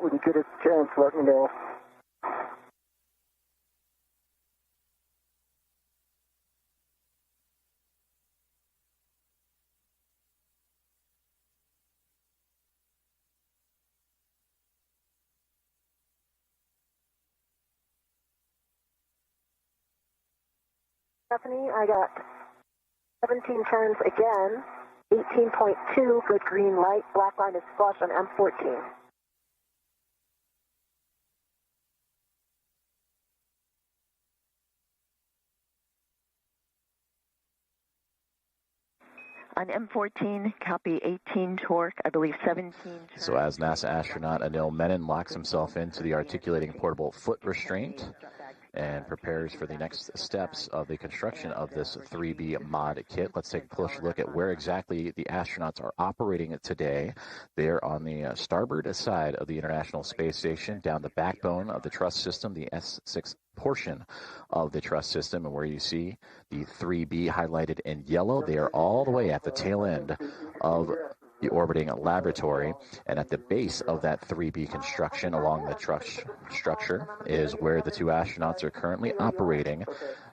When you get a chance, let me know.
Stephanie, I got 17 turns again, 18.2, good green light, black line is flush on M14.
On M14, copy 18 torque, I believe 17 turns.
So as NASA astronaut Anil Menon locks himself into the articulating portable foot restraint and prepares for the next steps of the construction of this 3B mod kit, let's take a closer look at where exactly the astronauts are operating today. They're on the starboard side of the International Space Station, down the backbone of the truss system, the S6 portion of the truss system, and where you see the 3B highlighted in yellow, they are all the way at the tail end of the orbiting laboratory, and at the base of that 3B construction along the truss structure is where the 2 astronauts are currently operating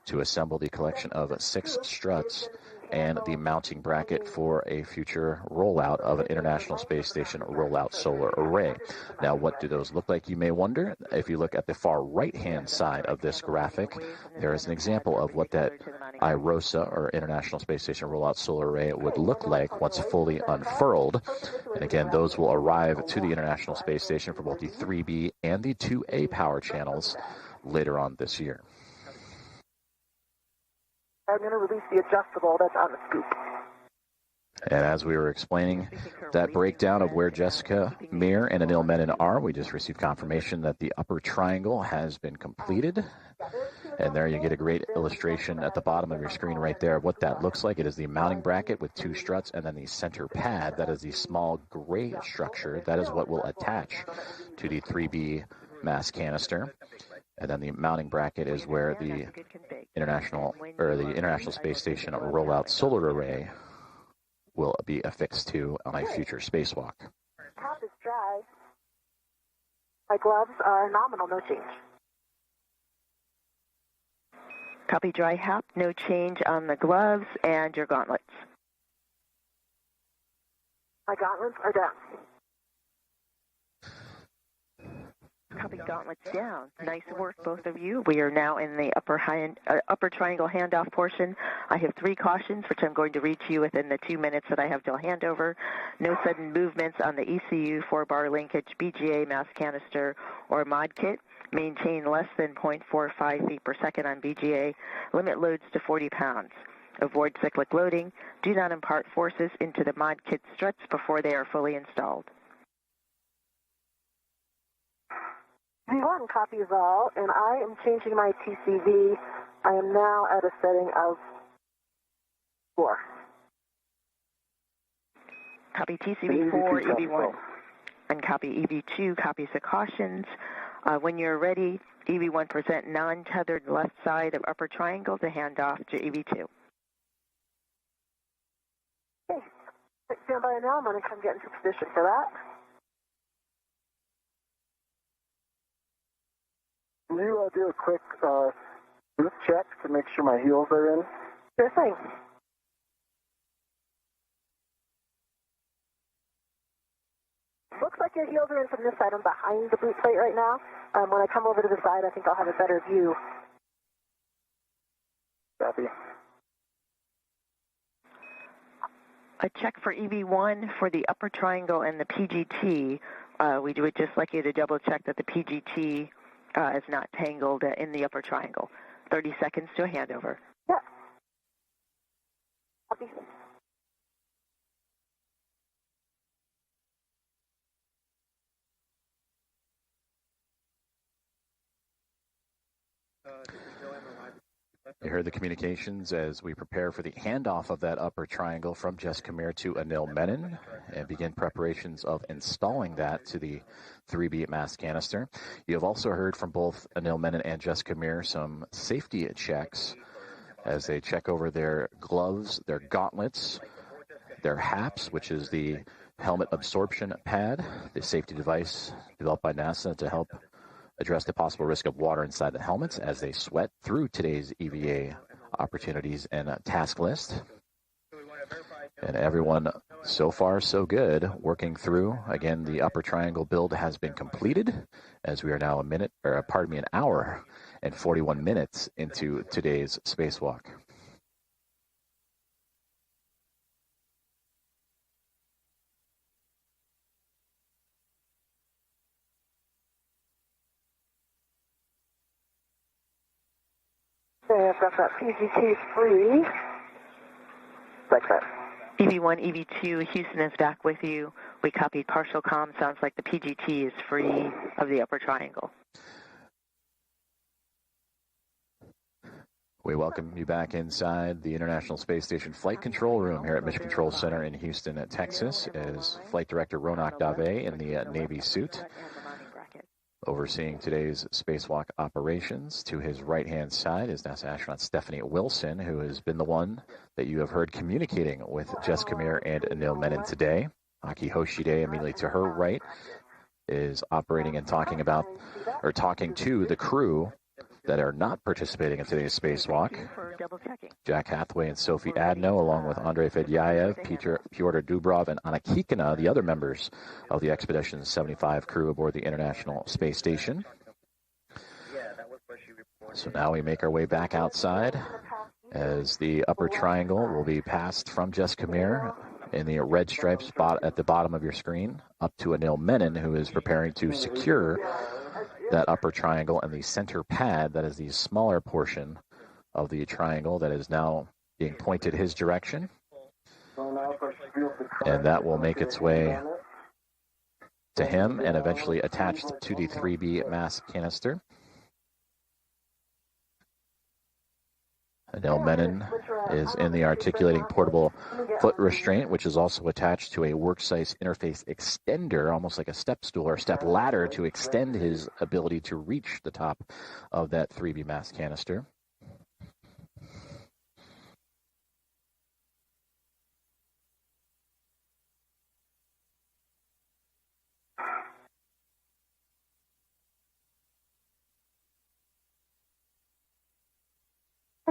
to assemble the collection of 6 struts and the mounting bracket for a future rollout of an International Space Station rollout solar array. Now, what do those look like, you may wonder? If you look at the far right-hand side of this graphic, there is an example of what that IROSA, or International Space Station rollout solar array, would look like once fully unfurled. And again, those will arrive to the International Space Station for both the 3B and the 2A power channels later on this year.
I'm going to release the adjustable that's on the scoop.
And as we were explaining that breakdown of where Jessica Meir and Anil Menon are, we just received confirmation that the upper triangle has been completed. And there you get a great illustration at the bottom of your screen right there of what that looks like. It is the mounting bracket with 2 struts and then the center pad. That is the small gray structure. That is what will attach to the 3B mass canister. And then the mounting bracket is where the International Space Station rollout solar array will be affixed to on a future spacewalk.
Top is dry. My gloves are nominal, no change.
Copy dry hap, no change on the gloves and your gauntlets.
My gauntlets are down.
Copy gauntlets down. Nice work, both of you. We are now in the upper triangle handoff portion. I have 3 cautions, which I'm going to read to you within the 2 minutes that I have till handover. No sudden movements on the ECU 4-bar linkage, BGA mass canister, or mod kit. Maintain less than 0.45 feet per second on BGA. Limit loads to 40 pounds. Avoid cyclic loading. Do not impart forces into the mod kit struts before they are fully installed.
V1 copies all, and I am changing my TCV. I am now at a setting of 4.
Copy TCV 4, EV1. And copy EV2, copies the cautions. When you're ready, EV1 present non-tethered left side of upper triangle to hand off to EV2.
Okay, stand by now. I'm going to come get into position for that.
Can you do a quick boot check to make sure my heels are in?
Sure thing. Looks like your heels are in from this side. I'm behind the boot plate right now. When I come over to the side, I think I'll have a better view.
Copy.
A check for EV1 for the upper triangle and the PGT. We would just like you to double check that the PGT is not tangled in the upper triangle. 30 seconds to a handover.
Yeah. Copy.
You heard the communications as we prepare for the handoff of that upper triangle from Jessica Meir to Anil Menon and begin preparations of installing that to the 3B mass canister. You have also heard from both Anil Menon and Jessica Meir some safety checks as they check over their gloves, their gauntlets, their HAPS, which is the helmet absorption pad, the safety device developed by NASA to help address the possible risk of water inside the helmets as they sweat through today's EVA opportunities and task list. And everyone, so far, so good, working through. Again, the upper triangle build has been completed as we are now an hour and 41 minutes into today's spacewalk.
Okay, I've got that PGT free. Like that.
EV1, EV2, Houston is back with you. We copied partial comm. Sounds like the PGT is free of the upper triangle.
We welcome you back inside the International Space Station Flight Control Room here at Mission Control Center in Houston, Texas, as Flight Director Ronak Dave in the Navy suit, overseeing today's spacewalk operations. To his right-hand side is NASA astronaut Stephanie Wilson, who has been the one that you have heard communicating with Jessica Meir and Anil Menon today. Aki Hoshide, immediately to her right, is operating and talking to the crew that are not participating in today's spacewalk. Jack Hathaway and Sophie Adno, along with Andrei Fedyaev, Pyotr Dubrov, and Anna Kikina, the other members of the Expedition 75 crew aboard the International Space Station. So now we make our way back outside as the upper triangle will be passed from Jessica Meir in the red stripes at the bottom of your screen up to Anil Menon, who is preparing to secure that upper triangle and the center pad, that is the smaller portion of the triangle that is now being pointed his direction. And that will make its way to him and eventually attached to the 3B mass canister. Anil Menon is in the articulating portable foot restraint, which is also attached to a workspace interface extender, almost like a step stool or step ladder, to extend his ability to reach the top of that 3B mass canister.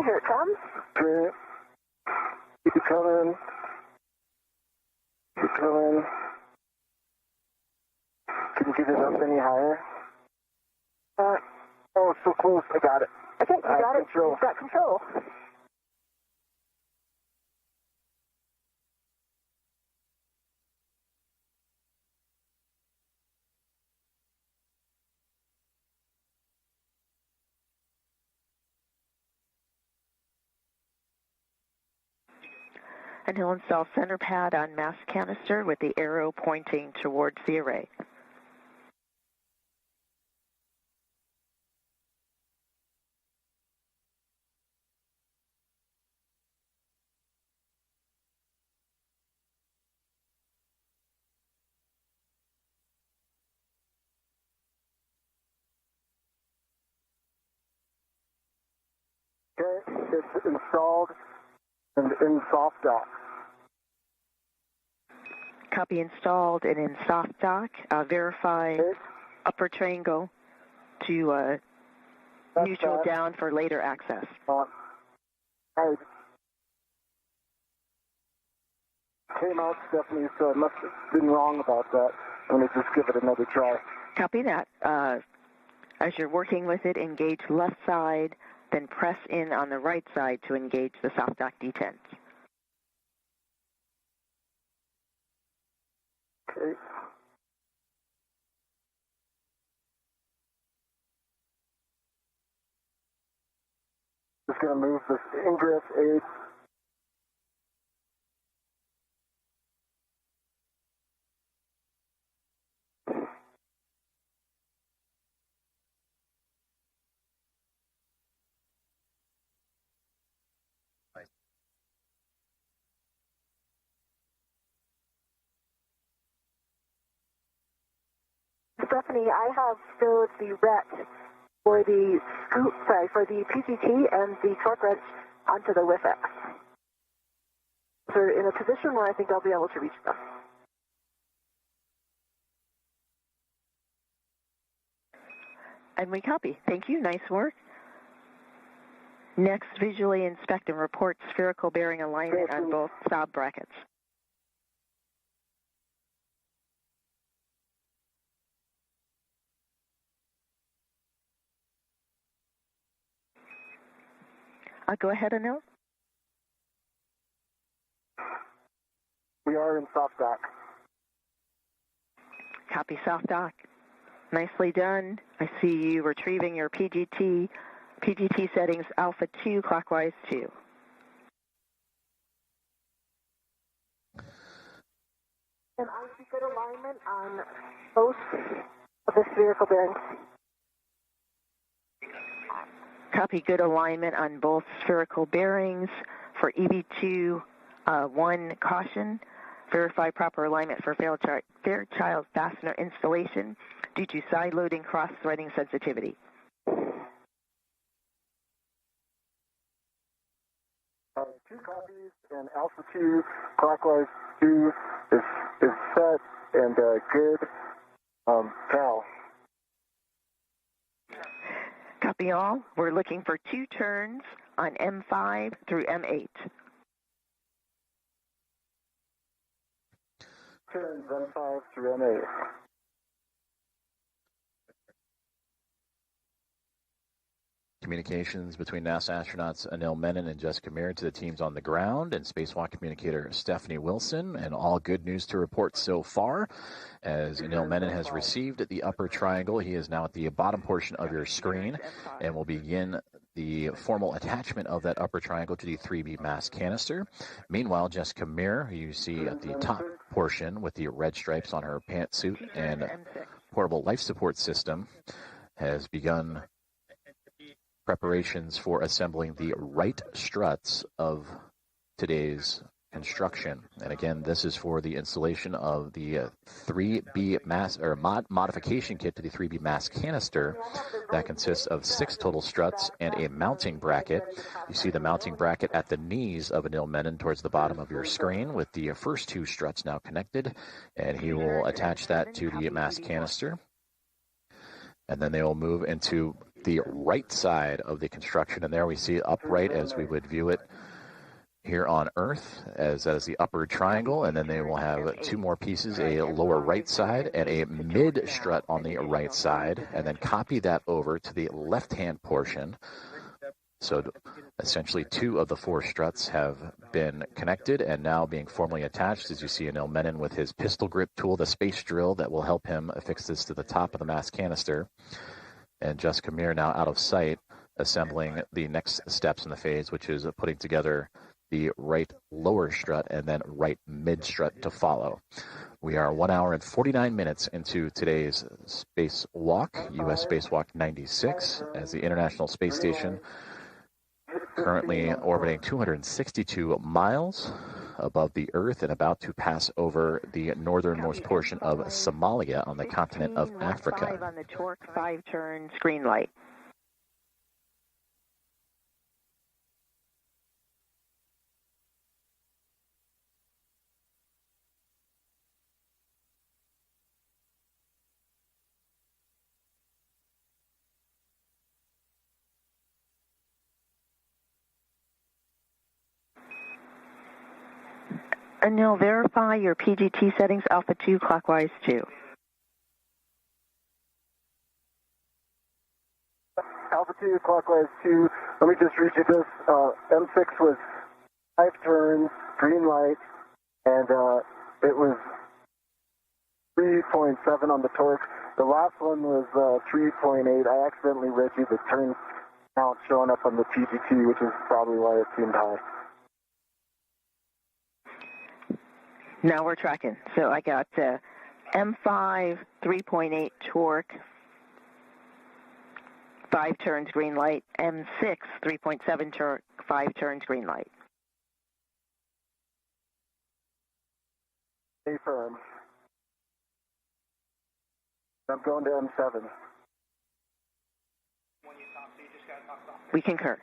Here it comes.
Great. Keep it coming. Keep it coming. Can you get it up any higher? Oh, it's so close. I got it.
Okay, you got it.
Control.
You've got control.
And he'll install center pad on mass canister with the arrow pointing towards the array.
Okay, it's installed and in soft dock.
Copy installed and in soft dock. Verify upper triangle to neutral down for later access.
I came out, Stephanie, so I must have been wrong about that. I'm going to just give it another try.
Copy that. As you're working with it, engage left side, then press in on the right side to engage the soft dock detent.
Okay. Just going to move this ingress aid.
Stephanie, I have stowed the ret for the for the PGT and the torque wrench onto the WIFX. They're in a position where I think I'll be able to reach them.
And we copy. Thank you. Nice work. Next, visually inspect and report spherical bearing alignment on both stop brackets. Go ahead, Anil.
We are in soft dock.
Copy soft dock. Nicely done. I see you retrieving your PGT settings alpha 2 clockwise 2.
And I see good alignment on both of the spherical bearings.
Copy good alignment on both spherical bearings. For EV2, 1 caution. Verify proper alignment for Fairchild fastener installation due to side loading cross-threading sensitivity.
2 copies and alpha 2 clockwise 2 is set and good. Cal.
Copy all. We're looking for 2 turns on M5 through M8.
Turns M5 through M8.
Communications between NASA astronauts Anil Menon and Jessica Meir to the teams on the ground, and Spacewalk communicator Stephanie Wilson. And all good news to report so far, as Anil Menon has received the upper triangle. He is now at the bottom portion of your screen, and will begin the formal attachment of that upper triangle to the 3B mass canister. Meanwhile, Jessica Meir, who you see at the top portion with the red stripes on her pantsuit and portable life support system, has begun preparations for assembling the right struts of today's construction. And again, this is for the installation of the 3B mass or modification kit to the 3B mass canister that consists of 6 total struts and a mounting bracket. You see the mounting bracket at the knees of Anil Menon towards the bottom of your screen, with the first 2 struts now connected, and he will attach that to the mass canister. And then they will move into the right side of the construction, and there we see upright as we would view it here on Earth, as that is the upper triangle. And then they will have 2 more pieces, a lower right side and a mid strut on the right side, and then copy that over to the left-hand portion. So essentially 2 of the 4 struts have been connected and now being formally attached, as you see Anil Menon with his pistol grip tool, the space drill that will help him affix this to the top of the mass canister. And Jessica Meir now out of sight, assembling the next steps in the phase, which is putting together the right lower strut and then right mid strut to follow. We are 1 hour and 49 minutes into today's spacewalk, U.S. Spacewalk 96, as the International Space Station currently orbiting 262 miles above the Earth and about to pass over the northernmost portion of Somalia on the continent of Africa.
5 on the torque, 5 turns, green light. Anil, verify your PGT settings, Alpha 2, clockwise 2.
Alpha 2, clockwise 2. Let me just read you this. M6 was 5 turns, green light, and it was 3.7 on the torque. The last one was 3.8. I accidentally read you the turn count showing up on the PGT, which is probably why it seemed high.
Now we're tracking. So I got M5, 3.8 torque, 5 turns, green light. M6, 3.7 torque, 5 turns, green light.
Stay firm. I'm going to M7.
We concur.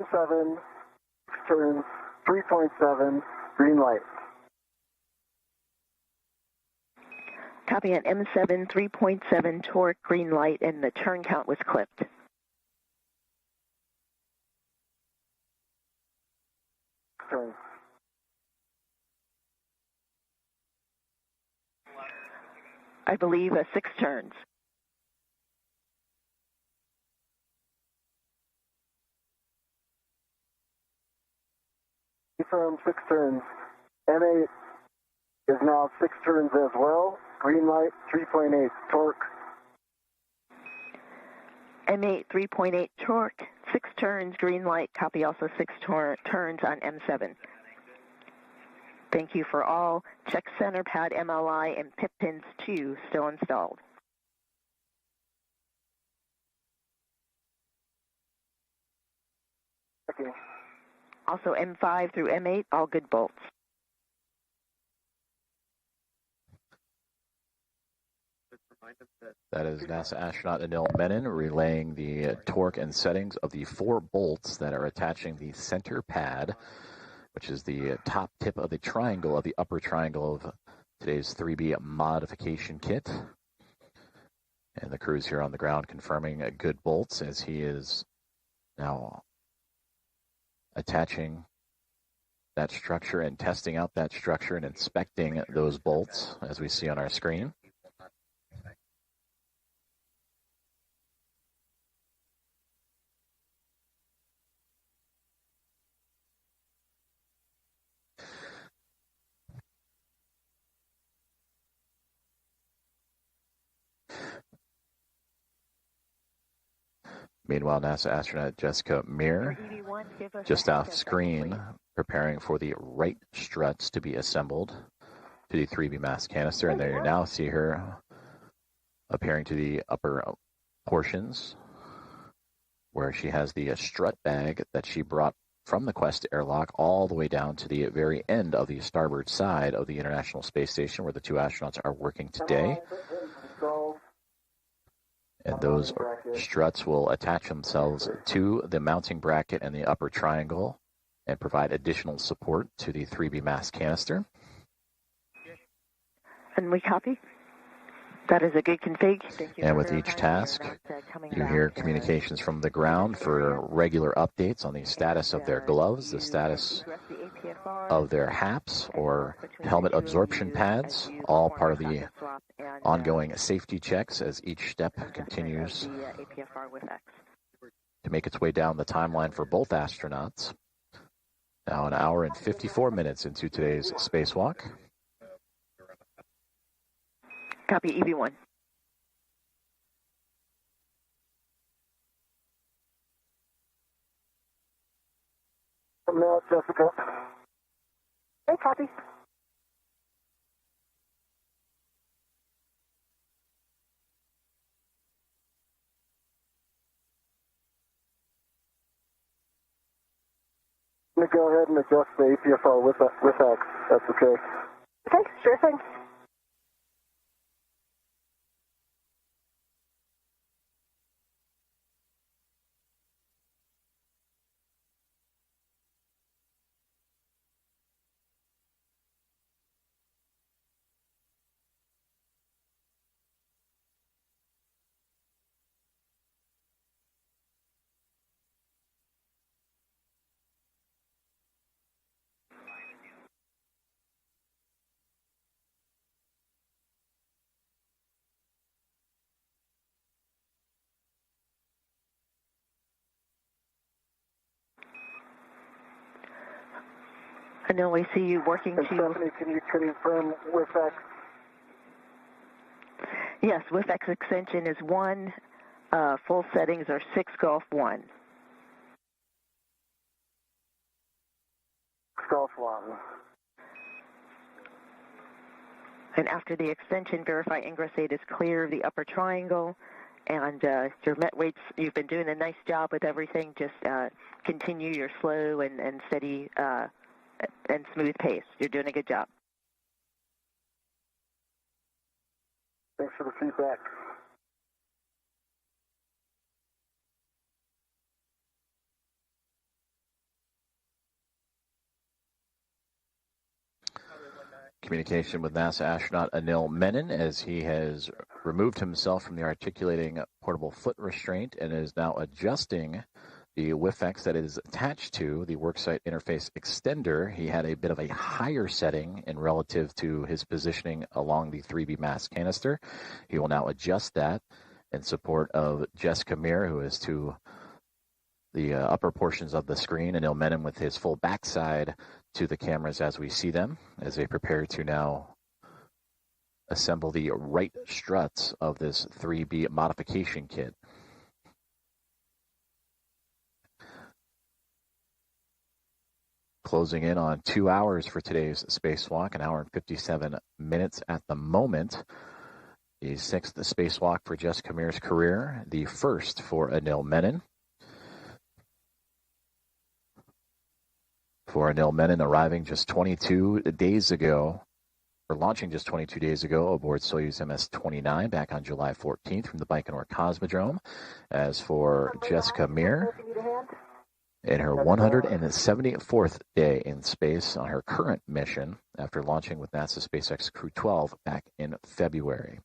M7, turns, 3.7, green light.
Copy on M7, 3.7 torque, green light, and the turn count was clipped.
Turn.
I believe 6 turns.
Confirm 6 turns. M8 is now 6 turns as well. Green light, 3.8 torque.
M8, 3.8 torque, 6 turns, green light. Copy also 6 turns on M7. Thank you for all. Check center pad MLI and pip pins 2 still installed.
Okay.
Also M5 through M8, all good bolts.
That is NASA astronaut Anil Menon relaying the torque and settings of the 4 bolts that are attaching the center pad, which is the top tip of the triangle of the upper triangle of today's 3B modification kit. And the crew's here on the ground confirming good bolts as he is now attaching that structure and testing out that structure and inspecting those bolts as we see on our screen. Meanwhile, NASA astronaut Jessica Meir, just off screen, preparing for the right struts to be assembled to the 3B mass canister. And there you now see her appearing to the upper portions where she has the strut bag that she brought from the Quest airlock all the way down to the very end of the starboard side of the International Space Station where the 2 astronauts are working today. And those struts will attach themselves to the mounting bracket and the upper triangle and provide additional support to the 3B mass canister.
And we copy. That is a good config.
And with each task, you hear communications from the ground for regular updates on the status of their gloves, the status of their HAPs or helmet absorption pads, all part of the ongoing safety checks as each step continues to make its way down the timeline for both astronauts. Now an hour and 54 minutes into today's spacewalk.
Copy, EV1.
Coming out, Jessica.
Hey, copy.
I'm going to go ahead and adjust the APFR with X. That's okay.
Okay, sure thing.
Anil, we see you working
and
to...
Stephanie, can you confirm with X?
Yes, with X extension is 1, full settings are 6 Golf 1.
Golf 1.
And after the extension, verify ingress 8 is clear of the upper triangle. And your met weights, you've been doing a nice job with everything. Just continue your slow and steady and smooth pace. You're doing a good job.
Thanks for the feedback.
Communication with NASA astronaut Anil Menon as he has removed himself from the articulating portable foot restraint and is now adjusting the WIFX that is attached to the worksite interface extender. He had a bit of a higher setting in relative to his positioning along the 3B mass canister. He will now adjust that in support of Jessica Meir, who is to the upper portions of the screen, and Anil Menon with his full backside to the cameras as we see them, as they prepare to now assemble the right struts of this 3B modification kit. Closing in on 2 hours for today's spacewalk, an hour and 57 minutes at the moment. The 6th spacewalk for Jessica Meir's career, the first for Anil Menon. For Anil Menon arriving just 22 days ago launching just 22 days ago aboard Soyuz MS-29 back on July 14th from the Baikonur Cosmodrome. As for Jessica Meir, in her 174th day in space on her current mission after launching with NASA SpaceX Crew 12 back in February.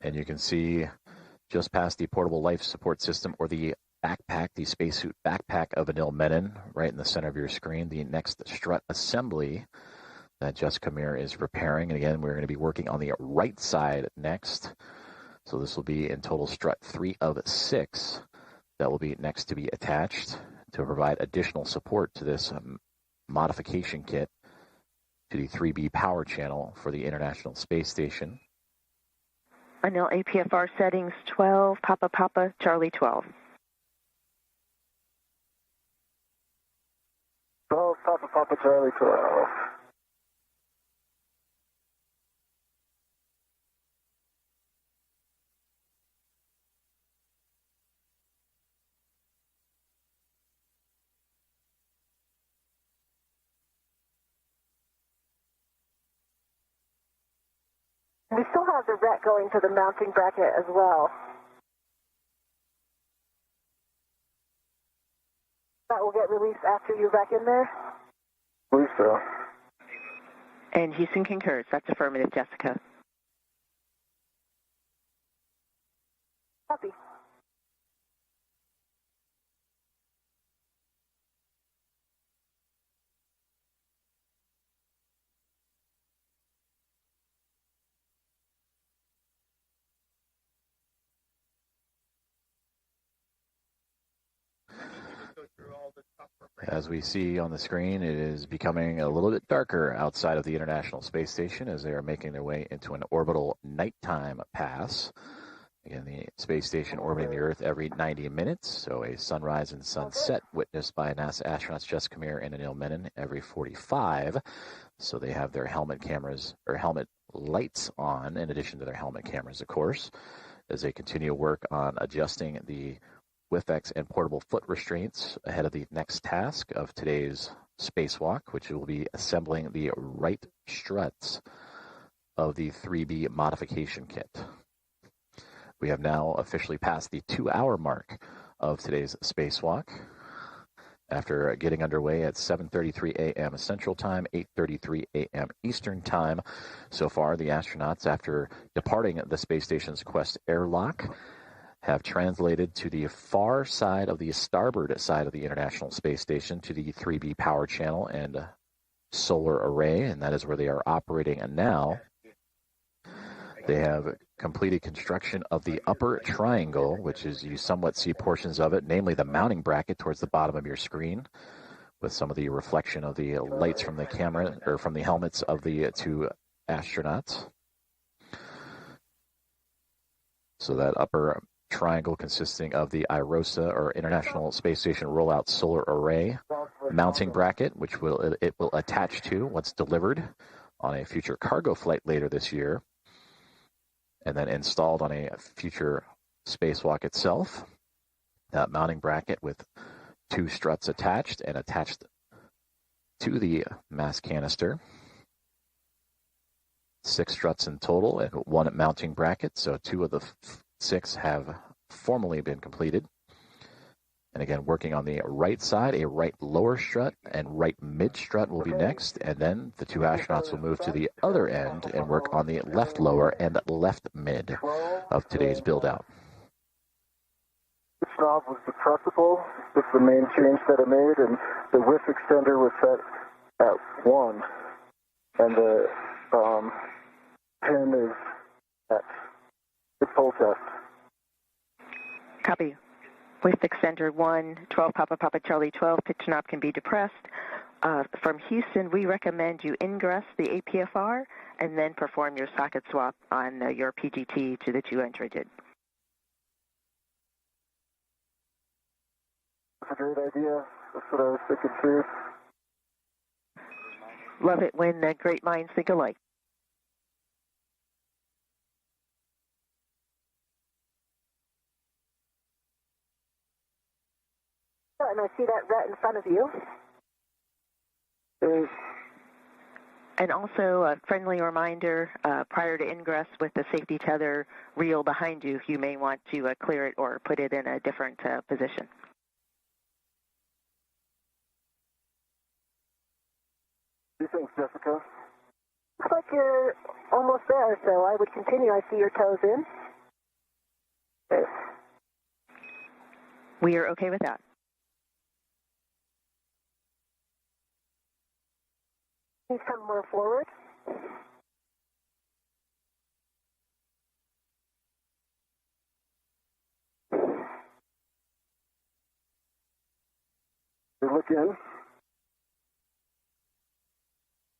And you can see just past the portable life support system, or the backpack, the spacesuit backpack of Anil Menon, right in the center of your screen, the next strut assembly that Jessica Meir is repairing. And again, we're going to be working on the right side next. So this will be in total strut 3 of 6 that will be next to be attached to provide additional support to this modification kit to the 3B power channel for the International Space Station.
Anil, APFR settings 12, Papa Papa, Charlie 12.
12, Papa Papa, Charlie 12.
We still have the ret going to the mounting bracket as well. That will get released after you're back in there?
Believe so.
And Houston concurs. That's affirmative, Jessica.
Copy.
As we see on the screen, it is becoming a little bit darker outside of the International Space Station as they are making their way into an orbital nighttime pass. Again, the space station orbiting the Earth every 90 minutes, so a sunrise and sunset witnessed by NASA astronauts Jessica Meir and Anil Menon every 45. So they have their helmet cameras, or helmet lights on, in addition to their helmet cameras, of course, as they continue work on adjusting the WIFX and portable foot restraints ahead of the next task of today's spacewalk, which will be assembling the right struts of the 3B modification kit. We have now officially passed the 2-hour mark of today's spacewalk. After getting underway at 7:33 a.m. Central Time, 8:33 a.m. Eastern Time. So far, the astronauts, after departing the space station's Quest airlock, have translated to the far side of the starboard side of the International Space Station to the 3B power channel and solar array, and that is where they are operating now. They have completed construction of the upper triangle, which is, you somewhat see portions of it, namely the mounting bracket towards the bottom of your screen, with some of the reflection of the lights from the camera, or from the helmets of the two astronauts. So that upper triangle consisting of the IROSA, or International Space Station Rollout Solar Array mounting bracket, which it will attach to once delivered on a future cargo flight later this year, and then installed on a future spacewalk itself. That mounting bracket with 2 struts attached and attached to the mass canister. 6 struts in total and 1 mounting bracket, so 2 of the 6 have formally been completed. And again, working on the right side, a right lower strut and right mid strut will be next, and then the 2 astronauts will move to the other end and work on the left lower and left mid of today's build out.
This knob was depressible. This is the main change that I made, and the width extender was set at 1, and the pin is at its full test.
Copy. With extender 1, 12 Papa Papa Charlie 12, pitch knob can be depressed. From Houston, we recommend you ingress the APFR and then perform your socket swap on your PGT to the 200.
That's a great idea. That's what I was thinking too.
Love it when great minds think alike.
and I see that ret in front of you.
And also a friendly reminder, prior to ingress with the safety tether reel behind you, you may want to clear it or put it in a different position.
What do you think, Jessica?
Looks like you're almost there, so I would continue. I see your toes in. Okay.
We are okay with that.
Please come more forward.
You look in.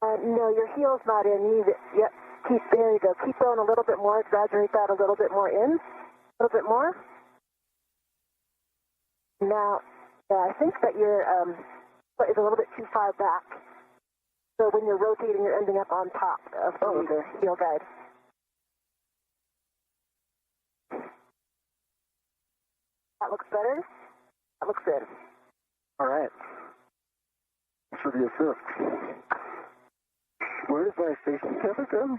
No, your heel's not in. You need it. Yep. There you go. Keep going a little bit more. Exaggerate that a little bit more in. A little bit more. Now, I think that your foot is a little bit too far back. So when you're rotating, you're ending up on top of the heel guide. That looks better. That looks good.
All right. Thanks for the assist. Where does my safety tether go?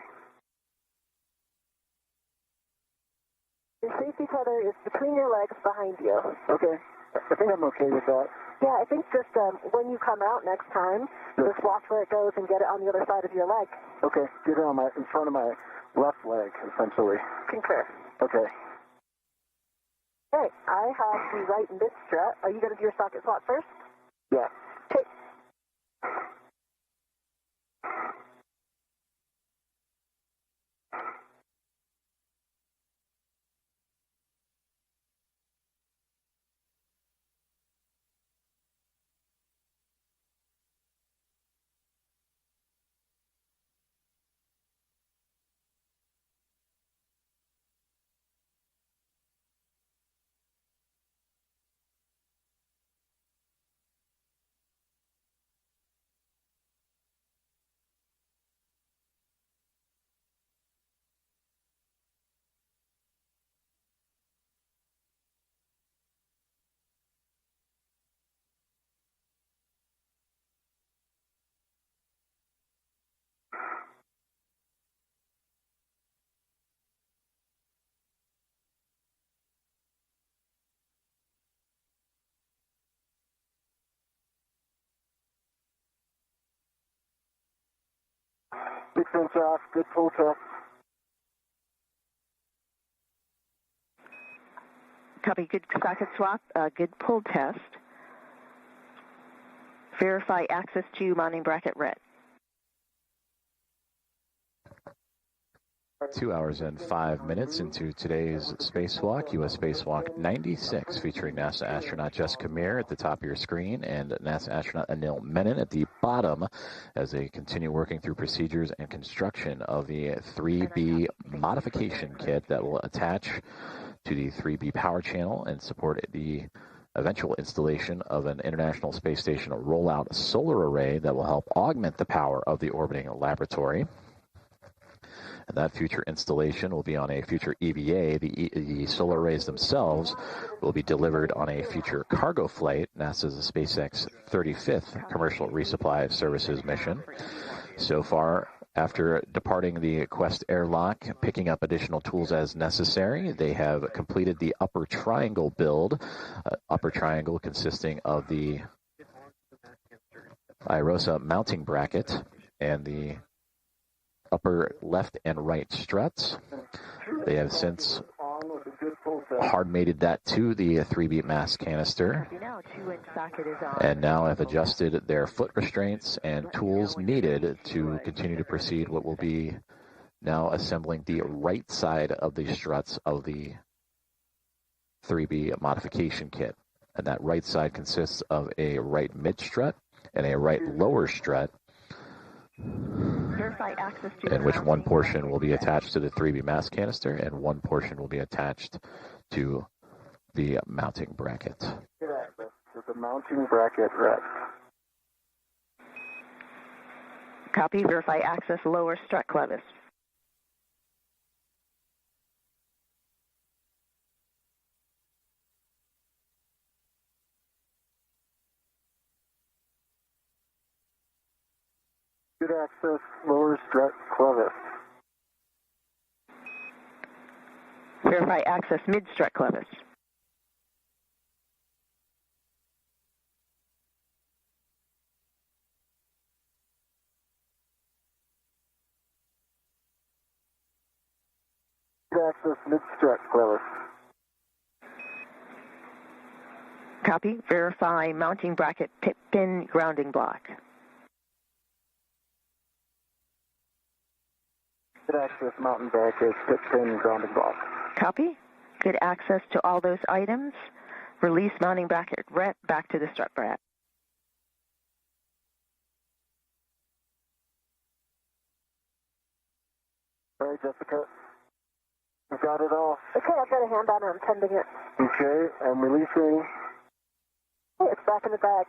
Your safety tether is between your legs behind you.
Okay. I think I'm okay with that.
Yeah, I think just when you come out next time, just watch where it goes and get it on the other side of your leg.
Okay. Get it in front of my left leg, essentially.
Concur.
Okay.
Okay, I have the right mid strut. Are you going to do your socket swap first?
Yeah.
Okay.
Big sense off. Good pull test.
Copy, good socket swap, good pull test. Verify access to mounting bracket ret.
2 hours and 5 minutes into today's spacewalk, U.S. Spacewalk 96, featuring NASA astronaut Jessica Meir at the top of your screen and NASA astronaut Anil Menon at the bottom as they continue working through procedures and construction of the 3B modification kit that will attach to the 3B power channel and support the eventual installation of an International Space Station rollout solar array that will help augment the power of the orbiting laboratory. And that future installation will be on a future EVA. The solar arrays themselves will be delivered on a future cargo flight, NASA's SpaceX 35th Commercial Resupply Services mission. So far, after departing the Quest airlock, picking up additional tools as necessary, they have completed the upper triangle build. Upper triangle consisting of the IROSA mounting bracket and the upper left and right struts. They have since hard-mated that to the 3B mass canister, and now have adjusted their foot restraints and tools needed to continue to proceed what will be now assembling the right side of the struts of the 3B modification kit. And that right side consists of a right mid strut and a right lower strut, in which one portion will be attached to the 3B mass canister and one portion will be attached to the mounting bracket.
The mounting bracket ret.
Copy, verify access lower strut clevis.
Good access, lower strut clevis.
Verify access mid-strut clevis.
Good access mid-strut clevis.
Copy. Verify mounting bracket tip pin grounding block.
Good access mountain bracket tip pin grounding block.
Copy. Good access to all those items. Release mounting bracket ret back to the strut bracket.
All right, Jessica. You got it all.
Okay, I've got a hand on it. I'm tending it.
Okay, I'm releasing.
Hey, it's back in the bag.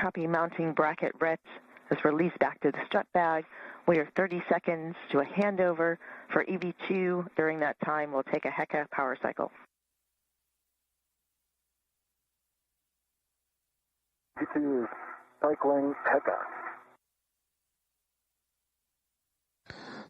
Copy. Mounting bracket ret is released back to the strut bag. We are 30 seconds to a handover for EV2. During that time, we'll take a HECA power cycle.
EV2 is cycling HECA.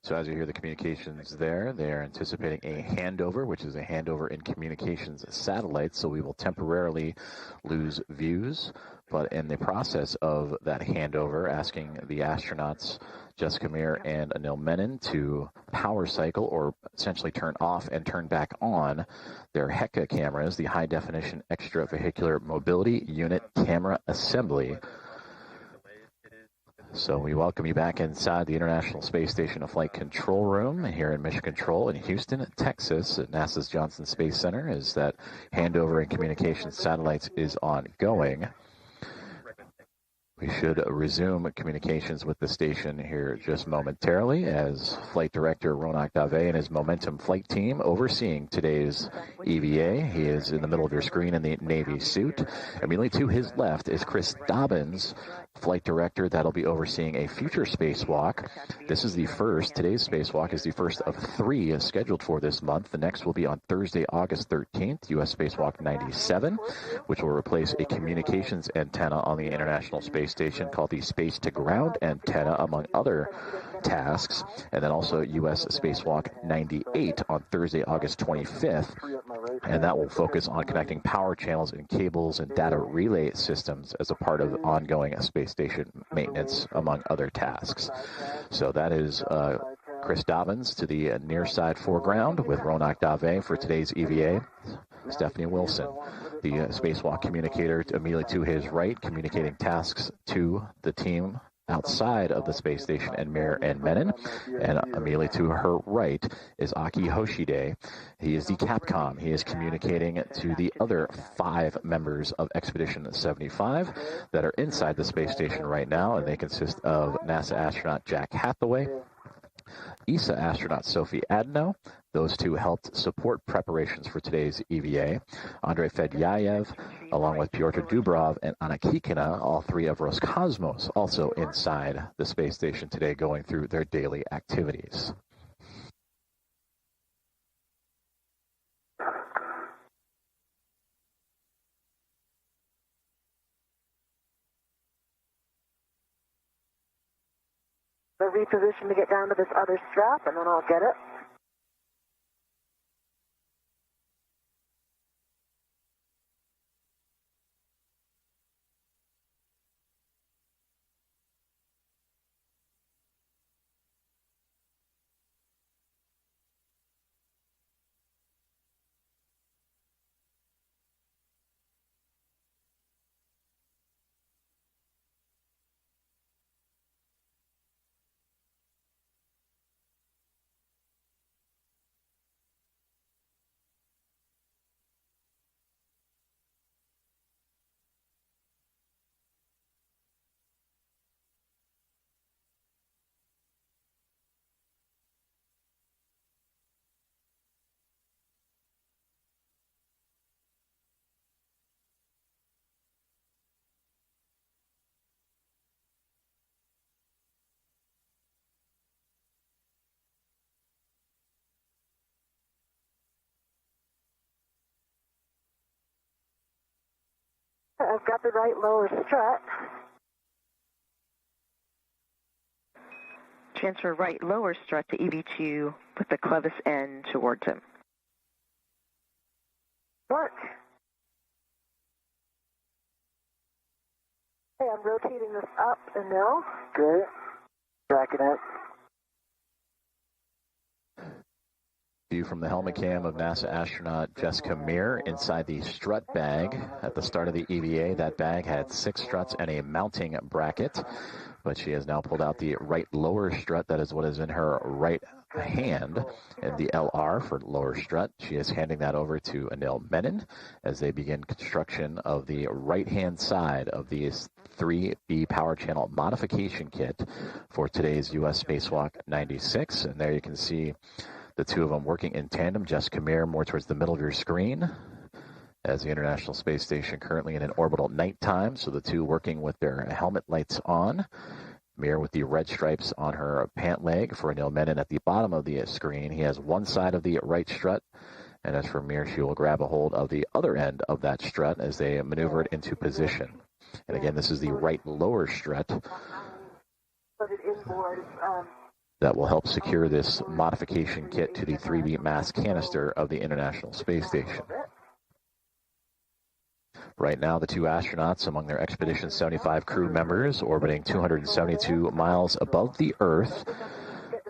So as you hear the communications there, they are anticipating a handover, which is a handover in communications satellites. So we will temporarily lose views, but in the process of that handover, asking the astronauts Jessica Meir and Anil Menon to power cycle, or essentially turn off and turn back on their HECA cameras, the High Definition Extravehicular Mobility Unit Camera Assembly. So we welcome you back inside the International Space Station Flight Control Room here in Mission Control in Houston, Texas at NASA's Johnson Space Center, as that handover in communications satellites is ongoing. We should resume communications with the station here just momentarily as Flight Director Ronak Dave and his Momentum flight team overseeing today's EVA. He is in the middle of your screen in the Navy suit. Immediately to his left is Chris Dobbins, Flight Director, that'll be overseeing a future spacewalk. This is the first. Today's spacewalk is the first of 3 scheduled for this month. The next will be on Thursday, August 13th, U.S. Spacewalk 97, which will replace a communications antenna on the International Space Station called the Space to Ground antenna, among other tasks. And then also U.S. Spacewalk 98 on Thursday, August 25th. And that will focus on connecting power channels and cables and data relay systems as a part of ongoing space station maintenance, among other tasks. So that is Chris Dobbins to the near side foreground with Ronak Dave for today's EVA. Stephanie Wilson, the spacewalk communicator, immediately to his right, communicating tasks to the team outside of the space station, and Meir and Menon. And immediately to her right is Aki Hoshide. He is the Capcom. He is communicating to the other 5 members of Expedition 75 that are inside the space station right now, and they consist of NASA astronaut Jack Hathaway, ESA astronaut Sophie Adno. Those 2 helped support preparations for today's EVA. Andrei Fedyayev, along with Pyotr Dubrov and Anna Kikina, all 3 of Roscosmos, also inside the space station today, going through their daily activities.
I'll reposition to get down to this other strap, and then I'll get it. I've got the right lower strut.
Transfer right lower strut to EV2 with the clevis end towards him.
Work. Okay, I'm rotating this up and now.
Great. Tracking it.
View from the helmet cam of NASA astronaut Jessica Meir inside the strut bag. At the start of the EVA, that bag had 6 struts and a mounting bracket, but she has now pulled out the right lower strut. That is what is in her right hand, and the LR for lower strut. She is handing that over to Anil Menon as they begin construction of the right-hand side of the 3B power channel modification kit for today's U.S. Spacewalk 96. And there you can see the two of them working in tandem. Jessica Meir more towards the middle of your screen as the International Space Station currently in an orbital nighttime, so the two working with their helmet lights on. Meir with the red stripes on her pant leg. For Anil Menon at the bottom of the screen, he has one side of the right strut, and as for Meir, she will grab a hold of the other end of that strut as they maneuver it into position. And again, this is the right lower strut that will help secure this modification kit to the 3B mass canister of the International Space Station. Right now, the two astronauts among their Expedition 75 crew members orbiting 272 miles above the Earth,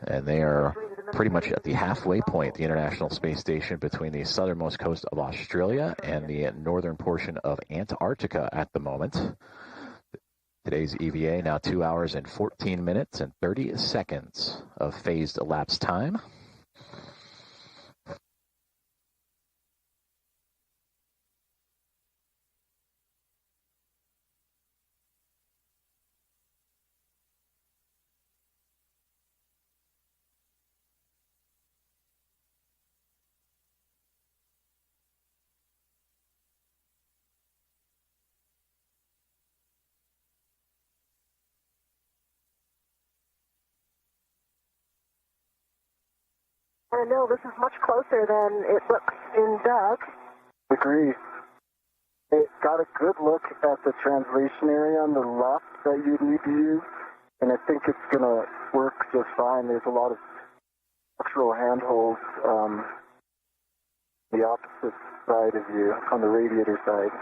and they are pretty much at the halfway point, the International Space Station, between the southernmost coast of Australia and the northern portion of Antarctica at the moment. Today's EVA now 2 hours and 14 minutes and 30 seconds of phased elapsed time.
I know this is much closer than it looks in Doug.
Agree. It got a good look at the translation area on the left that you need to use, and I think it's going to work just fine. There's a lot of structural handholds the opposite side of you, on the radiator side.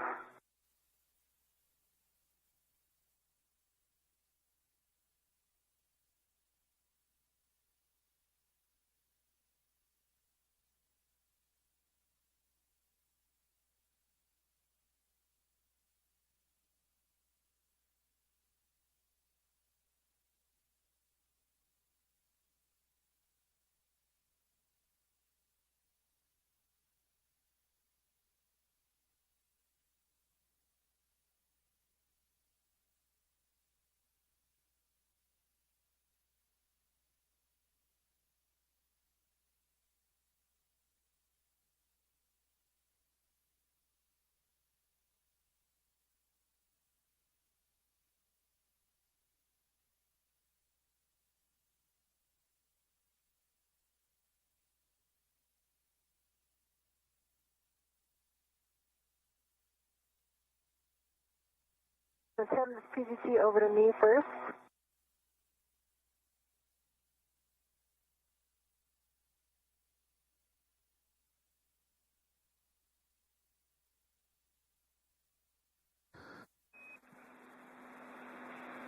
Send this PGT over to me first.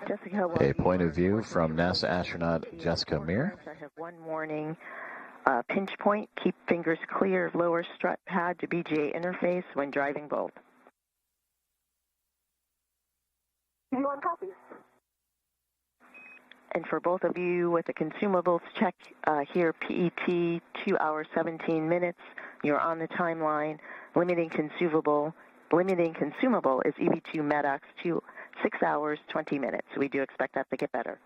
Jessica,
A point of view from NASA astronaut Jessica Meir.
I have one warning. Pinch point, keep fingers clear of lower strut pad to BGA interface when driving both.
You want copies?
And for both of you with the consumables check, here PET 2 hours 17 minutes. You're on the timeline. Limiting consumable is EV2 MEDOX 6 hours 20 minutes. We do expect that to get better.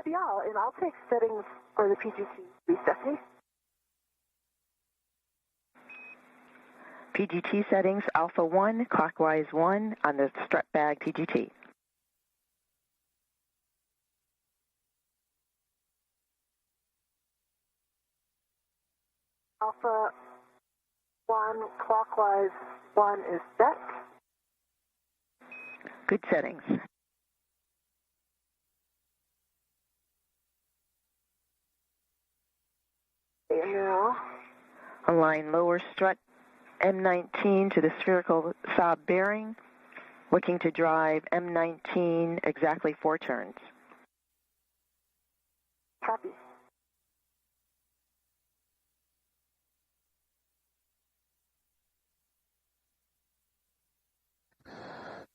Yeah, and I'll take settings for the PGT, Stephanie.
PGT settings, alpha 1, clockwise 1 on the strut bag PGT.
Alpha 1 clockwise, 1 is set.
Good settings.
And now,
Align lower strut M19 to the spherical Saab bearing. Looking to drive M19 exactly 4 turns.
copy.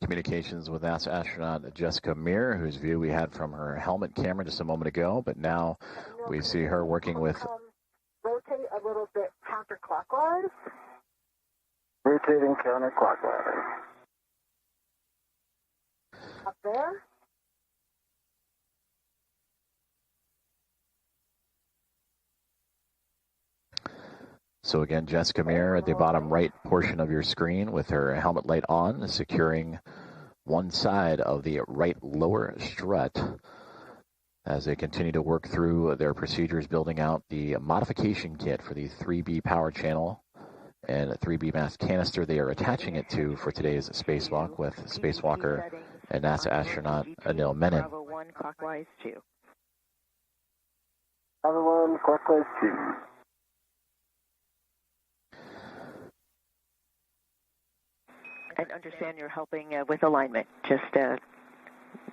Communications with NASA astronaut Jessica Meir, whose view we had from her helmet camera just a moment ago, but now we see her working with...
Rotate a little bit counterclockwise.
Rotating counterclockwise.
Up there.
So again, Jessica Meir at the bottom right portion of your screen with her helmet light on, securing one side of the right lower strut as they continue to work through their procedures, building out the modification kit for the 3B power channel and 3B mass canister they are attaching it to for today's spacewalk with spacewalker and NASA astronaut Anil Menon.
Bravo 1 clockwise 2.
Bravo 1 clockwise 2.
And understand you're helping with alignment, just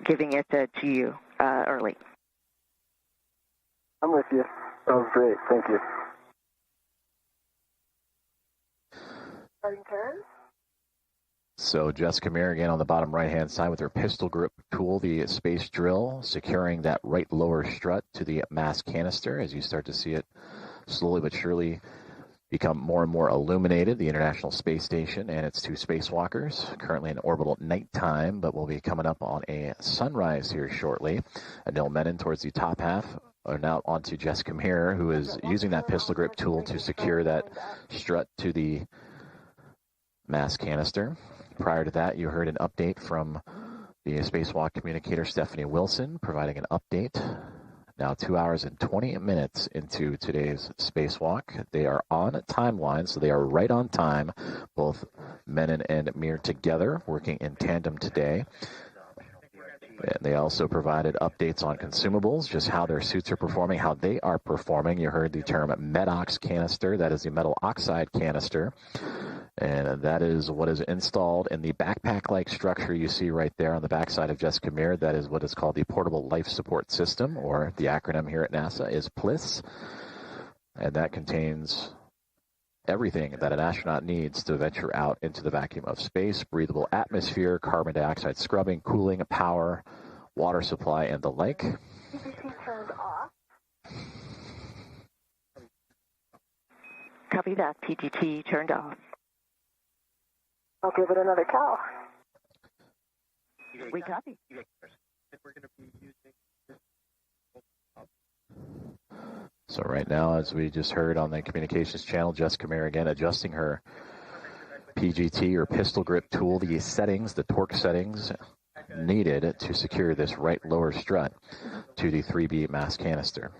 giving it to you early.
I'm with you. That was great. Thank you.
Starting turn.
So Jessica Meir again on the bottom right-hand side with her pistol grip tool, the space drill, securing that right lower strut to the mass canister as you start to see it slowly but surely become more and more illuminated, the International Space Station and its 2 spacewalkers, currently in orbital at nighttime, but will be coming up on a sunrise here shortly. Anil Menon towards the top half, and now onto Jessica Meir, who is using that pistol grip tool to secure that strut to the mass canister. Prior to that, you heard an update from the spacewalk communicator Stephanie Wilson, providing an update. Now 2 hours and 20 minutes into today's spacewalk. They are on a timeline, so they are right on time, both Menon and Meir together, working in tandem today. And they also provided updates on consumables, just how their suits are performing, how they are performing. You heard the term MEDOX canister. That is the metal oxide canister. And that is what is installed in the backpack-like structure you see right there on the backside of Jessica Meir. That is what is called the Portable Life Support System, or the acronym here at NASA is PLIS. And that contains everything that an astronaut needs to venture out into the vacuum of space: breathable atmosphere, carbon dioxide scrubbing, cooling, power, water supply, and the like.
PGT turned off.
Copy that. PGT turned off.
I'll give it another cow.
We copy.
So right now, as we just heard on the communications channel, Jessica Meir again adjusting her PGT or pistol grip tool, the settings, the torque settings needed to secure this right lower strut to the 3B mass canister.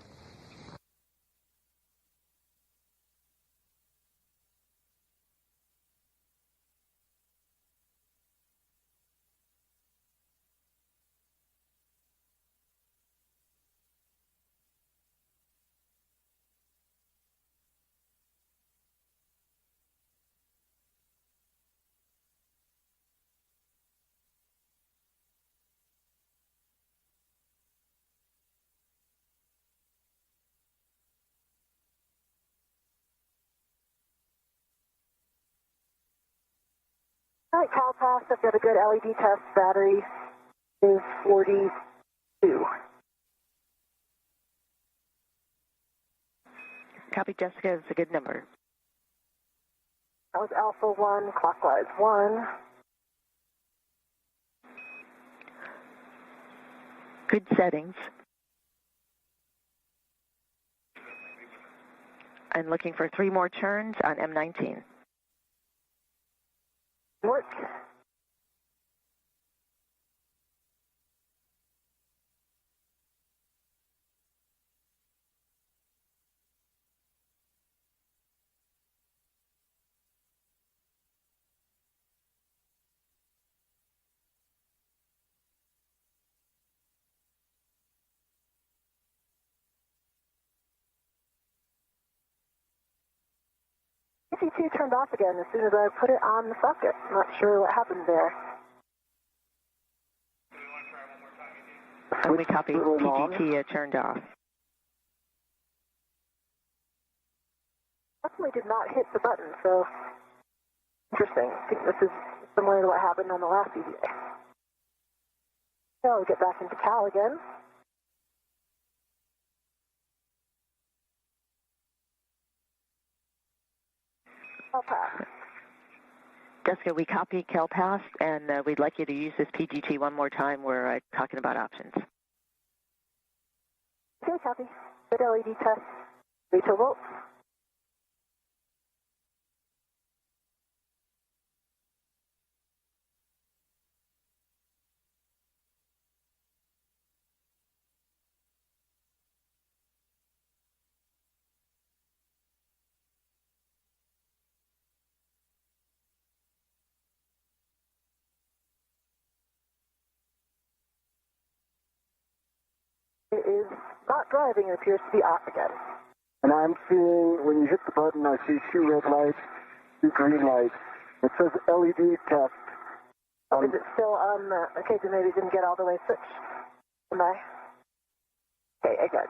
All right, Cal pass. I've got a good LED test. Battery is 42.
Copy, Jessica. It's a good number.
That was Alpha 1, clockwise 1.
Good settings. I'm looking for 3 more turns on M19.
Work. PGT turned off again as soon as I put it on the socket. Not sure what happened there.
And we copy PGT turned off.
Definitely did not hit the button, so interesting. I think this is similar to what happened on the last EVA. So I'll get back into Cal again. Cal pass.
Jessica, we copy Cal pass, and we'd like you to use this PGT one more time. We're talking about options.
Okay, copy. Good LED test. 3 volts. It is not driving. It appears to be off again.
And I'm seeing, when you hit the button, I see 2 red lights, 2 green lights. It says LED test.
Is it still on? Okay, then maybe it didn't get all the way switched. Am I? Okay, I got.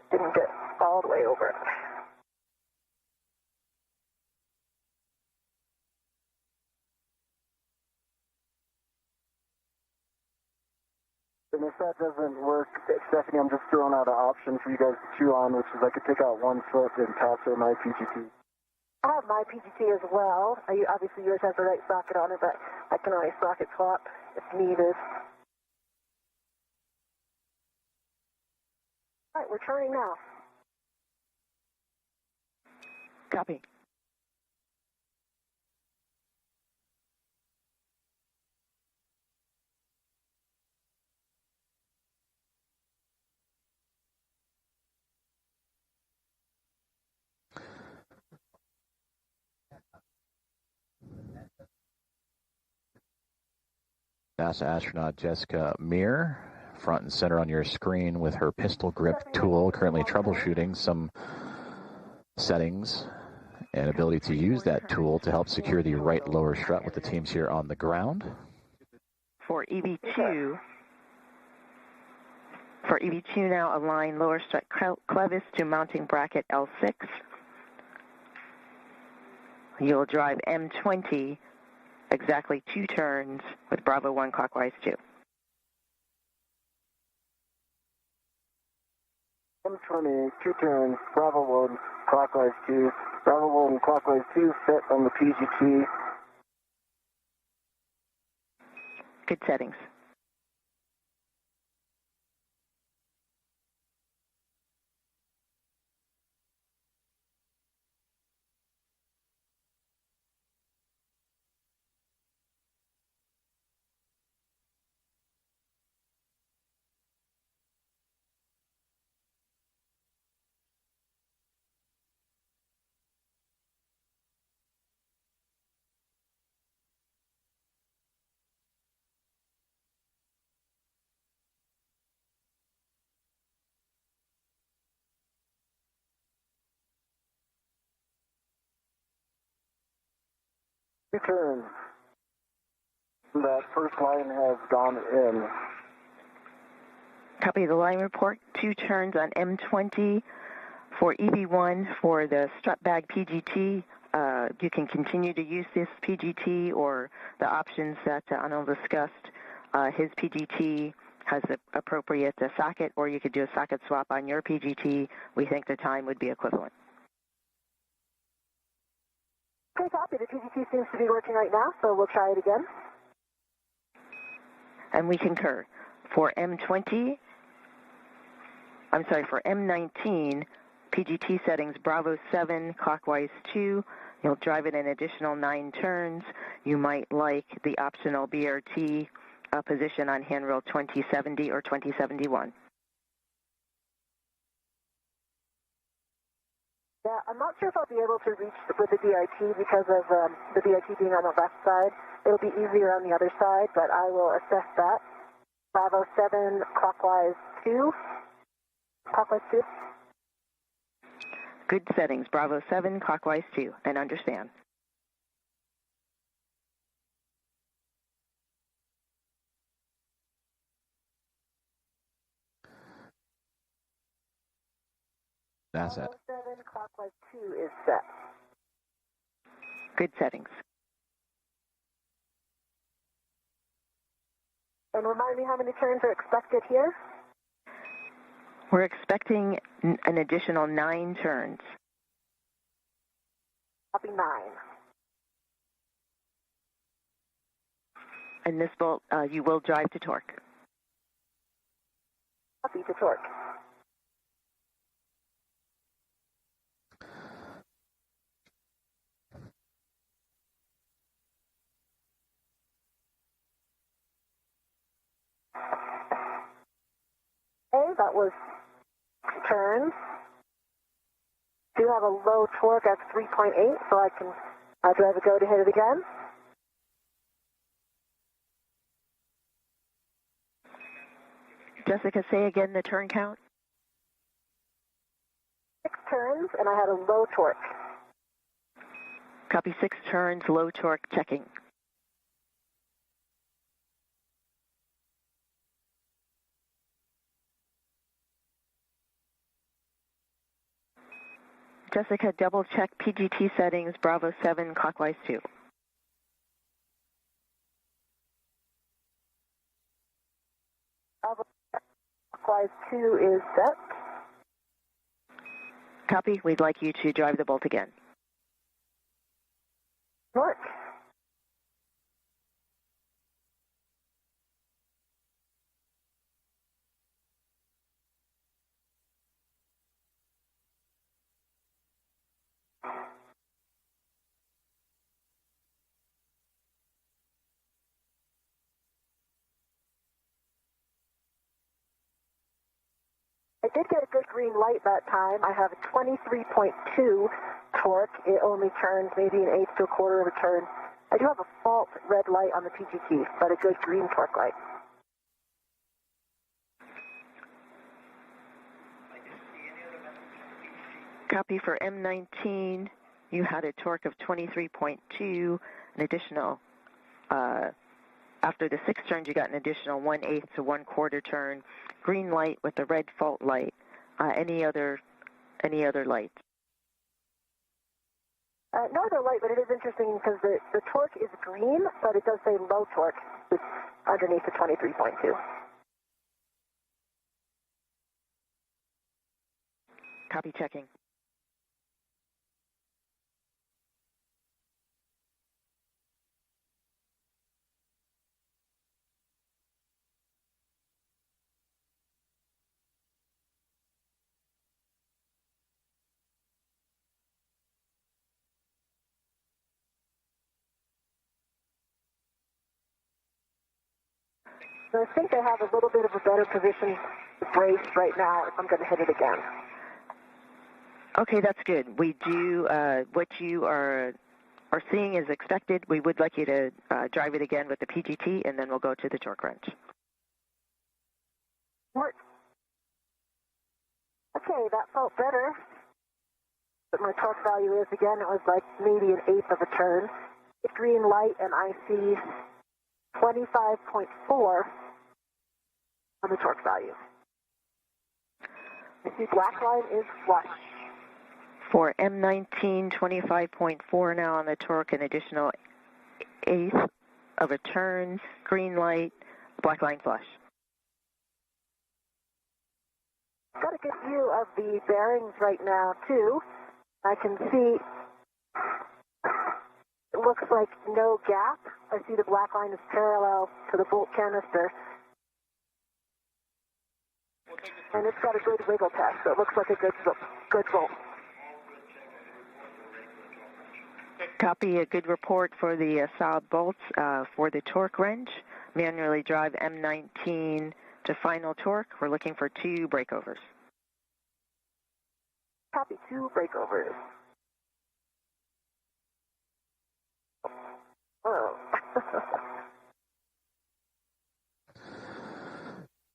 Didn't get all the way over it.
And if that doesn't work, Stephanie, I'm just throwing out an option for you guys to chew on, which is I could take out 1 foot and pass her my PGT.
I have my PGT as well. Obviously, yours has the right socket on it, but I can always socket swap if needed. All right, we're turning now.
Copy.
NASA astronaut Jessica Meir, front and center on your screen with her pistol grip tool, currently troubleshooting some settings and ability to use that tool to help secure the right lower strut with the teams here on the ground.
For EV2 now, align lower strut clevis to mounting bracket L6. You'll drive M20 exactly 2 turns with Bravo 1 clockwise 2.
M20, 2 turns, Bravo 1, clockwise 2. Bravo 1, clockwise 2, set on the PGT.
Good settings.
Two turns. That first line has gone in.
Copy the line report. 2 turns on M20 for EV1 for the strut bag PGT. You can continue to use this PGT or the options that Anil discussed. His PGT has the appropriate socket, or you could do a socket swap on your PGT. We think the time would be equivalent.
Okay, copy. The PGT seems to be working right now, so we'll try it again.
And we concur. For M19, PGT settings, Bravo 7, clockwise 2. You'll drive it an additional 9 turns. You might like the optional BRT position on handrail 2070 or 2071.
Yeah, I'm not sure if I'll be able to reach with the DIT because of the DIT being on the left side. It'll be easier on the other side, but I will assess that. Bravo 7, clockwise 2. Clockwise 2.
Good settings. Bravo 7, clockwise 2. And understand.
NASA.
7 clockwise 2 is set.
Good settings.
And remind me how many turns are expected here?
We're expecting an additional 9 turns.
Copy 9.
And this bolt, you will drive to torque.
Copy to torque. Okay, that was turns. Do have a low torque at 3.8, so I can drive a go to hit it again.
Jessica, say again the turn count.
6 turns, and I had a low torque.
Copy 6 turns, low torque, checking. Jessica, double check PGT settings, Bravo 7, clockwise 2.
Bravo clockwise 2 is set.
Copy, we'd like you to drive the bolt again.
Torque. I did get a good green light that time. I have a 23.2 torque. It only turns maybe an eighth to a quarter of a turn. I do have a fault red light on the PGT, but a good green torque light.
Copy for M19, you had a torque of 23.2, an additional, after the 6 turns you got an additional 1/8 to 1/4 turn, green light with the red fault light. Any other lights?
No other light, but it is interesting because the torque is green, but it does say low torque underneath the 23.2.
Copy, checking.
So I think I have a little bit of a better position to brace right now if I'm going to hit it again.
Okay, that's good. We do, what you are seeing is expected. We would like you to drive it again with the PGT, and then we'll go to the torque wrench.
What? Okay, that felt better. But my torque value is, again, it was like maybe an eighth of a turn. It's green light, and I see 25.4 on the torque value. I see black line is flush.
For M19, 25.4 now on the torque, an additional eighth of a turn, green light, black line flush.
Got a good view of the bearings right now, too. I can see it looks like no gap. I see the black line is parallel to the bolt canister. And it's got a good wiggle test, so it looks like a good bolt.
Copy, a good report for the solid bolts for the torque wrench. Manually drive M19 to final torque. We're looking for 2 breakovers.
Copy, 2 breakovers. Oh.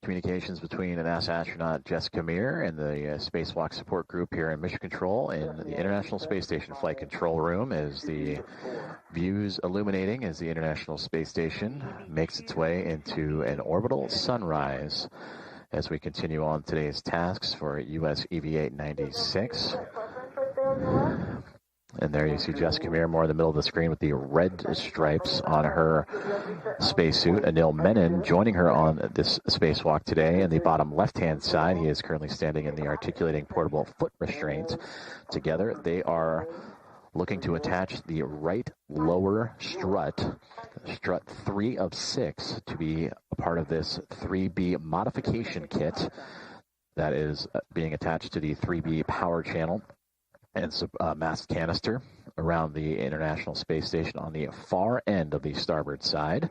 Communications between the NASA astronaut Jessica Meir and the Spacewalk support group here in Mission Control in the International Space Station Flight Control Room as the views illuminating as the International Space Station makes its way into an orbital sunrise. as we continue on today's tasks for US EV-8 96. And there you see Jessica Meir more in the middle of the screen with the red stripes on her spacesuit. Anil Menon joining her on this spacewalk today. In the bottom left-hand side, he is currently standing in the articulating portable foot restraints. Together, they are looking to attach the right lower strut 3 of 6, to be a part of this 3B modification kit that is being attached to the 3B power channel and mast canister around the International Space Station on the far end of the starboard side.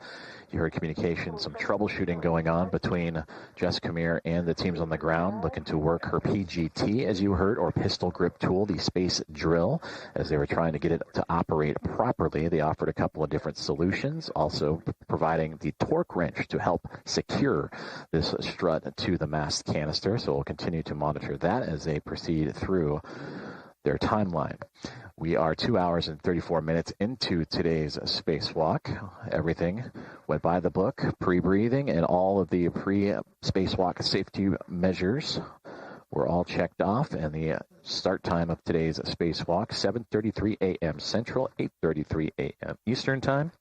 You heard communication, some troubleshooting going on between Jessica Meir and the teams on the ground, looking to work her PGT, as you heard, or pistol grip tool, the space drill, as they were trying to get it to operate properly. They offered a couple of different solutions, also providing the torque wrench to help secure this strut to the mast canister. So we'll continue to monitor that as they proceed through their timeline. We are 2 hours and 34 minutes into today's spacewalk. Everything went by the book, pre-breathing, and all of the pre-spacewalk safety measures were all checked off. And the start time of today's spacewalk, 7:33 a.m. Central, 8:33 a.m. Eastern Time.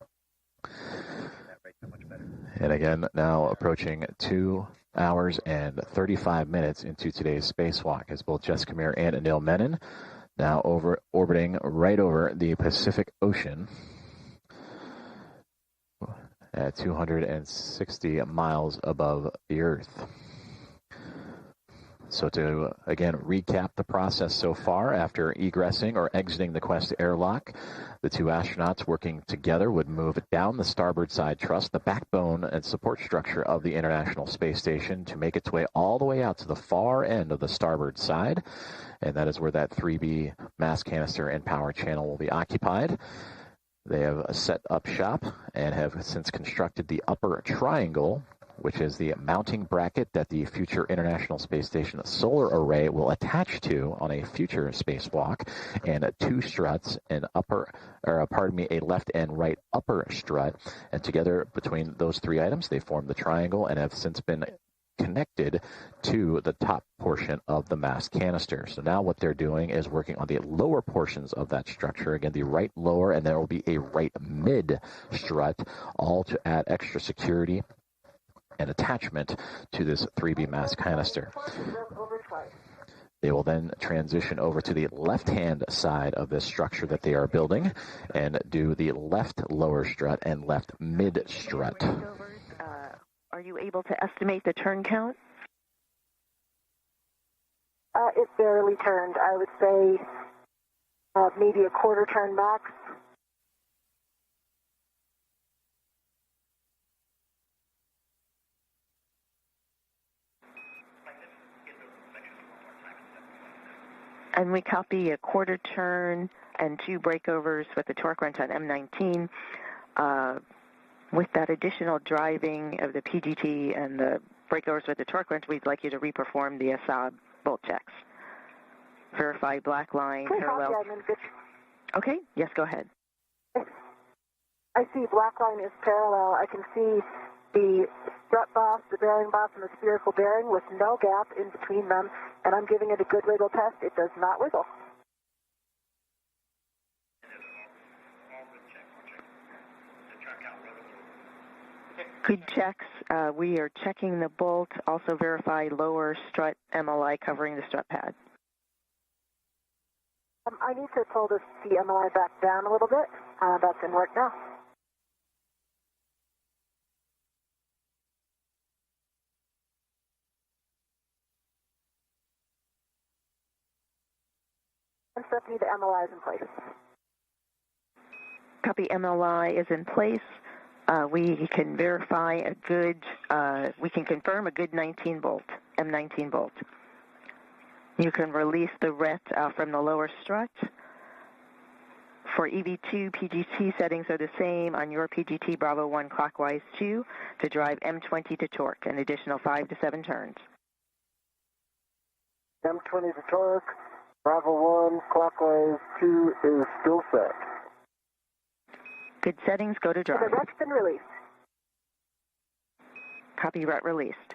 And again, now approaching 2 hours and 35 minutes into today's spacewalk, as both Jessica Meir and Anil Menon now orbiting right over the Pacific Ocean at 260 miles above the Earth. So to, again, recap the process so far, after egressing or exiting the Quest airlock, the two astronauts working together would move down the starboard side truss, the backbone and support structure of the International Space Station, to make its way all the way out to the far end of the starboard side. And that is where that 3B mast canister and power channel will be occupied. They have set up shop and have since constructed the upper triangle, which is the mounting bracket that the future International Space Station solar array will attach to on a future spacewalk, and 2 struts, a left and right upper strut. And together between those 3 items, they form the triangle and have since been connected to the top portion of the mast canister. So now what they're doing is working on the lower portions of that structure. Again, the right lower, and there will be a right mid strut, all to add extra security and attachment to this 3B mast canister. They will then transition over to the left-hand side of this structure that they are building and do the left lower strut and left mid strut.
Are you able to estimate the turn count?
It barely turned. I would say maybe a quarter turn max.
And we copy a quarter turn and 2 breakovers with the torque wrench on M19. With that additional driving of the PGT and the breakovers with the torque wrench, we'd like you to reperform the SOB bolt checks. Verify black line parallel. Okay, yes, go ahead.
I see black line is parallel. I can see the strut boss, the bearing boss, and the spherical bearing with no gap in between them, and I'm giving it a good wiggle test. It does not wiggle.
Good checks. We are checking the bolt. Also verify lower strut MLI covering the strut pad.
I need to pull the MLI back down a little bit. That's in work now. And Stephanie, the MLI is in place.
Copy, MLI is in place. We can verify a good, we can confirm a good 19 bolt, M19 bolt. You can release the ret from the lower strut. For EV2, PGT settings are the same on your PGT Bravo 1 clockwise 2 to drive M20 to torque, an additional 5 to 7 turns.
M20 to torque, Bravo 1 clockwise 2 is still set.
Good settings, go to drive.
The ret's been released.
Copy, ret released.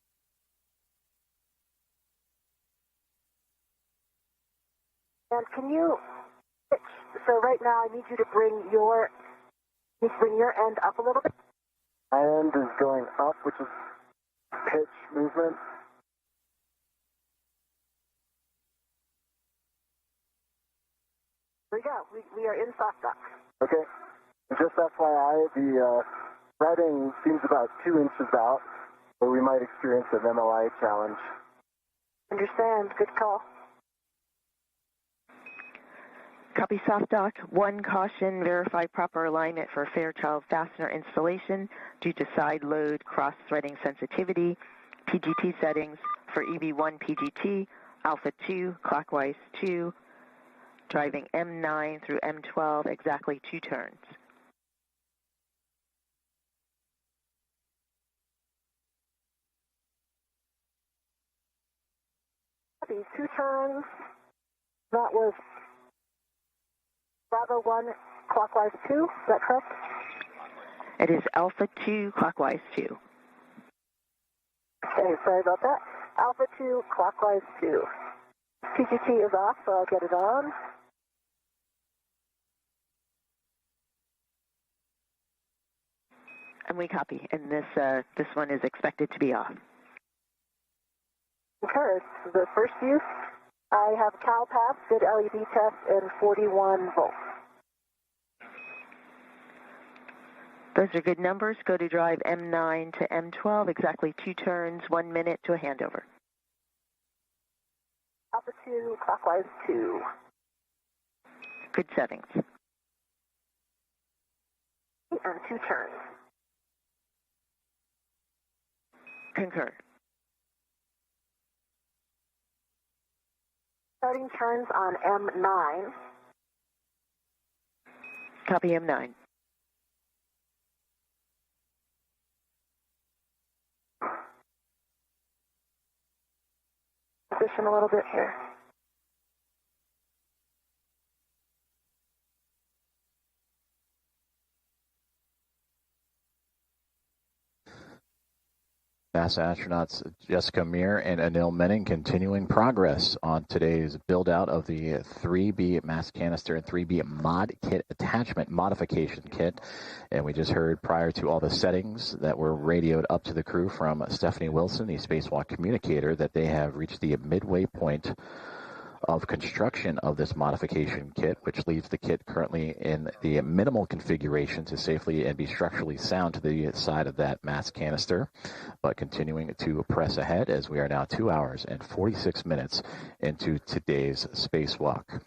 And can you pitch? So right now I need you to bring your end up a little bit.
My end is going up, which is pitch movement.
Here we go. We are in soft dock.
Okay. Just FYI, the writing seems about 2 inches out, so we might experience an MLI challenge.
Understand. Good call.
Copy soft dock. 1 caution, verify proper alignment for Fairchild fastener installation due to side load cross-threading sensitivity. PGT settings for EV1 PGT, Alpha 2, clockwise 2, driving M9 through M12, exactly 2 turns.
Copy. 2 turns. That was Bravo 1, clockwise 2. Is that correct?
It is Alpha 2, clockwise 2.
Okay, sorry about that. Alpha 2, clockwise 2. PGT is off, so I'll get it on.
And we copy. And this one is expected to be off.
Concur. The first use, I have CalPath, good LED test, and 41 volts.
Those are good numbers. Go to drive M9 to M12, exactly 2 turns, 1 minute to a handover.
Alpha 2, clockwise 2.
Good settings.
And 2 turns.
Concur.
Starting turns on M9.
Copy M9.
Position a little bit here.
NASA astronauts Jessica Meir and Anil Menon continuing progress on today's build-out of the 3B mass canister and 3B mod kit attachment modification kit. And we just heard prior to all the settings that were radioed up to the crew from Stephanie Wilson, the Spacewalk communicator, that they have reached the midway point of construction of this modification kit, which leaves the kit currently in the minimal configuration to safely and be structurally sound to the side of that mass canister, but continuing to press ahead as we are now 2 hours and 46 minutes into today's spacewalk.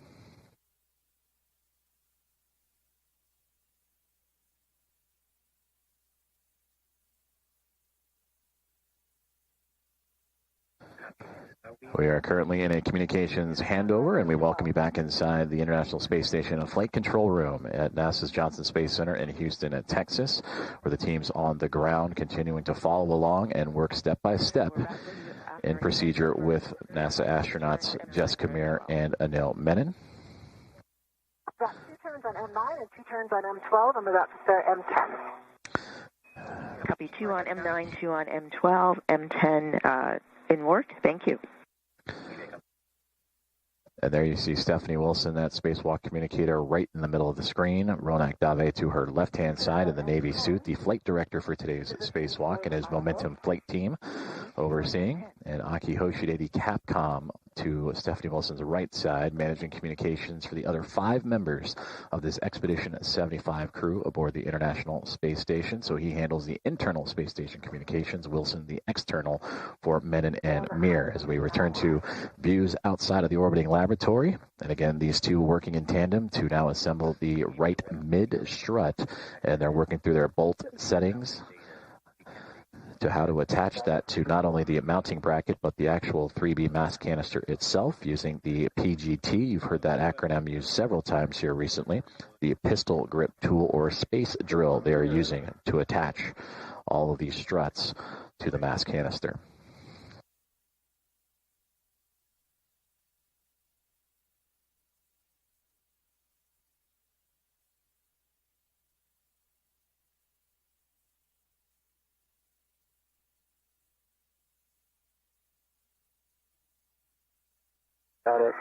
We are currently in a communications handover, and we welcome you back inside the International Space Station and Flight Control Room at NASA's Johnson Space Center in Houston, Texas, where the team's on the ground continuing to follow along and work step by step in procedure with NASA astronauts Jessica Meir and Anil Menon.
Got 2 turns on M9 and 2 turns on M12. I'm about to start M10.
Copy 2 on M9, 2 on M12, M10 in work. Thank you.
And there you see Stephanie Wilson, that spacewalk communicator, right in the middle of the screen. Ronak Dave to her left-hand side in the Navy suit, the flight director for today's spacewalk and his Momentum flight team overseeing. And Aki Hoshide, the Capcom, to Stephanie Wilson's right side, managing communications for the other 5 members of this Expedition 75 crew aboard the International Space Station. So he handles the internal space station communications, Wilson the external for Menon and Meir. As we return to views outside of the orbiting laboratory, and again, these two working in tandem to now assemble the right mid strut, and they're working through their bolt settings to how to attach that to not only the mounting bracket, but the actual 3B mass canister itself using the PGT. You've heard that acronym used several times here recently. The pistol grip tool or space drill they're using to attach all of these struts to the mass canister.
Got it.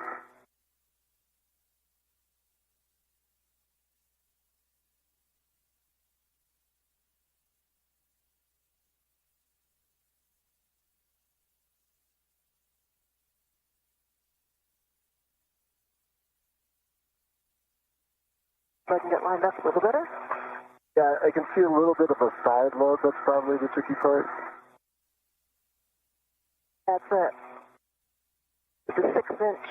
So I can get lined up a little better.
Yeah, I can see a little bit of a side load. That's probably the tricky part.
That's it. It's a 6-inch.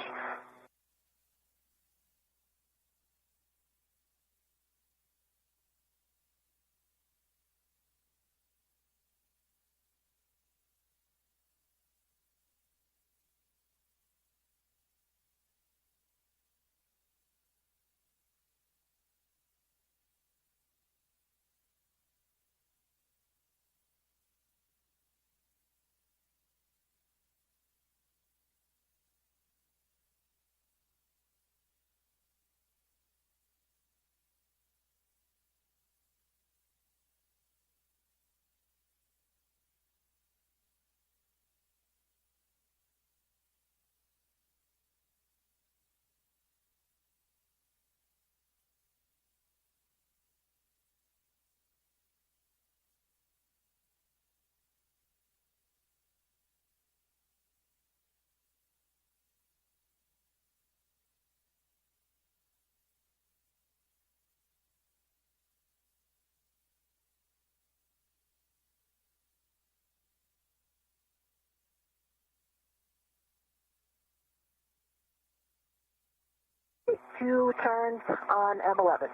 Two turns on M11.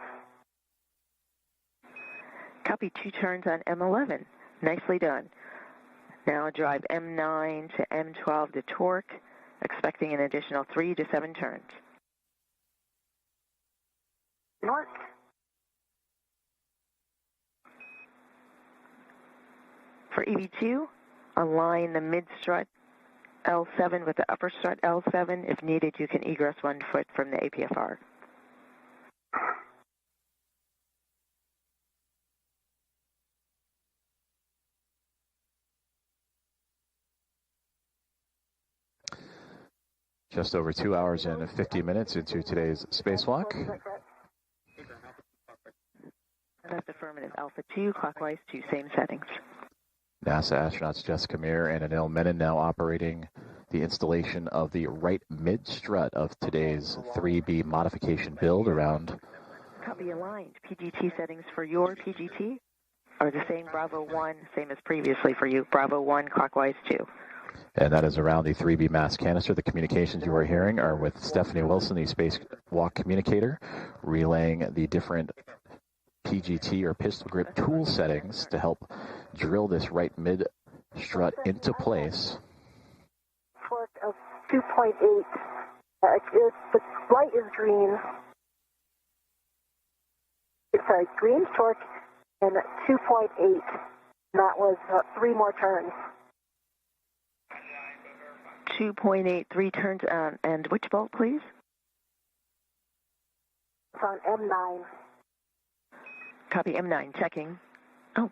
Copy, 2 turns on M11. Nicely done. Now drive M9 to M12 to torque, expecting an additional 3 to 7 turns.
North.
For EV2, align the mid-strut L7 with the upper strut L7. If needed, you can egress 1 foot from the APFR.
Just over 2 hours and 50 minutes into today's spacewalk.
That's affirmative. Alpha 2, clockwise to same settings.
NASA astronauts Jessica Meir and Anil Menon now operating the installation of the right mid-strut of today's 3B modification build around.
Copy aligned. PGT settings for your PGT are the same. Bravo 1, same as previously for you. Bravo 1, clockwise 2.
And that is around the 3B mass canister. The communications you are hearing are with Stephanie Wilson, the spacewalk communicator, relaying the different PGT or pistol grip tool settings to help drill this right mid strut into place.
Torque of 2.8. The light is green. Sorry, green torque and 2.8. That was 3 more turns.
2.8, 3 turns on. And which bolt, please?
It's on M9.
Copy M9, checking. Oh.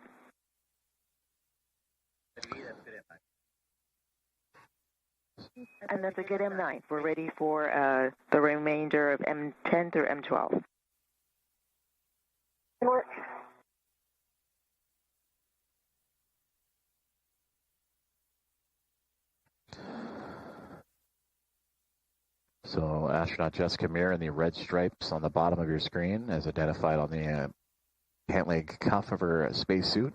And that's a good M9. We're ready for the remainder of M10 through M12.
Work.
So astronaut Jessica Meir in the red stripes on the bottom of your screen as identified on the pant leg cuff of her spacesuit,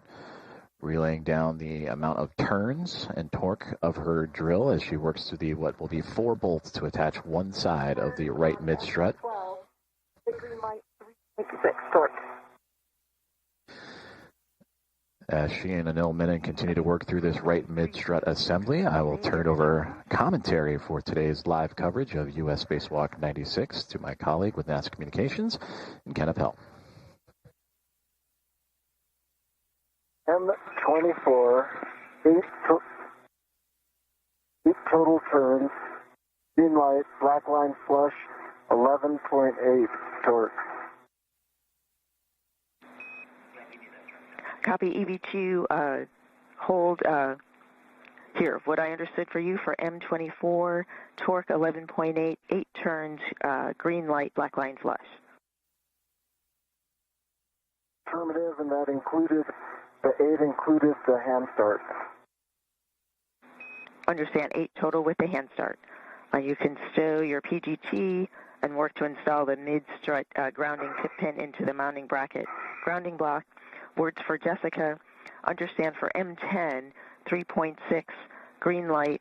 relaying down the amount of turns and torque of her drill as she works through the what will be 4 bolts to attach one side of the right mid strut.
The green light 3.6 torque.
As she and Anil Menon continue to work through this right mid-strut assembly, I will turn over commentary for today's live coverage of U.S. Spacewalk 96 to my colleague with NASA Communications, Ken Appel.
M24, 8 total turns, green light, black line flush, 11.8 torque.
Copy EV2, hold here. What I understood for you for M24, torque 11.8, 8 turns, green light, black line flush.
Affirmative, and that included, the 8 included the hand start.
Understand, 8 total with the hand start. You can stow your PGT and work to install the mid-strut grounding pin into the mounting bracket. Grounding block, words for Jessica, understand for M10, 3.6, green light.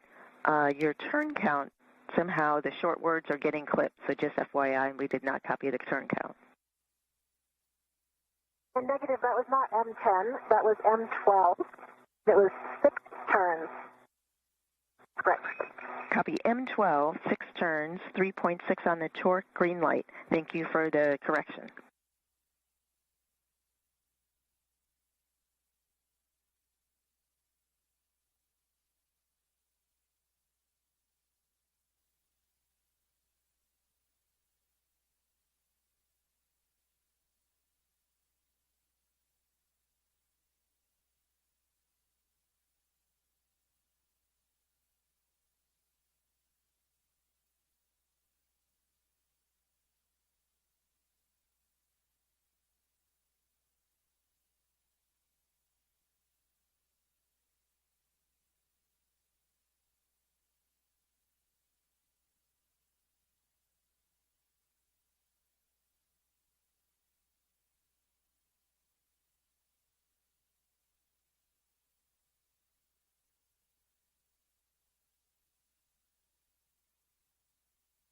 Your turn count, somehow the short words are getting clipped, so just FYI, we did not copy the turn count.
Negative, that was not M10, that was M12. It was 6 turns. Correct.
Copy M12, 6 turns, 3.6 on the torque, green light. Thank you for the correction.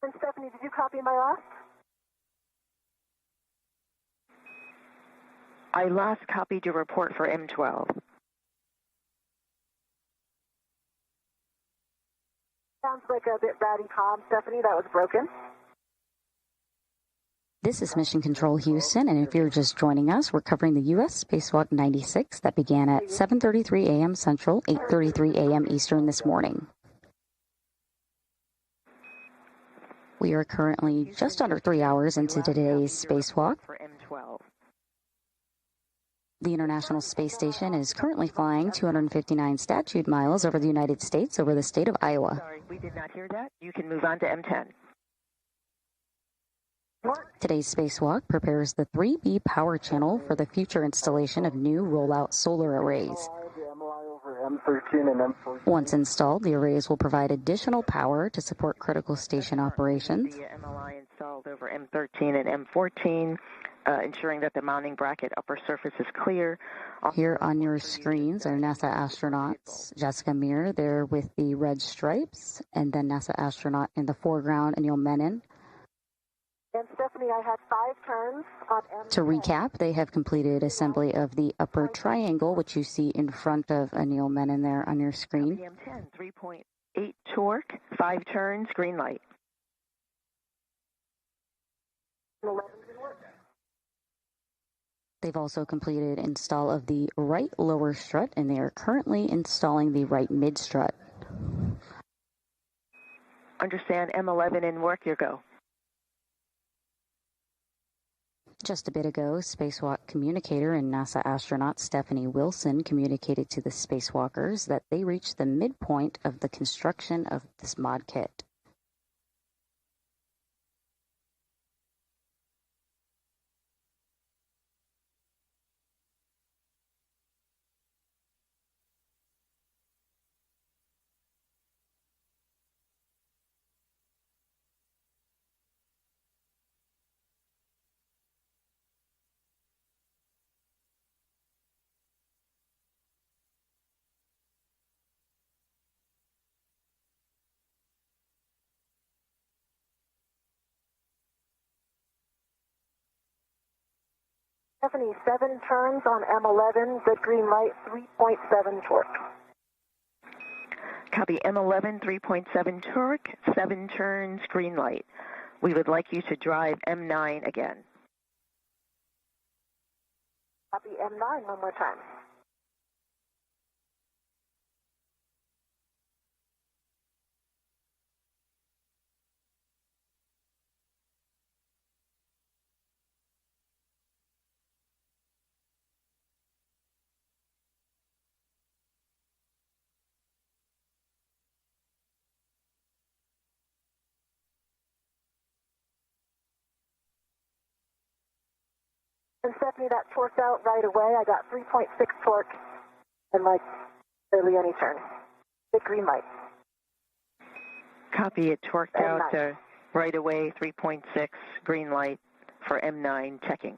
And Stephanie, did you copy my last?
I last copied your report for M12.
Sounds like a bit batty comm, Stephanie. That was broken.
This is Mission Control Houston, and if you're just joining us, we're covering the U.S. Spacewalk 96 that began at 7:33 a.m. Central, 8:33 a.m. Eastern this morning. We are currently just under 3 hours into today's spacewalk. The International Space Station is currently flying 259 statute miles over the United States, over the state of Iowa.
Sorry, we did not hear that. You can move on to M10.
Today's spacewalk prepares the 3B power channel for the future installation of new rollout solar arrays. Once installed, the arrays will provide additional power to support critical station operations.
The MLI installed over M13 and M14, ensuring that the mounting bracket upper surface is clear.
Here on your screens are NASA astronauts, Jessica Meir there with the red stripes, and then NASA astronaut in the foreground, Anil Menon.
And Stephanie, I had 5 turns on M10.
To recap, they have completed assembly of the upper triangle, which you see in front of Anil Menon there on your screen.
M10, 3.8 torque, 5 turns, green light.
They've also completed install of the right lower strut, and they are currently installing the right mid strut.
Understand M11 in work, your go.
Just a bit ago, spacewalk communicator and NASA astronaut Stephanie Wilson communicated to the spacewalkers that they reached the midpoint of the construction of this mod kit.
Stephanie, 7 turns on M11, good green light, 3.7 torque.
Copy M11, 3.7 torque, 7 turns, green light. We would like you to drive M9 again.
Copy M9 one more time. And Stephanie, that torqued out right away. I got 3.6 torque and like barely any turn. Big green light.
Copy it, torqued out Right away, 3.6, green light for M9, checking.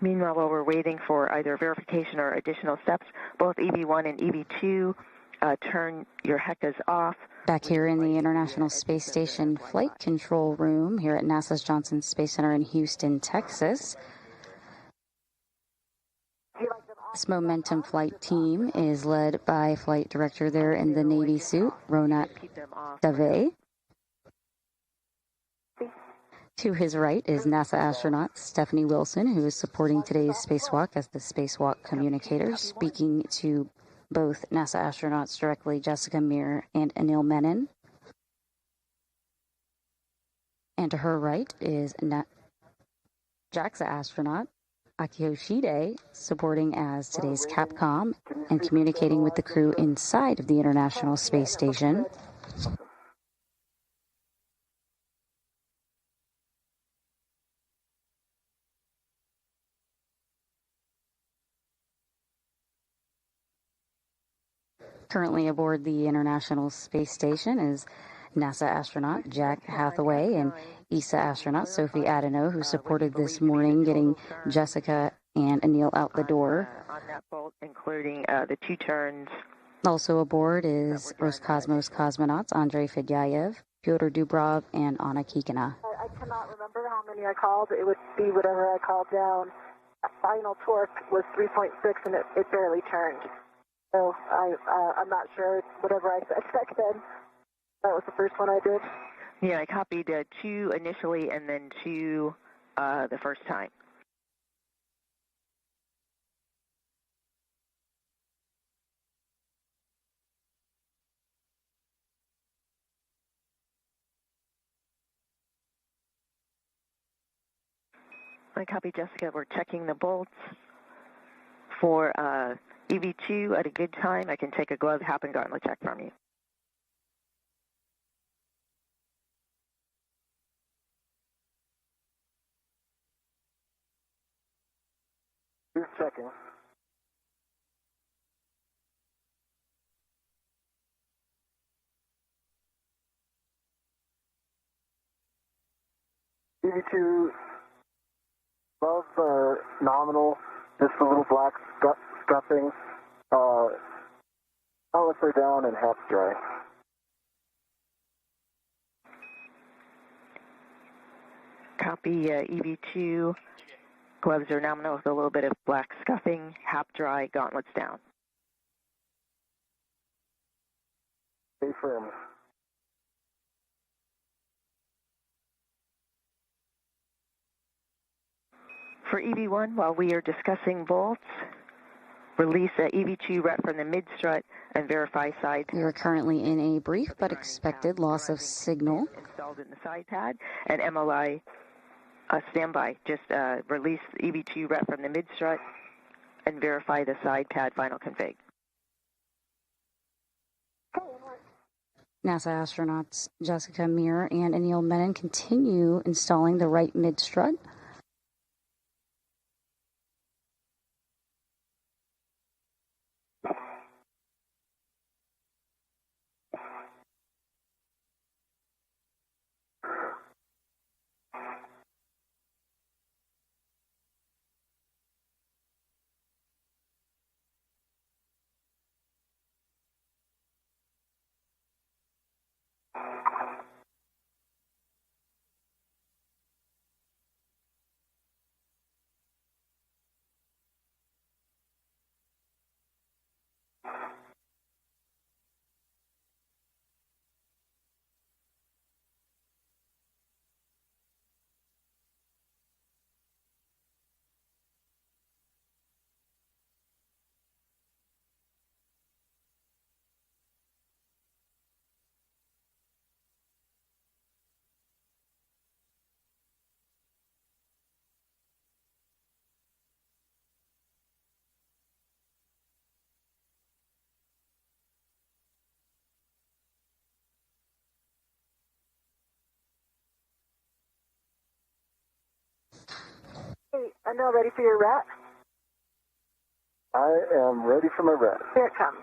Meanwhile, while we're waiting for either verification or additional steps, both EV1 and EV2 turn your HECAs off.
Back here in the International Space Station Flight Control Room here at NASA's Johnson Space Center in Houston, Texas. This Momentum flight team is led by Flight Director there in the Navy suit, Ronat Dave. To his right is NASA astronaut Stephanie Wilson, who is supporting today's spacewalk as the spacewalk communicator, speaking to both NASA astronauts directly, Jessica Meir and Anil Menon. And to her right is JAXA astronaut Akio Shide, supporting as today's Capcom and communicating with the crew inside of the International Space Station. Currently aboard the International Space Station is NASA astronaut Jack Hathaway and ESA astronaut Sophie Adeno, who supported this morning getting Jessica and Anil out the door.
On that bolt, including the 2 turns.
Also aboard is Roscosmos cosmonauts Andrei Fedyayev, Pyotr Dubrov, and Anna Kikina.
I cannot remember how many I called. It would be whatever I called down. Final torque was 3.6, and it barely turned. So I'm not sure. Whatever I said back then, that was the first one I did.
Yeah, I copied 2 initially and then 2 the first time. I copied Jessica. We're checking the bolts. For EV2 at a good time, I can take a glove, hap, and gauntlet check from you.
Who's checking? EV2 above nominal, just a little black scuffing. Gauntlets are down and half dry.
Copy EV2. Gloves are nominal with a little bit of black scuffing, hap dry, gauntlets down.
Stay firm.
For EV1, while we are discussing bolts, release EV2 rep from the mid-strut and verify side.
We are currently in a brief but expected loss of signal.
Installed in the side pad, and MLI standby. Just release EV2 rep from the mid-strut and verify the side pad final config.
NASA astronauts Jessica Meir and Anil Menon continue installing the right mid-strut.
Anil, ready for your ret?
I am ready for my ret.
Here it comes.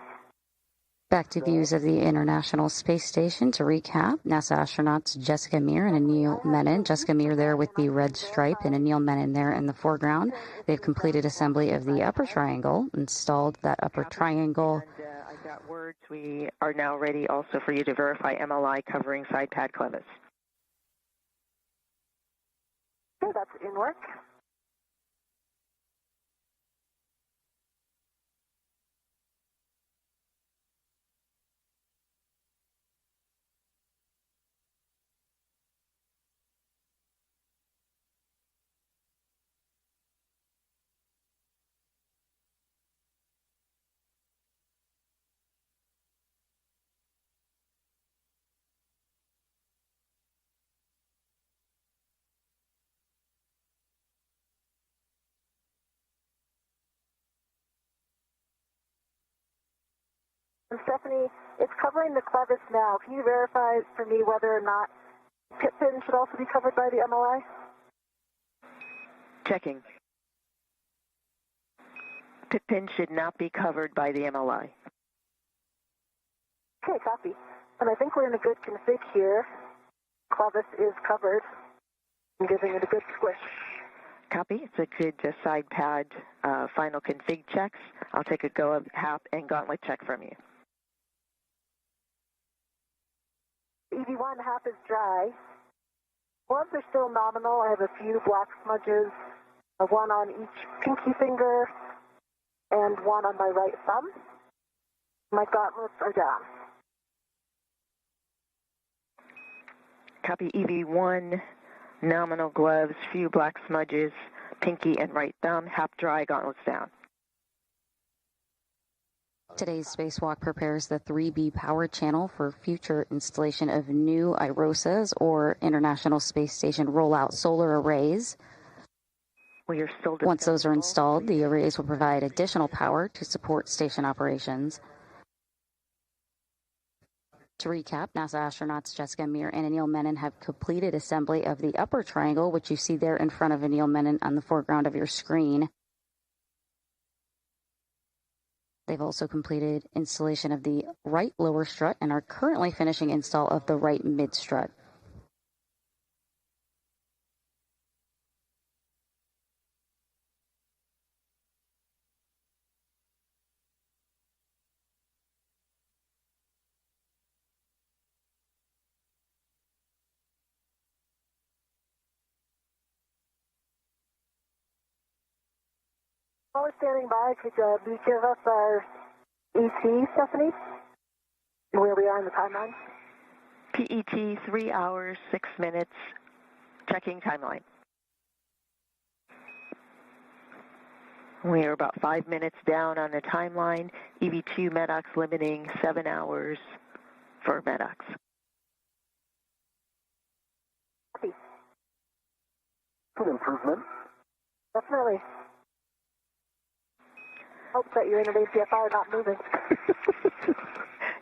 Back to views of the International Space Station. To recap, NASA astronauts Jessica Meir and Anil Menon. Jessica Meir there with the red stripe and Anil Menon there in the foreground. They've completed assembly of the upper triangle, installed that upper triangle.
And I got words. We are now ready also for you to verify MLI covering side pad clevis.
Okay, that's in work. And Stephanie, it's covering the clevis now. Can you verify for me whether or not pit pin should also be covered by the MLI?
Checking. Pit pin should not be covered by the MLI.
Okay, copy. And I think we're in a good config here. Clevis is covered. I'm giving it a good squish.
Copy. It's a good side pad final config checks. I'll take a go of HAP and gauntlet check from you.
EV1 half is dry. Gloves are still nominal. I have a few black smudges, one on each pinky finger and one on my right thumb. My gauntlets are down.
Copy. EV1, nominal gloves, few black smudges, pinky and right thumb, HAP dry, gauntlets down.
Today's spacewalk prepares the 3B power channel for future installation of new IROSAs, or International Space Station Rollout Solar Arrays.
We are still
Once those are installed, the arrays will provide additional power to support station operations. To recap, NASA astronauts Jessica Meir and Anil Menon have completed assembly of the upper triangle, which you see there in front of Anil Menon on the foreground of your screen. They've also completed installation of the right lower strut and are currently finishing install of the right mid strut.
While we're standing by, could you give us our ET, Stephanie? Where we are in the timeline?
PET 3 hours, 6 minutes, checking timeline. We are about 5 minutes down on the timeline. EV2 MEDOX limiting 7 hours for MEDOX.
Copy.
Good improvement.
Definitely. Hope that you're in an ACFR not moving.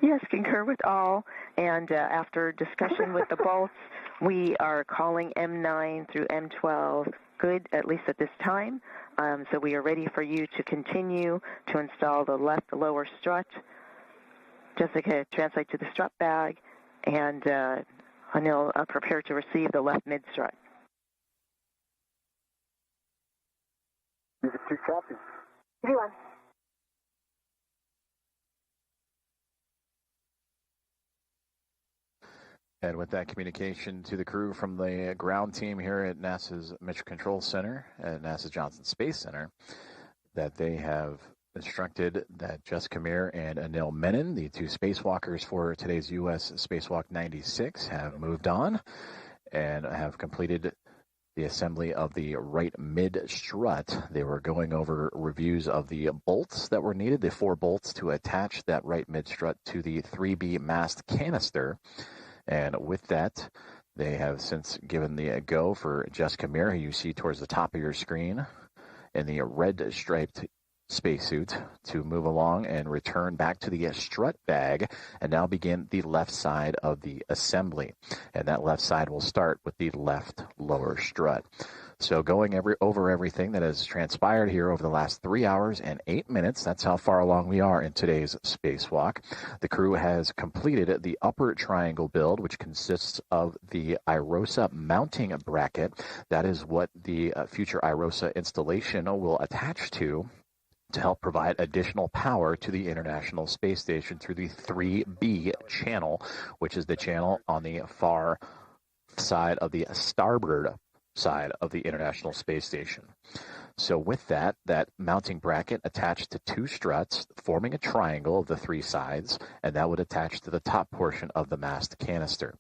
Yes, concur with all. And after discussion with the bolts, we are calling M9 through M12 good, at least at this time. So we are ready for you to continue to install the left lower strut. Jessica, translate to the strut bag. And Anil, prepare to receive the left mid strut.
EV2 copy.
EV1.
And with that communication to the crew from the ground team here at NASA's Mission Control Center at NASA Johnson Space Center, that they have instructed that Jessica Meir and Anil Menon, the two spacewalkers for today's U.S. Spacewalk 96, have moved on and have completed the assembly of the right mid strut. They were going over reviews of the bolts that were needed, the 4 bolts to attach that right mid strut to the 3B mast canister. And with that, they have since given the go for Jessica Meir, who you see towards the top of your screen, in the red striped spacesuit, to move along and return back to the strut bag and now begin the left side of the assembly. And that left side will start with the left lower strut. So going over everything that has transpired here over the last 3 hours and 8 minutes, that's how far along we are in today's spacewalk. The crew has completed the upper triangle build, which consists of the IROSA mounting bracket. That is what the future IROSA installation will attach to help provide additional power to the International Space Station through the 3B channel, which is the channel on the far side of the starboard side of the International Space Station. So with that mounting bracket attached to 2 struts, forming a triangle of the 3 sides, and that would attach to the top portion of the mast canister.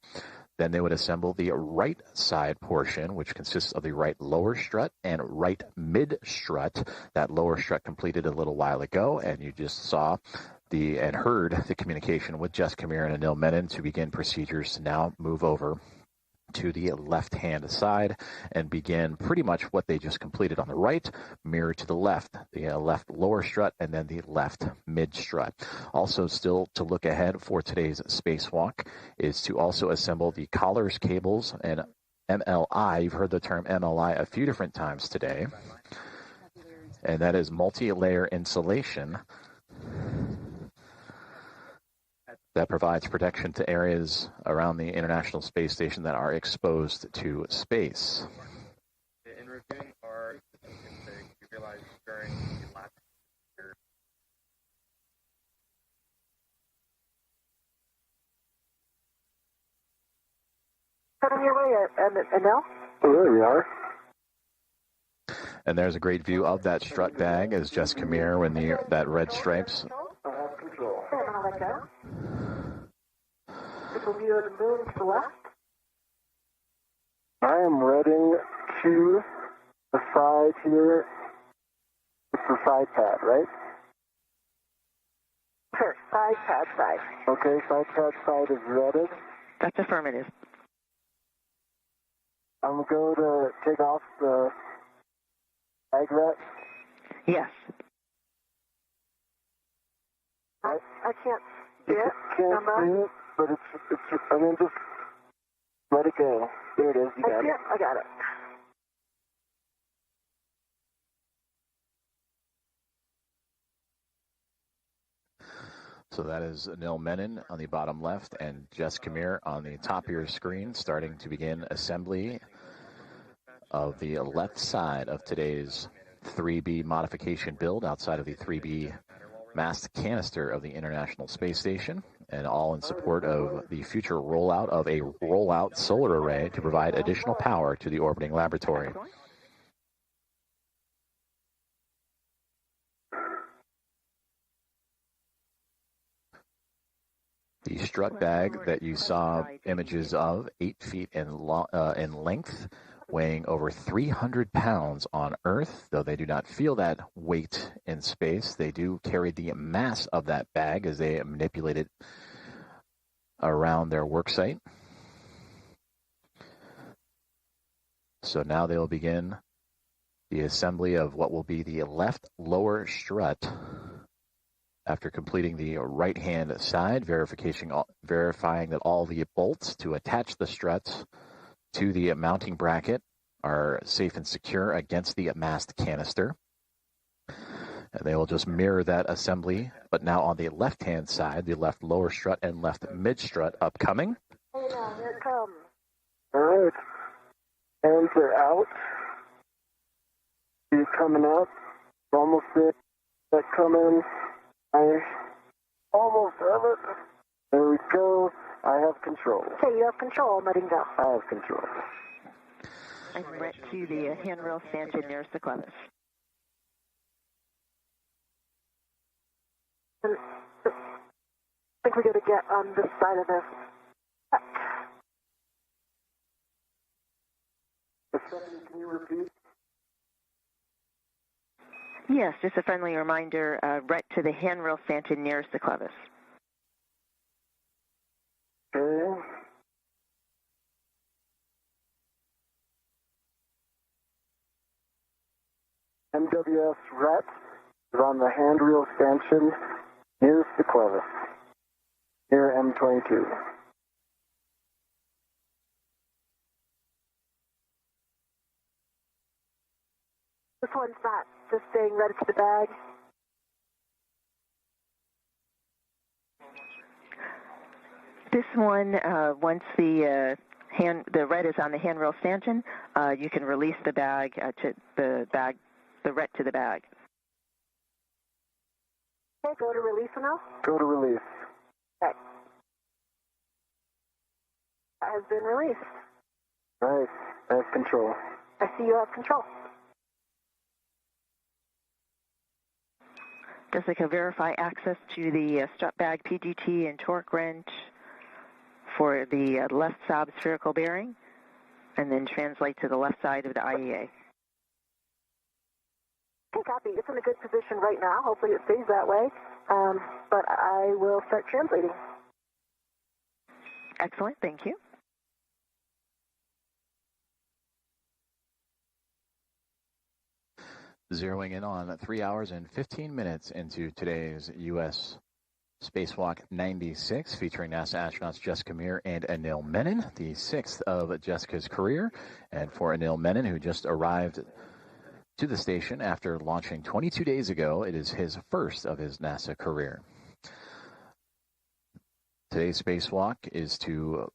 Then they would assemble the right side portion, which consists of the right lower strut and right mid strut. That lower strut completed a little while ago, and you just saw and heard the communication with Jessica Meir and Anil Menon to begin procedures to now move over to the left-hand side and begin pretty much what they just completed on the right, mirror to the left lower strut, and then the left mid strut. Also, still to look ahead for today's spacewalk is to also assemble the collars, cables, and MLI. You've heard the term MLI a few different times today, and that is multi-layer insulation that provides protection to areas around the International Space Station that are exposed to space.
In reviewing our statistics, we realized during the last year.
Heading your way, Anil?
Oh, there we are.
And there's a great view of that strut bag as Jessica Meir when that red stripes.
I have control.
Okay, now let go. This will view the moon to the left.
I am reading to the side here. It's the side pad, right?
Sure, side pad side.
Okay, side pad side is readed.
That's affirmative.
I'm going to take off the bag rack.
Yes.
I can't see it.
Can't see it, but it's I mean, just let it go. There it is. You got it.
I got it.
So that is Anil Menon on the bottom left and Jessica Meir on the top of your screen, starting to begin assembly of the left side of today's 3B modification build outside of the 3B mast canister of the International Space Station, and all in support of the future rollout of a rollout solar array to provide additional power to the orbiting laboratory. The strut bag that you saw images of, 8 feet in length, weighing over 300 pounds on Earth. Though they do not feel that weight in space, they do carry the mass of that bag as they manipulate it around their work site. So now they'll begin the assembly of what will be the left lower strut. After completing the right-hand side, verifying that all the bolts to attach the struts to the mounting bracket are safe and secure against the mast canister. And they will just mirror that assembly, but now on the left-hand side, the left lower strut and left mid-strut upcoming.
Hey now, here it comes.
All right. Hands are out. He's coming up. Almost there. That coming. I almost have it. There we go. I have control.
Okay, you have control. I'm letting go.
I have control.
I'm right to the handrail stanchion nearest the clevis.
I think we're going to get on this side of this.
Can you repeat?
Yes, just a friendly reminder, right to the handrail stanchion nearest the clevis.
Okay. MWS RET is on the handrail stanchion nearest the clevis, near M22.
one's not just staying right to the bag?
This one, once the red is on the handrail stanchion, you can release the bag to the red to the bag.
Okay, go to release now.
Go to release.
Okay. That has been released.
Nice. Nice control.
I see you have control.
Jessica, verify access to the strut bag PGT and torque wrench for the left sob spherical bearing, and then translate to the left side of the IEA.
Okay, copy. It's in a good position right now. Hopefully it stays that way. But I will start translating.
Excellent. Thank you.
Zeroing in on 3 hours and 15 minutes into today's U.S. Spacewalk 96, featuring NASA astronauts Jessica Meir and Anil Menon, the sixth of Jessica's career. And for Anil Menon, who just arrived to the station after launching 22 days ago, it is his first of his NASA career. Today's spacewalk is to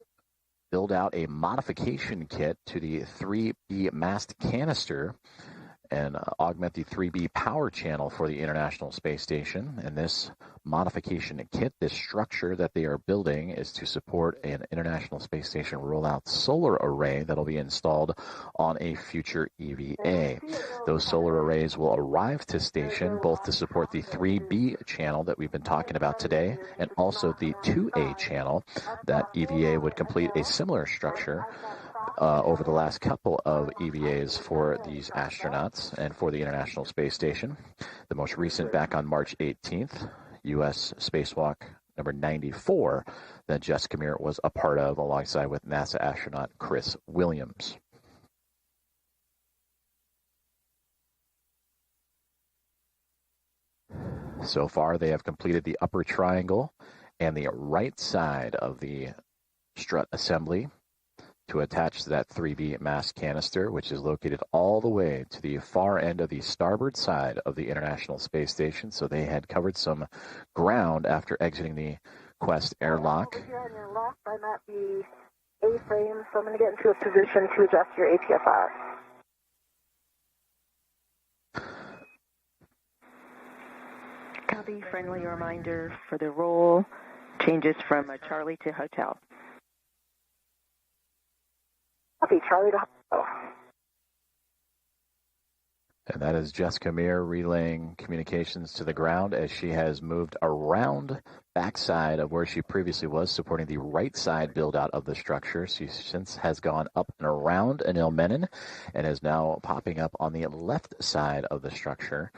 build out a modification kit to the 3B mast canister and augment the 3B power channel for the International Space Station. And this modification kit, this structure that they are building, is to support an International Space Station rollout solar array that will be installed on a future EVA. Those solar arrays will arrive to station both to support the 3B channel that we've been talking about today, and also the 2A channel that EVA would complete a similar structure over the last couple of EVAs for these astronauts and for the International Space Station. The most recent back on March 18th, U.S. Spacewalk number 94, that Jessica Meir was a part of alongside with NASA astronaut Chris Williams. So far, they have completed the upper triangle and the right side of the strut assembly to attach to that 3B mast canister, which is located all the way to the far end of the starboard side of the International Space Station. So they had covered some ground after exiting the Quest airlock.
Over here on your left, I'm at the A-frame, so I'm going to get into a position to adjust your APFR.
Copy. Friendly reminder for the roll changes from Charlie to Hotel.
Copy, Charlie to Hotel.
And that is Jessica Meir relaying communications to the ground as she has moved around backside of where she previously was, supporting the right side build out of the structure. She since has gone up and around Anil Menon and is now popping up on the left side of the structure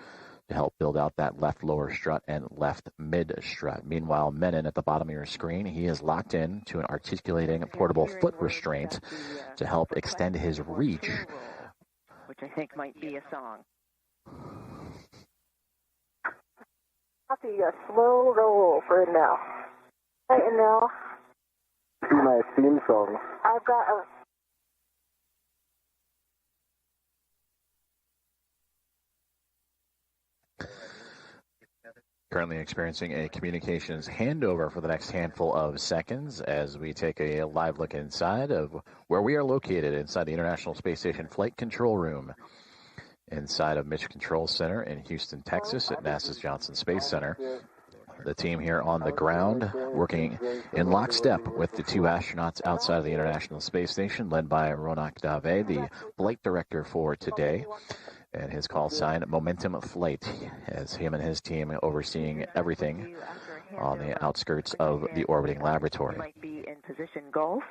to help build out that left lower strut and left mid strut. Meanwhile, Menon at the bottom of your screen, he is locked in to an articulating portable foot restraint to help extend his reach,
which I think might be a song.
Copy, a slow roll for Anil. Hey, Anil.
Do my theme song.
I've got a...
Currently experiencing a communications handover for the next handful of seconds as we take a live look inside of where we are located inside the International Space Station Flight Control Room inside of Mission Control Center in Houston, Texas at NASA's Johnson Space Center. The team here on the ground working in lockstep with the two astronauts outside of the International Space Station, led by Ronak Dave, the flight director for today, and his call sign, Momentum Flight, as him and his team overseeing everything on the outskirts of the orbiting laboratory.
Might be in position golf.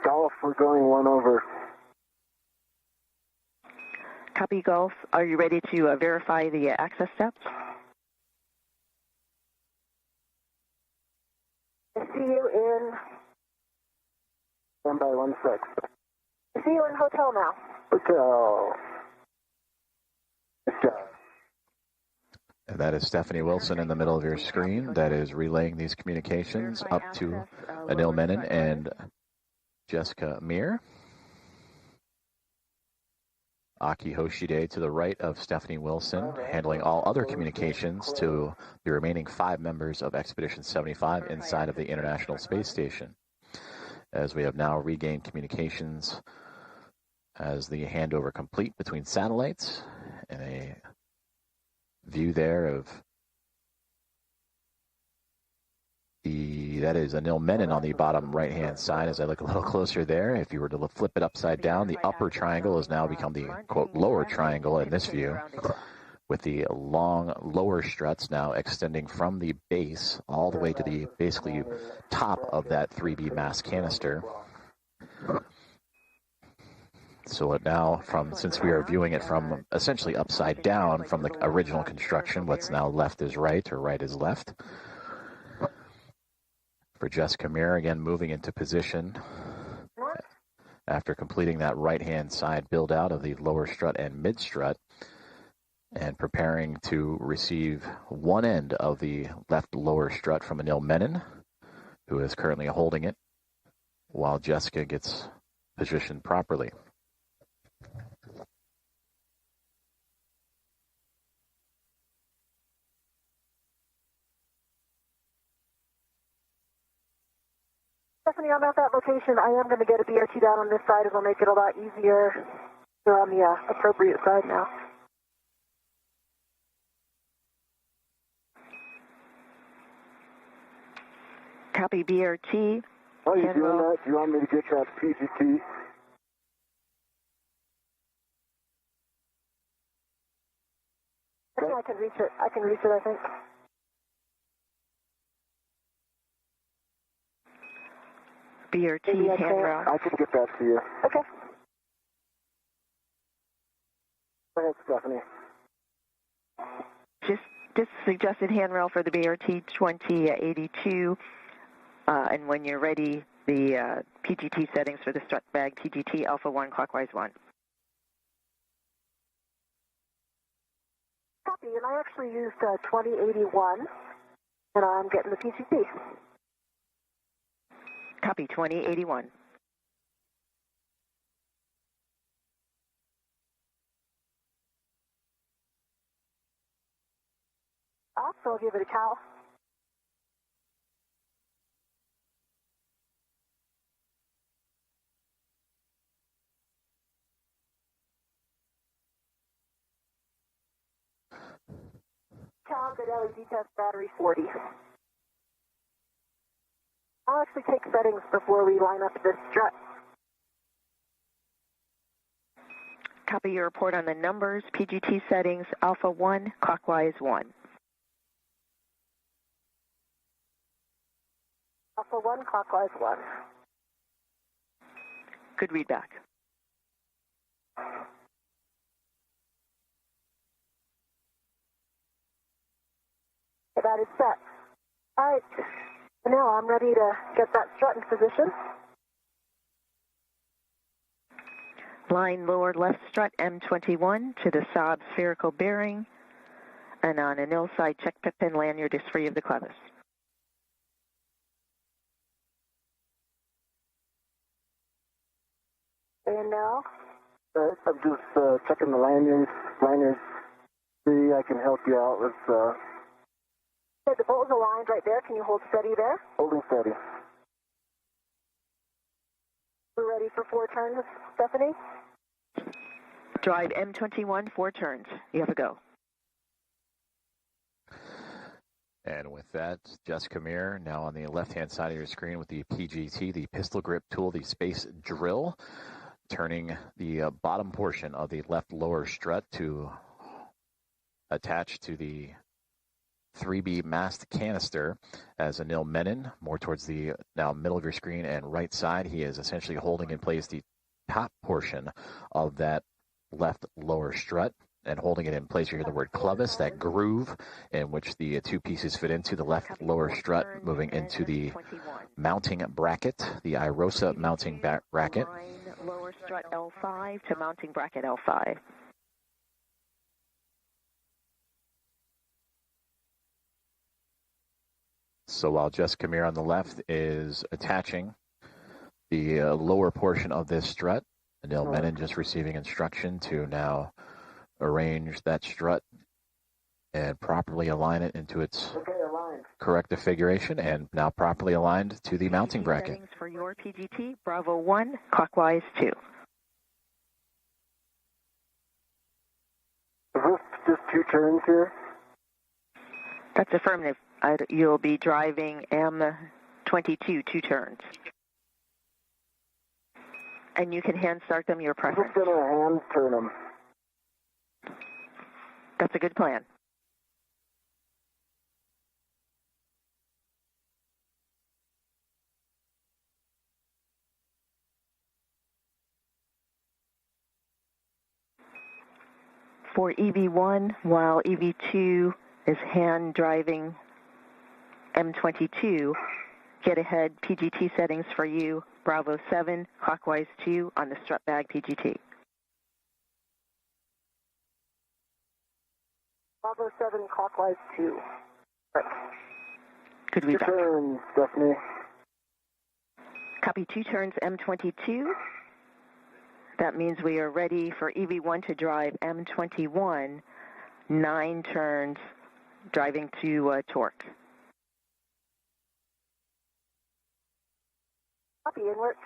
Golf, we're going one over.
Copy, golf. Are you ready to verify the access steps?
I see you in...
Stand by 1 sec.
I see you in hotel now.
Hotel. Good job.
And that is Stephanie Wilson in the middle of your screen that is relaying these communications up to Anil Menon and Jessica Meir. Aki Hoshide to the right of Stephanie Wilson, handling all other communications to the remaining 5 members of Expedition 75 inside of the International Space Station. As we have now regained communications as the handover complete between satellites, and a view there of that is Anil Menon on the bottom right-hand side. As I look a little closer there, if you were to flip it upside down, the upper triangle has now become the, quote, lower triangle in this view, with the long lower struts now extending from the base all the way to the basically top of that 3B mass canister. So now, since we are viewing it from essentially upside down from the original construction, what's now left is right, or right is left. For Jessica Meir, again moving into position after completing that right-hand side build-out of the lower strut and mid-strut, and preparing to receive one end of the left lower strut from Anil Menon, who is currently holding it, while Jessica gets positioned properly.
Stephanie, I'm at that location. I am going to get a BRT down on this side. It'll make it a lot easier. You're on the appropriate side now.
Copy BRT.
Oh, you doing that? Do you want me to get that PGT?
I can reach it. I think.
BRT handrail.
I can get that to you.
Okay.
Go ahead, Stephanie.
Just suggested handrail for the BRT 2082. And when you're ready, the PGT settings for the strut bag TGT Alpha 1 clockwise 1.
Copy, and I actually used 2081, and I'm getting the PGT.
Copy 2081.
So I'll give it a cow. Cow, good LED test battery 40. I'll actually take settings before we line up this strut.
Copy your report on the numbers. PGT settings Alpha 1 clockwise 1.
Alpha 1 clockwise 1.
Good readback.
That is set. All right. Now I'm ready to get that strut in position.
Line lower left strut M21 to the Saab spherical bearing. And on Anil side, check pip pin lanyard is free of the clevis.
And now?
I'm just checking the lanyards. See, I can help you out with...
The bolt is aligned right there. Can you hold steady there?
Holding steady.
We're ready for 4 turns, Stephanie?
Drive M21, 4 turns. You have a go.
And with that, Jessica Meir now on the left-hand side of your screen with the PGT, the pistol grip tool, the space drill, turning the bottom portion of the left lower strut to attach to the 3B mast canister as Anil Menon, more towards the now middle of your screen and right side. He is essentially holding in place the top portion of that left lower strut and holding it in place. You hear the word clevis, that groove in which the 2 pieces fit into the left lower strut, moving into the mounting bracket, the IROSA mounting bracket.
Lower strut L5 to mounting bracket L5.
So while Jessica Meir on the left is attaching the lower portion of this strut, Anil Menon just receiving instruction to now arrange that strut and properly align it into its correct configuration, and now properly aligned to the mounting bracket.
Settings for your PGT, Bravo 1, clockwise 2.
Is this just 2 turns here?
That's affirmative. You'll be driving M22, 2 turns. And you can hand start them, your
I'm
preference.
just going to hand turn them.
That's a good plan. For EV1, while EV2 is hand driving M22, get ahead PGT settings for you, Bravo 7, clockwise 2 on the strut bag PGT.
Bravo 7, clockwise 2. Right.
Good read back.
Turn, Stephanie.
Copy 2 turns M22. That means we are ready for EV1 to drive M21, 9 turns, driving to torque.
Copy, inward.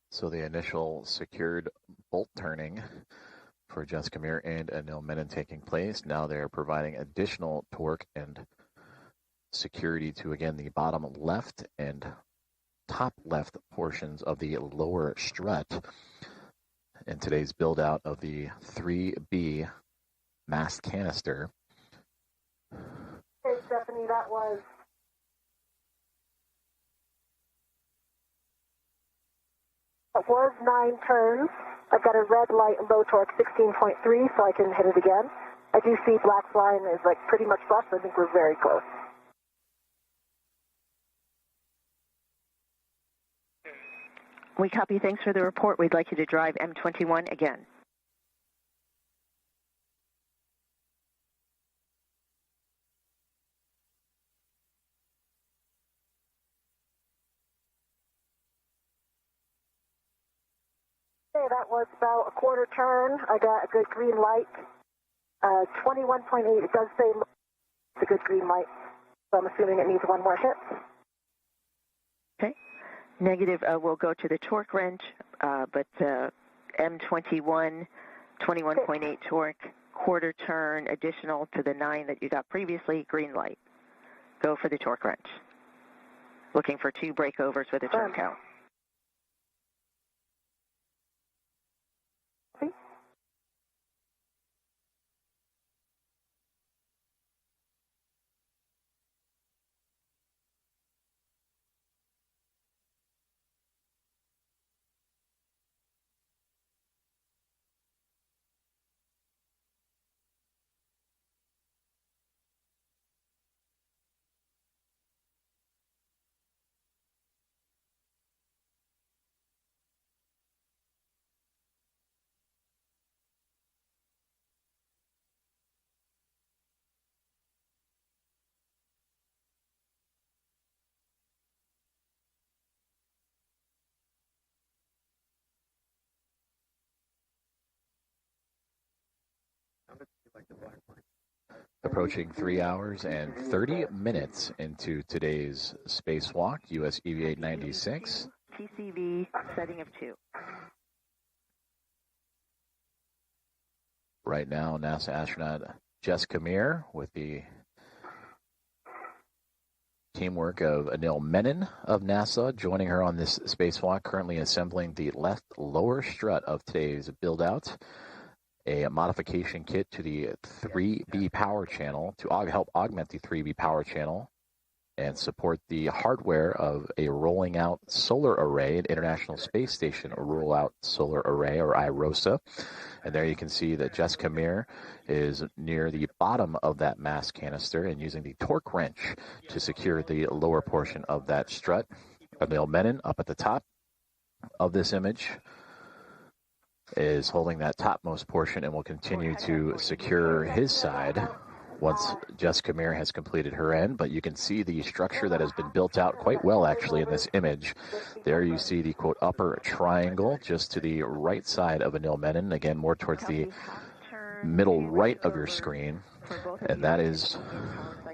So the initial secured bolt turning for Jessica Meir and Anil Menon taking place. Now they're providing additional torque and security to, again, the bottom left and top left portions of the lower strut in today's build out of the 3B mast canister.
Okay, Stephanie, that was 9 turns. I've got a red light, low torque, 16.3, so I can hit it again. I do see black line is like pretty much left, so I think we're very close.
We copy. Thanks for the report. We'd like you to drive M21 again.
Okay, that was about a quarter turn. I got a good green light. 21.8, it does say it's a good green light, so I'm assuming it needs one more hit.
Okay. Negative will go to the torque wrench, but M21, 21.8 torque, quarter turn additional to the 9 that you got previously, green light. Go for the torque wrench. Looking for 2 breakovers with a turn count.
Approaching 3 hours and 30 minutes into today's spacewalk, US EV-896.
TCV setting of 2.
Right now, NASA astronaut Jessica Meir with the teamwork of Anil Menon of NASA joining her on this spacewalk, currently assembling the left lower strut of today's build-out. A modification kit to the 3B power channel to help augment the 3B power channel and support the hardware of a rolling out solar array, an International Space Station rollout solar array, or IROSA. And there you can see that Jessica Meir is near the bottom of that mast canister and using the torque wrench to secure the lower portion of that strut. Anil Menon up at the top of this image is holding that topmost portion and will continue to secure his side once Jessica Meir has completed her end, but you can see the structure that has been built out quite well actually in this image. There you see the quote upper triangle just to the right side of Anil Menon, again more towards the middle right of your screen, and that is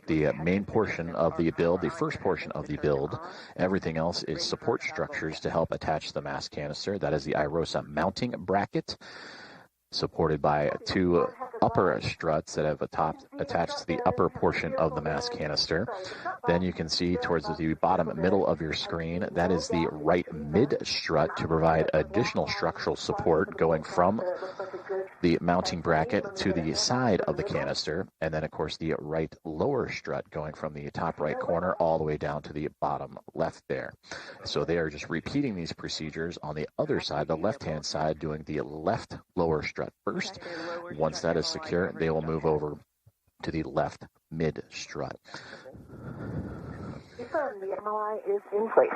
the main portion of the build, the first portion of the build. Everything else is support structures to help attach the mass canister. That is the IROSA mounting bracket, supported by two upper struts that have attached to the upper portion of the mass canister. Then you can see towards the bottom middle of your screen, that is the right mid strut to provide additional structural support going from the mounting bracket to the side of the canister, and then of course the right lower strut going from the top right corner all the way down to the bottom left there. So they are just repeating these procedures on the other side, the left-hand side, doing the left lower strut first. Once that is secure, they will move over to the left mid strut.
Confirm the MOI is in place.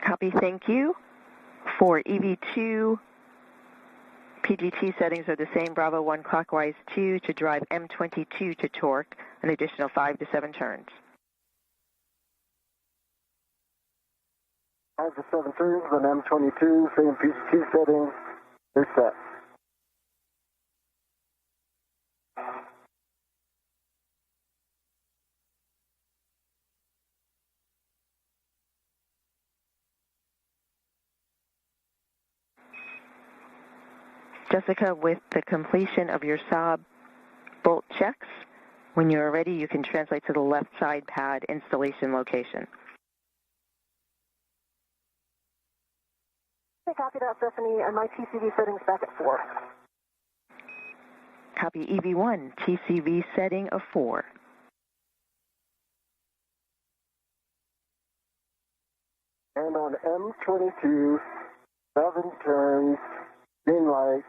Copy, thank you. For EV2, PGT settings are the same, Bravo 1 clockwise 2 to drive M22 to torque, an additional 5 to 7 turns.
5 to 7 turns, then M22, same PGT settings, they're set.
Jessica, with the completion of your Saab bolt checks, when you are ready, you can translate to the left side pad installation location.
Okay, copy that, Stephanie, and my TCV settings back at 4.
Copy EV1, TCV setting of 4.
And on M22, 7 turns, green light,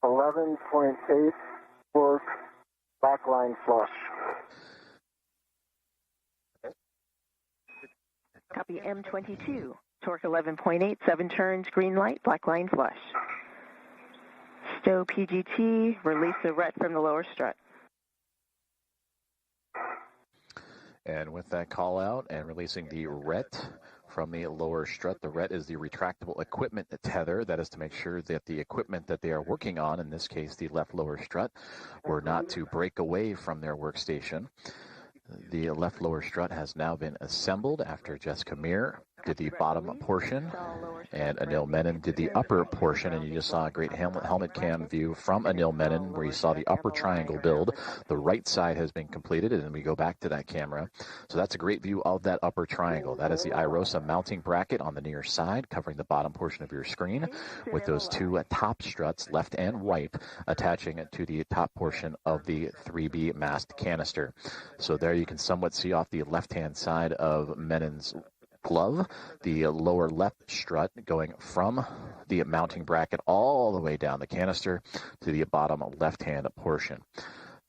11.8 torque, backline flush.
Copy M22, torque 11.8, 7 turns, green light, black line flush. Stow PGT, release the ret from the lower strut.
And with that call out and releasing the ret from the lower strut, the ret is the retractable equipment tether. That is to make sure that the equipment that they are working on, in this case the left lower strut, were not to break away from their workstation. The left lower strut has now been assembled after Jessica Meir did the bottom portion and Anil Menon did the upper portion, and you just saw a great helmet cam view from Anil Menon where you saw the upper triangle build. The right side has been completed, and then we go back to that camera. So that's a great view of that upper triangle. That is the IROSA mounting bracket on the near side covering the bottom portion of your screen with those two top struts, left and right, attaching it to the top portion of the 3B mast canister. So there you can somewhat see off the left-hand side of Menon's glove, the lower left strut going from the mounting bracket all the way down the canister to the bottom left-hand portion.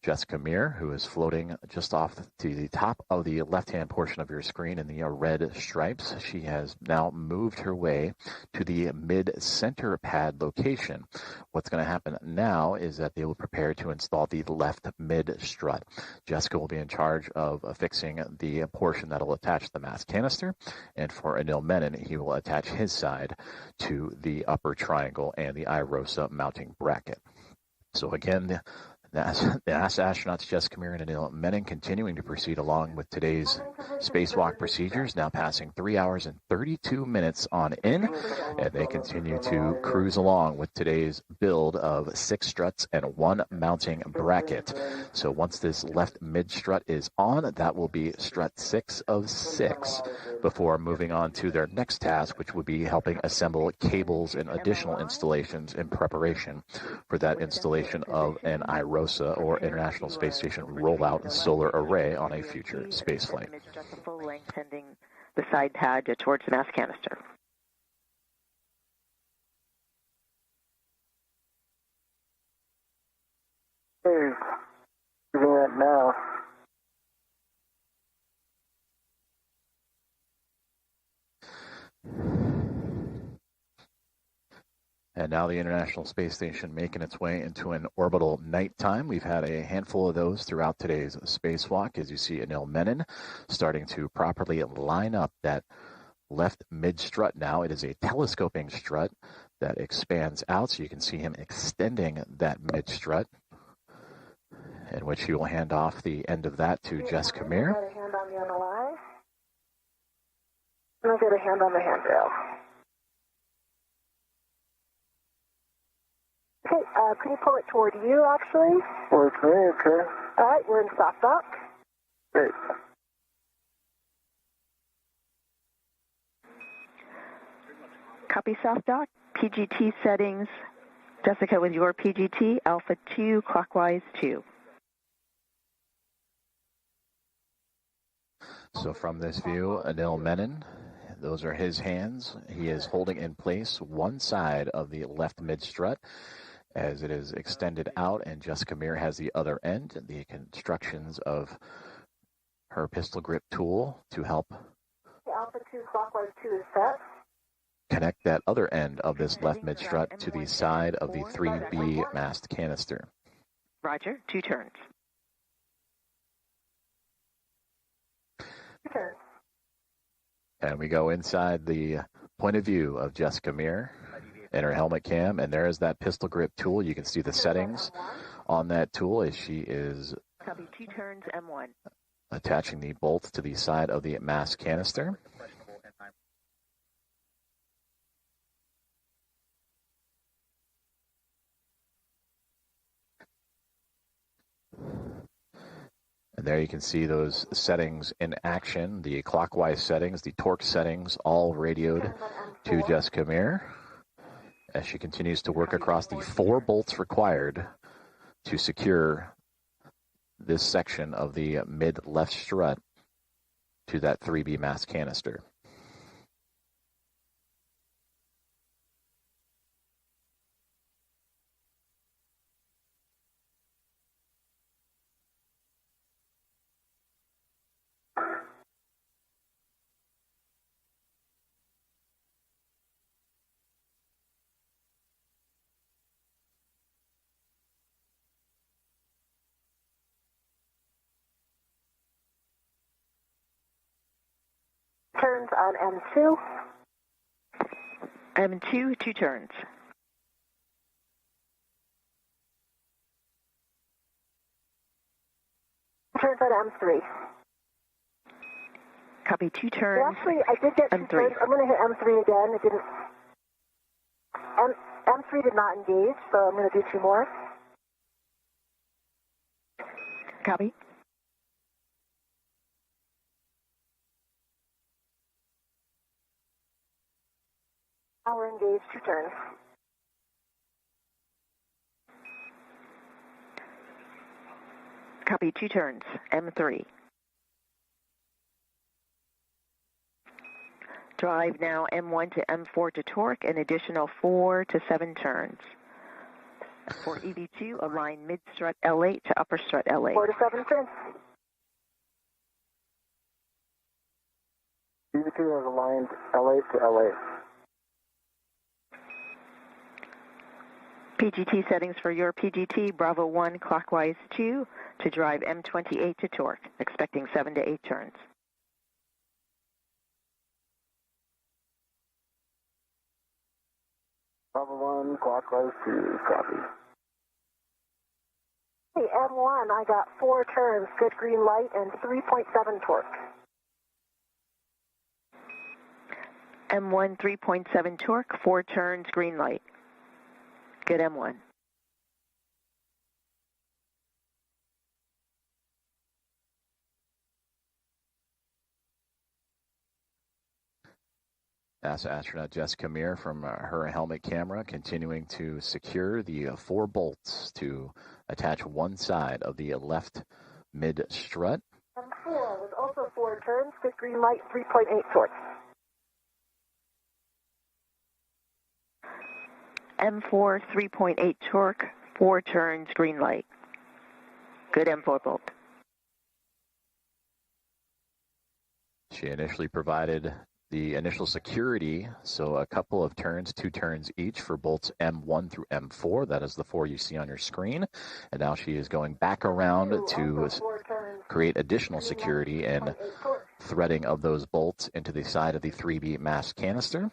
Jessica Meir, who is floating just off to the top of the left-hand portion of your screen in the red stripes, she has now moved her way to the mid-center pad location. What's going to happen now is that they will prepare to install the left mid-strut. Jessica will be in charge of fixing the portion that will attach the mass canister, and for Anil Menon, he will attach his side to the upper triangle and the IROSA mounting bracket. So again, the NASA astronauts Jessica Meir and Anil Menon continuing to proceed along with today's spacewalk procedures, now passing 3 hours and 32 minutes on in, and they continue to cruise along with today's build of 6 struts and 1 mounting bracket. So once this left mid strut is on, that will be strut 6 of 6 before moving on to their next task, which would be helping assemble cables and additional installations in preparation for that installation of an IROSA or International Space Station rollout solar array on a future spaceflight.
Full length pending the side pad towards the mass canister.
Hey, doing that now.
And now the International Space Station making its way into an orbital nighttime. We've had a handful of those throughout today's spacewalk. As you see, Anil Menon starting to properly line up that left mid-strut now. It is a telescoping strut that expands out, so you can see him extending that mid-strut, in which he will hand off the end of that to Jessica Meir.
I've got a hand on the NLI, and I've got a hand on the handrail. Okay, can you pull it toward you, actually?
Well, it's me, okay.
All right, we're in soft dock.
Great.
Copy soft dock. PGT settings. Jessica, with your PGT, Alpha 2, clockwise 2.
So from this view, Anil Menon, those are his hands. He is holding in place one side of the left mid-strut as it is extended out, and Jessica Meir has the other end. The constructions of her pistol grip tool to help
Alpha 2, clockwise 2 is set.
connect that other end of this left mid-strut to the side of the 3B mast canister.
Roger, 2 turns.
Turn.
And we go inside the point of view of Jessica Meir in her helmet cam, and there is that pistol grip tool. You can see the settings on that tool as she is
Copy 2 turns, M1.
attaching the bolts to the side of the mast canister. And there you can see those settings in action, the clockwise settings, the torque settings, all radioed to Jessica Meir as she continues to work across the 4 bolts required to secure this section of the mid-left strut to that 3B mast canister.
Turns on M2.
M2, 2 turns.
Turns on M3.
Copy 2 turns.
Well, actually, I did get 2
M3.
turns. I'm going to hit M3 again. It didn't. M3 did not engage, so I'm going to do 2 more.
Copy.
Now we're engaged, 2 turns.
Copy 2 turns, M3. Drive now M1 to M4 to torque, an additional 4 to 7 turns. For EV2, align mid-strut L8 to upper strut L8.
4 to 7 turns.
EV2 has aligned L8 to L8.
PGT settings for your PGT, Bravo 1 clockwise 2 to drive M28 to torque, expecting 7 to 8 turns.
Bravo 1, clockwise 2, copy.
Hey, M1, I got 4 turns, good green light, and 3.7 torque.
M1 3.7 torque, 4 turns, green light. Good M1.
NASA astronaut Jessica Meir from her helmet camera continuing to secure the 4 bolts to attach one side of the left mid strut.
M4 was also 4 turns, good green light, 3.8 torque.
M4 3.8 torque, 4 turns, green light. Good M4 bolt.
She initially provided the initial security, so a couple of turns, 2 turns each for bolts M1 through M4. That is the 4 you see on your screen. And now she is going back around to create additional security and threading of those bolts into the side of the 3B mass canister.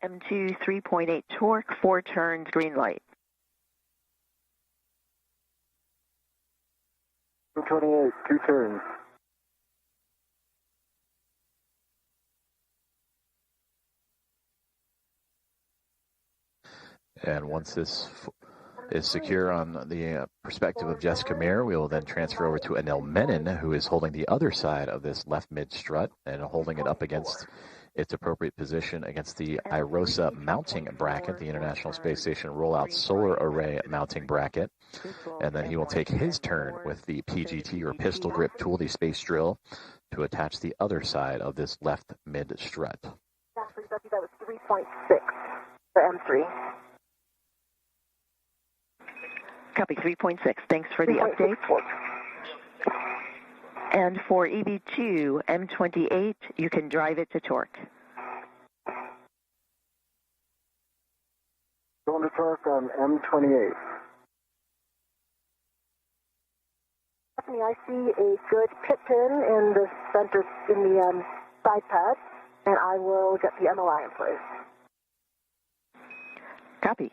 M2, 3.8 torque, 4 turns, green light.
28, 2 turns.
And once this is secure on the perspective of Jessica Meir, we will then transfer over to Anil Menon, who is holding the other side of this left mid strut and holding it up against its appropriate position against the IROSA mounting bracket, the International Space Station Rollout Solar Array mounting bracket. And then he will take his turn with the PGT, or pistol grip tool, the space drill, to attach the other side of this left mid strut.
Actually, that was 3.6 for M3.
Copy, 3.6. Thanks for the update. And for EV2, M28, you can drive it to torque.
Going to torque on M28.
Stephanie, I see a good pit pin in the center, in the side pad, and I will get the MOI in place.
Copy.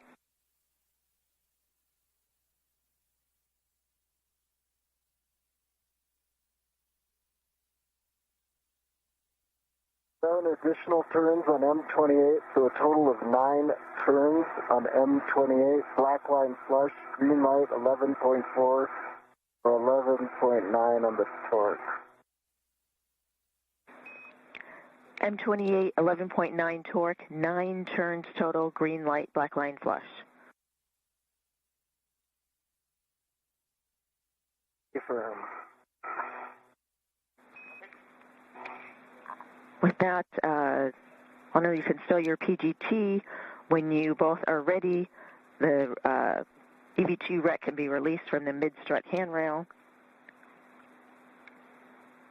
Additional turns on M28, so a total of 9 turns on M28. Black line flush, green light 11.4 or 11.9 on the torque.
M28, 11.9 torque, 9 turns total, green light, black line flush.
Confirm.
With that, Anil, you can still your PGT. When you both are ready, the EV2 rec can be released from the mid-strut handrail.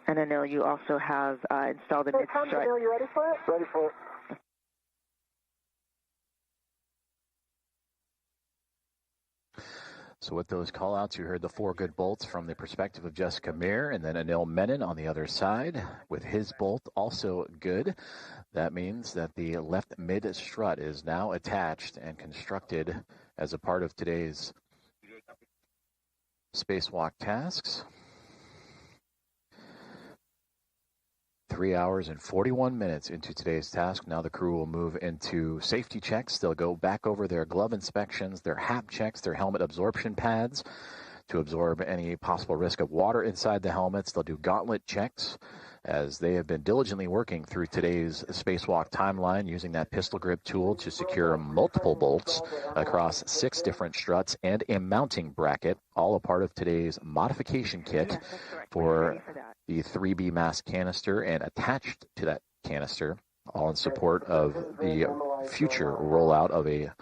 And Anil, you also have installed the mid-strut.
Anil, you ready for it?
Ready for it.
So with those call-outs, you heard the 4 good bolts from the perspective of Jessica Meir, and then Anil Menon on the other side with his bolt also good. That means that the left mid strut is now attached and constructed as a part of today's spacewalk tasks. 3 hours and 41 minutes into today's task. Now the crew will move into safety checks. They'll go back over their glove inspections, their HAP checks, their helmet absorption pads to absorb any possible risk of water inside the helmets. They'll do gauntlet checks as they have been diligently working through today's spacewalk timeline using that pistol grip tool to secure multiple bolts across 6 different struts and a mounting bracket, all a part of today's modification kit for the 3B mass canister, and attached to that canister, all in support of the future rollout of a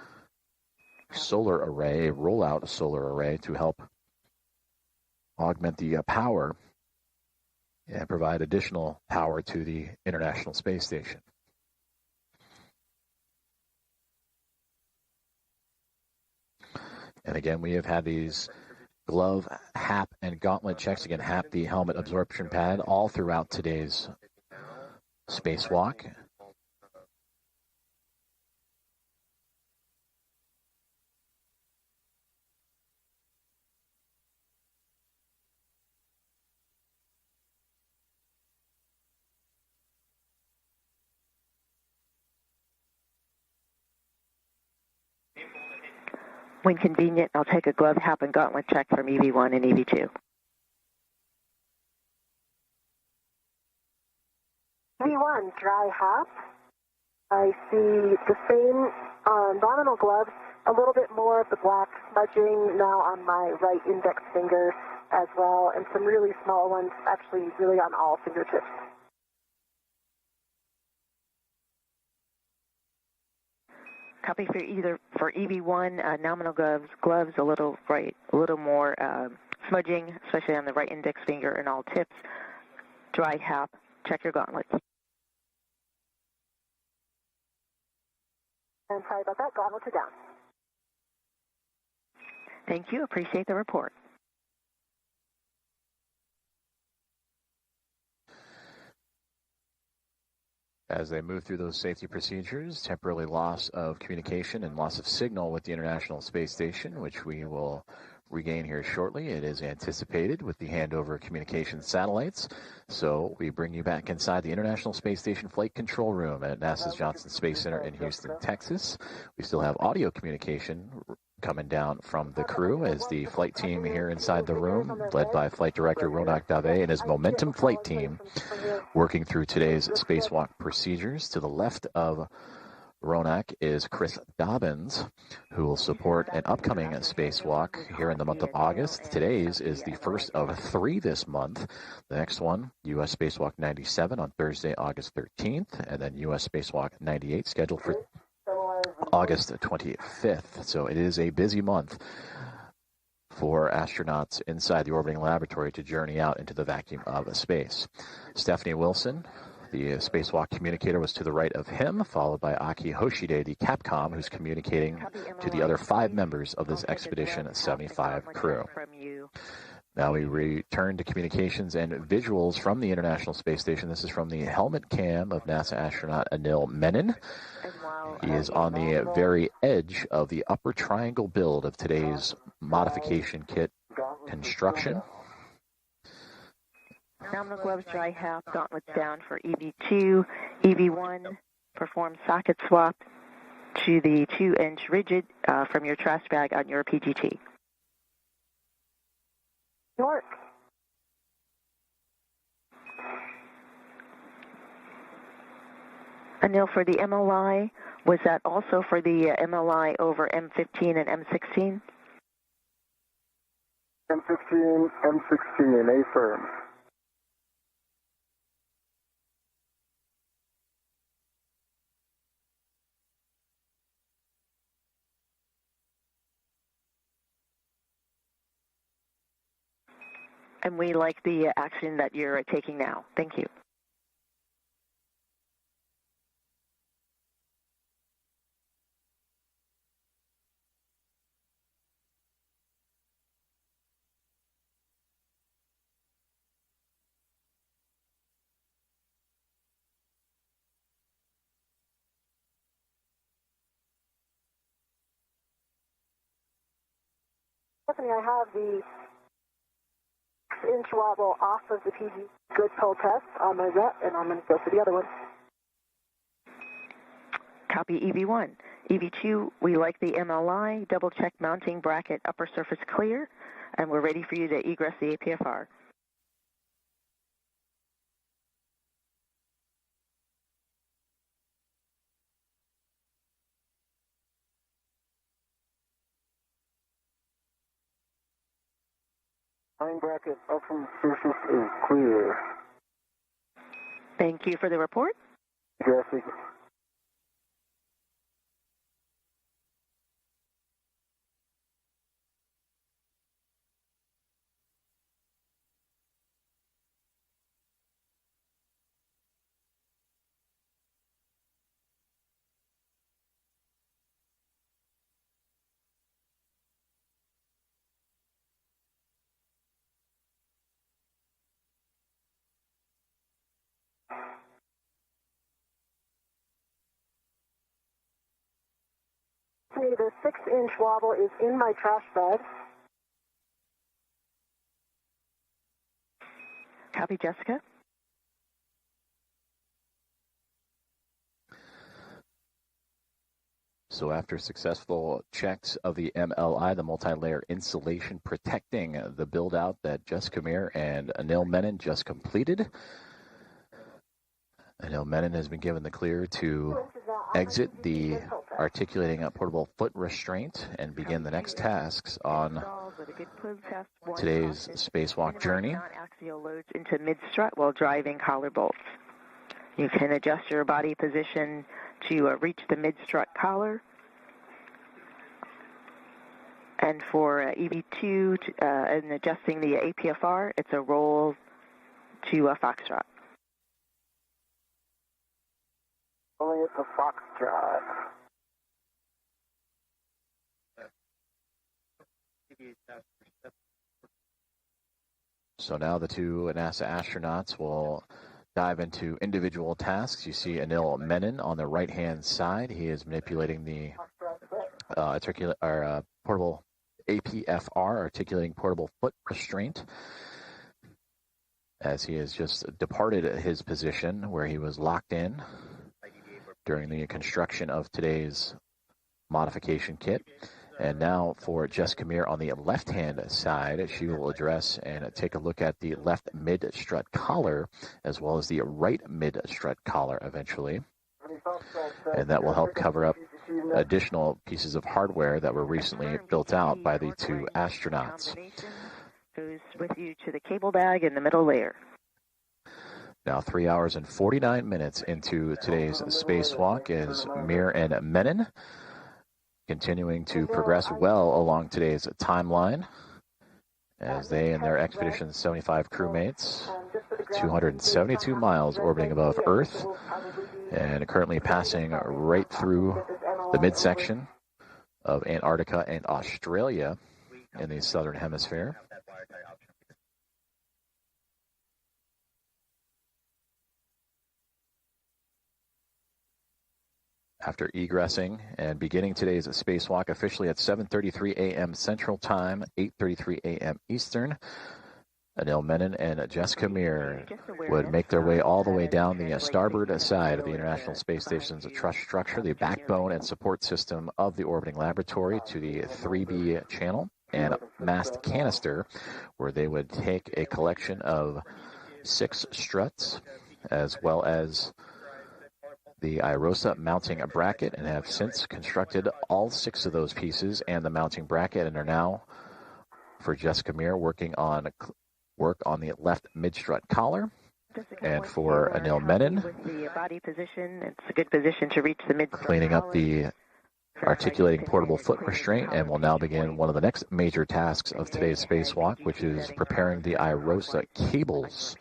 solar array, a rollout solar array to help augment the power and provide additional power to the International Space Station. And again, we have had these glove, HAP, and gauntlet checks. Again, HAP, the helmet absorption pad, all throughout today's spacewalk.
When convenient, I'll take a glove, HAP, and gauntlet check from EV1 and EV2.
EV1, dry HAP. I see the same nominal gloves, a little bit more of the black smudging now on my right index finger as well, and some really small ones actually really on all fingertips.
Copy for EV1, nominal gloves a little more smudging, especially on the right index finger and all tips. Dry HAP, check your gauntlets.
And sorry about that, goblet to down.
Thank you. Appreciate the report.
As they move through those safety procedures, temporary loss of communication and loss of signal with the International Space Station, which we will regain here shortly. It is anticipated with the handover of communication satellites. So we bring you back inside the International Space Station Flight Control Room at NASA's Johnson Space Center in Houston, Texas. We still have audio communication coming down from the crew as the flight team here inside the room, led by Flight Director Ronak Dave and his Momentum flight team, working through today's spacewalk procedures. To the left of Ronak is Chris Dobbins, who will support an upcoming spacewalk here in the month of August. Today's is the first of 3 this month. The next one, U.S. Spacewalk 97 on Thursday, August 13th, and then U.S. Spacewalk 98 scheduled for August 25th. So it is a busy month for astronauts inside the orbiting laboratory to journey out into the vacuum of space. Stephanie Wilson, the spacewalk communicator, was to the right of him, followed by Aki Hoshide, the Capcom, who's communicating to the other 5 members of this Expedition 75 crew. Now we return to communications and visuals from the International Space Station. This is from the helmet cam of NASA astronaut Anil Menon. He is on the very edge of the upper triangle build of today's modification kit construction.
Nominal gloves dry half, gauntlets down for EV2. EV1, perform socket swap to the 2-inch rigid from your trash bag on your PGT.
York.
Anil, for the MLI, was that also for the MLI over M15 and M16?
M15, M16, A firm.
And we like the action that you're taking now. Thank you.
Stephanie, I have the 6-inch wobble off of the PG good pull test on my rep, and I'm going to go for the other one.
Copy EV1. EV2, we like the MLI, double check mounting bracket upper surface clear, and we're ready for you to egress the APFR.
Line bracket up from surface is clear.
Thank you for the report.
Jesse.
The 6-inch wobble is in my trash bag.
Copy, Jessica.
So after successful checks of the MLI, the multi-layer insulation protecting the build-out that Jessica Meir and Anil Menon just completed, Anil Menon has been given the clear to exit the articulating a portable foot restraint and begin the next tasks on today's spacewalk journey.
Non-axial loads into mid-strut while driving collar bolts. You can adjust your body position to reach the mid-strut collar. And for EV2 and adjusting the APFR, it's a roll to a foxtrot.
Rolling it to foxtrot.
So now the two NASA astronauts will dive into individual tasks. You see Anil Menon on the right-hand side. He is manipulating the portable APFR, articulating portable foot restraint, as he has just departed his position where he was locked in during the construction of today's modification kit. And now for Jessica Meir on the left-hand side, she will address and take a look at the left mid-strut collar as well as the right mid-strut collar eventually. And that will help cover up additional pieces of hardware that were recently built out by the two astronauts.
Goes with you to the cable bag in the middle layer.
Now 3 hours and 49 minutes into today's spacewalk is Meir and Menon continuing to progress well along today's timeline as they and their Expedition 75 crewmates, 272 miles orbiting above Earth and currently passing right through the midsection of Antarctica and Australia in the southern hemisphere. After egressing and beginning today's spacewalk officially at 7:33 a.m. Central Time, 8:33 a.m. Eastern, Anil Menon and Jessica Meir would make their way all the way down the starboard side of the International Space Station's truss structure, the backbone and support system of the orbiting laboratory, to the 3B channel and mast canister, where they would take a collection of 6 struts as well as the IROSA mounting bracket, and have since constructed all 6 of those pieces and the mounting bracket, and are now, for Jessica Meir, work on the left mid-strut collar, and for Anil Menon,
with the body position, it's a good position to reach the mid-strut
cleaning up the articulating portable foot restraint, and will now begin one of the next major tasks of today's spacewalk, which is preparing the IROSA cables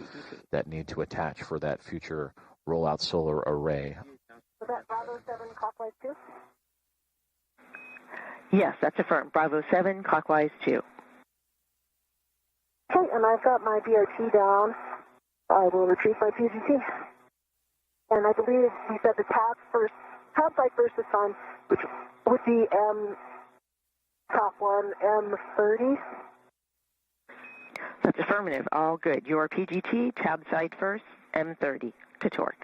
that need to attach for that future rollout solar array.
Was that Bravo 7 clockwise 2?
Yes, that's affirmed. Bravo 7, clockwise 2.
Okay, and I've got my BRT down. I will retrieve my PGT. And I believe we said the tab side first this time, which would be top one, M30.
That's affirmative. All good. Your PGT, tab side first, M30 to torque.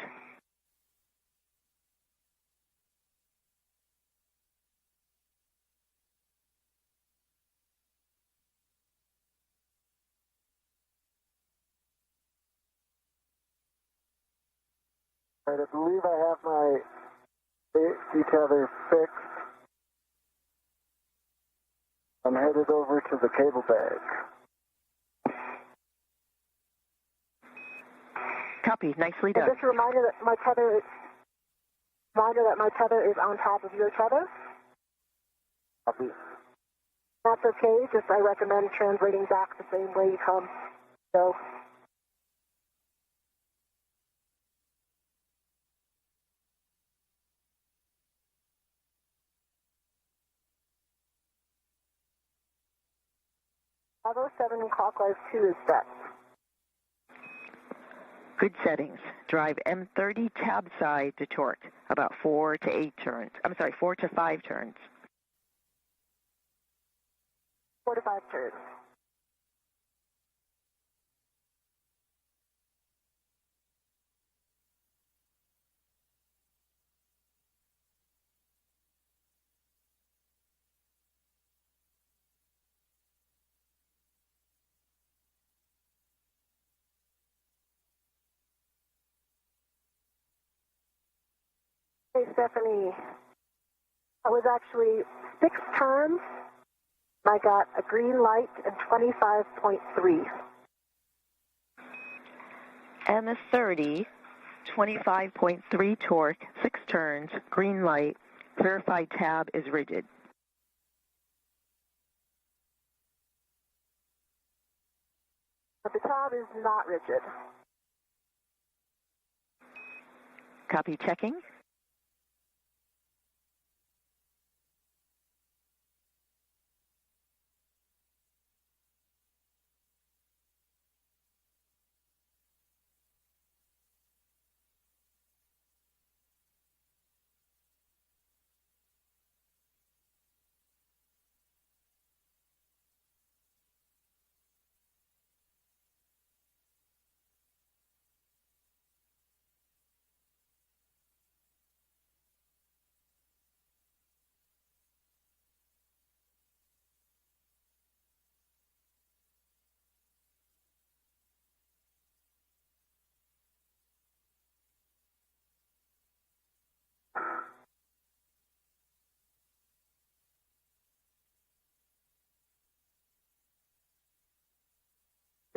All right, I believe I have my tether fixed. I'm headed over to the cable bag.
Copy. Nicely done.
And just a reminder that my tether is on top of your tether.
Copy.
That's okay. Just I recommend translating back the same way you come. So. Bravo 7 clockwise 2 is set.
Good settings. Drive M30 tab side to torque. About 4 to 5 turns.
4 to 5 turns. Hey, Stephanie. I was actually 6 turns. I got a green light and 25.3.
And the 30, 25.3 torque, 6 turns, green light, verified tab is rigid.
But the tab is not rigid.
Copy checking.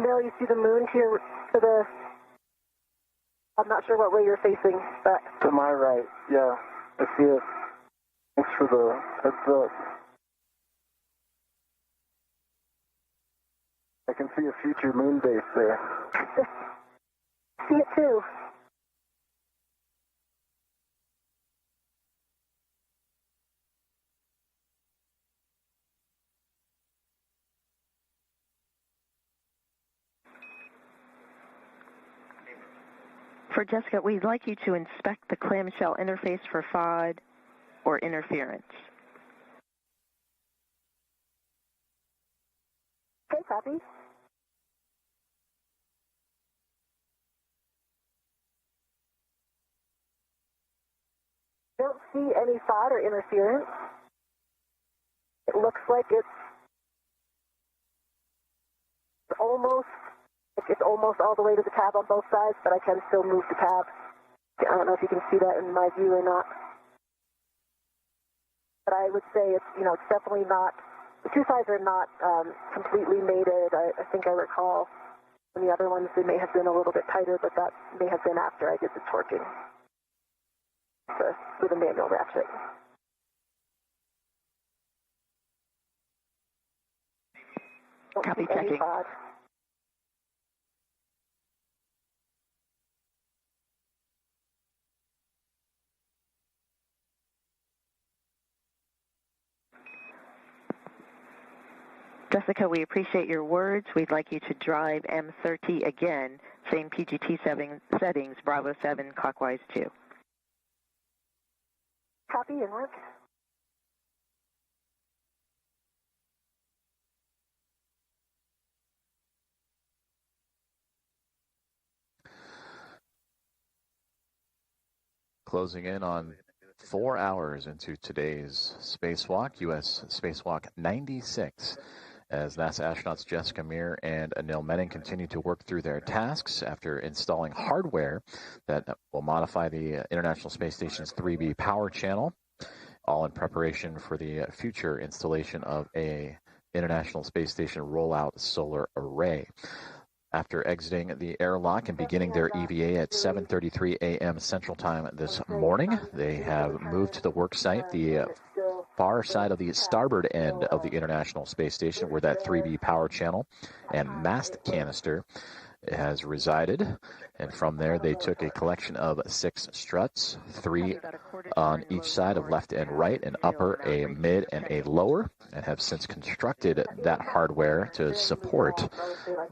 Now you see the moon here to the, I'm not sure what way you're facing, but.
To my right, yeah, I see it. Thanks for the heads up. I can see a future moon base there.
See it too.
For Jessica, we'd like you to inspect the clamshell interface for FOD or interference.
Okay, copy. Don't see any FOD or interference. It looks like it's almost all the way to the tab on both sides, but I can still move the tab. I don't know if you can see that in my view or not. But I would say it's, it's definitely not, the two sides are not completely mated. I think I recall in the other ones they may have been a little bit tighter, but that may have been after I did the torquing with a manual ratchet.
Copy, checking.
FOD.
Jessica, we appreciate your words. We'd like you to drive M30 again, same PGT settings, Bravo 7, clockwise 2.
Copy, and work.
Closing in on 4 hours into today's spacewalk, U.S. Spacewalk 96, as NASA astronauts Jessica Meir and Anil Menon continue to work through their tasks after installing hardware that will modify the International Space Station's 3B power channel, all in preparation for the future installation of a International Space Station rollout solar array. After exiting the airlock and beginning their EVA at 7:33 a.m. Central Time this morning, they have moved to the work site, the far side of the starboard end of the International Space Station, where that 3B power channel and mast canister has resided. And from there, they took a collection of 6 struts, 3 on each side of left and right, an upper, a mid, and a lower, and have since constructed that hardware to support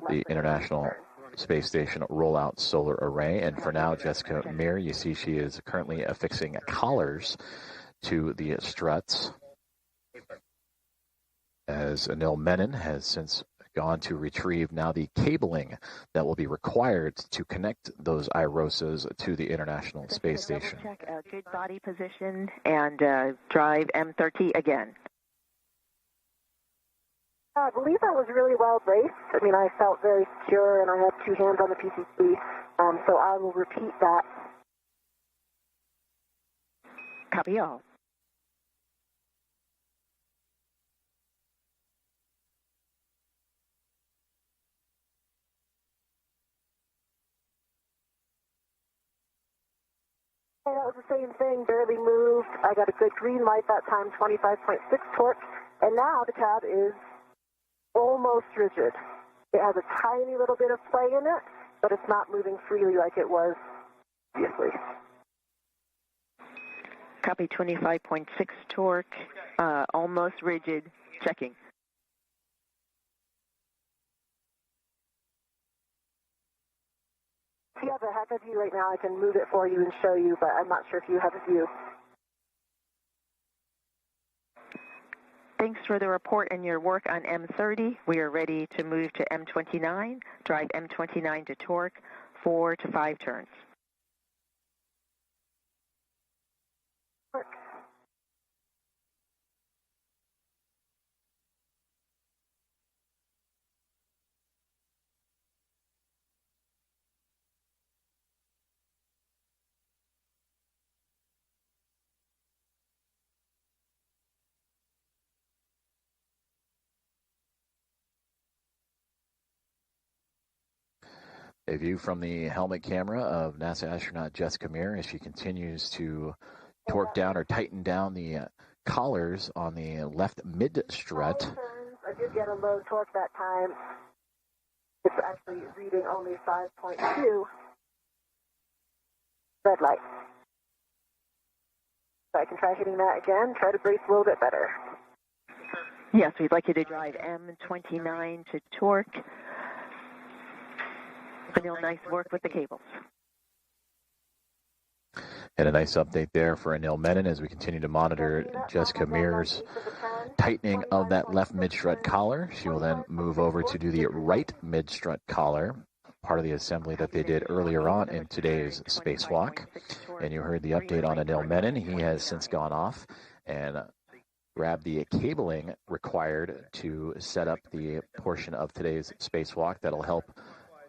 the International Space Station rollout solar array. And for now, Jessica Meir, you see she is currently affixing collars to the struts, as Anil Menon has since gone to retrieve now the cabling that will be required to connect those IROSAs to the International Space Station.
Check a good body position and drive M30 again.
I believe that was really well braced. I mean, I felt very secure, and I had 2 hands on the PCC, so I will repeat that.
Copy all.
That was the same thing, barely moved. I got a good green light that time, 25.6 torque, and now the cab is almost rigid. It has a tiny little bit of play in it, but it's not moving freely like it was previously.
Copy, 25.6 torque, almost rigid, checking.
If you have a heck of view right now, I can move it for you and show you, but I'm not sure if you have a view.
Thanks for the report and your work on M30. We are ready to move to M29, drive M29 to torque, 4 to 5 turns.
Work.
A view from the helmet camera of NASA astronaut Jessica Meir as she continues to torque down or tighten down the collars on the left mid strut.
I did get a low torque that time. It's actually reading only 5.2. Red light. So I can try hitting that again, try to brace a little bit better.
Yes, we'd like you to drive M29 to torque. Anil, nice work with the cables.
And a nice update there for Anil Menon as we continue to monitor Jessica Meir's tightening of that left mid-strut collar. She will then move over to do the right mid-strut collar, part of the assembly that they did earlier on in today's spacewalk. And you heard the update on Anil Menon. He has since gone off and grabbed the cabling required to set up the portion of today's spacewalk that'll help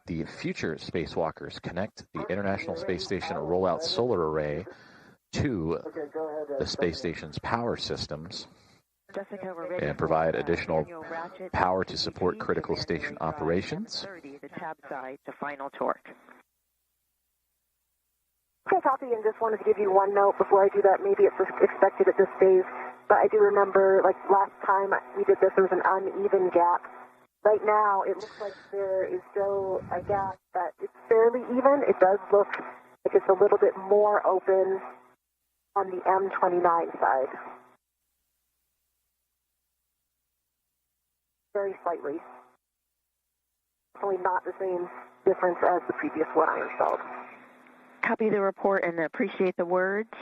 the future spacewalkers connect the International Space Station rollout solar array to the space station's power systems and provide additional power to support critical station operations.
The tab side to final torque.
Okay, copy, and just wanted to give you one note before I do that. Maybe it's expected at this phase, but I do remember, like last time we did this, there was an uneven gap. Right now, it looks like there is still a gap that it's fairly even. It does look like it's a little bit more open on the M29 side. Very slightly. Definitely not the same difference as the previous one I installed.
Copy the report and appreciate the words.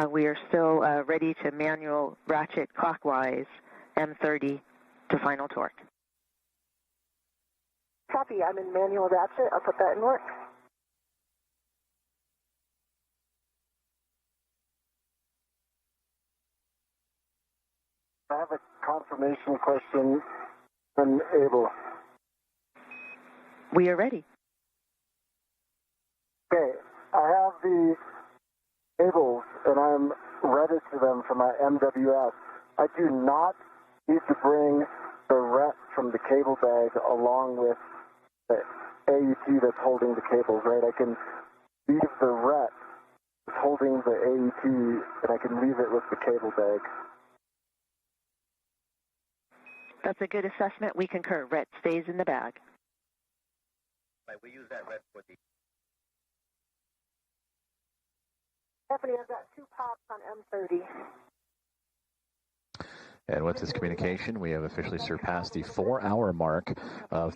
We are still ready to manual ratchet clockwise M30 to final torque.
Copy, I'm in manual ratchet. I'll put that in work.
I have a confirmation question when able.
We are ready.
Okay, I have the cables and I'm ready to them for my MWS. I do not need to bring the ret from the cable bag along with the AET that's holding the cables, right? I can leave the ret holding the AET and I can leave it with the cable bag.
That's a good assessment. We concur. Ret stays in the bag.
Right, we use that red for the...
Stephanie, I've got 2 pops on M30.
And with this communication, we have officially surpassed the 4-hour mark of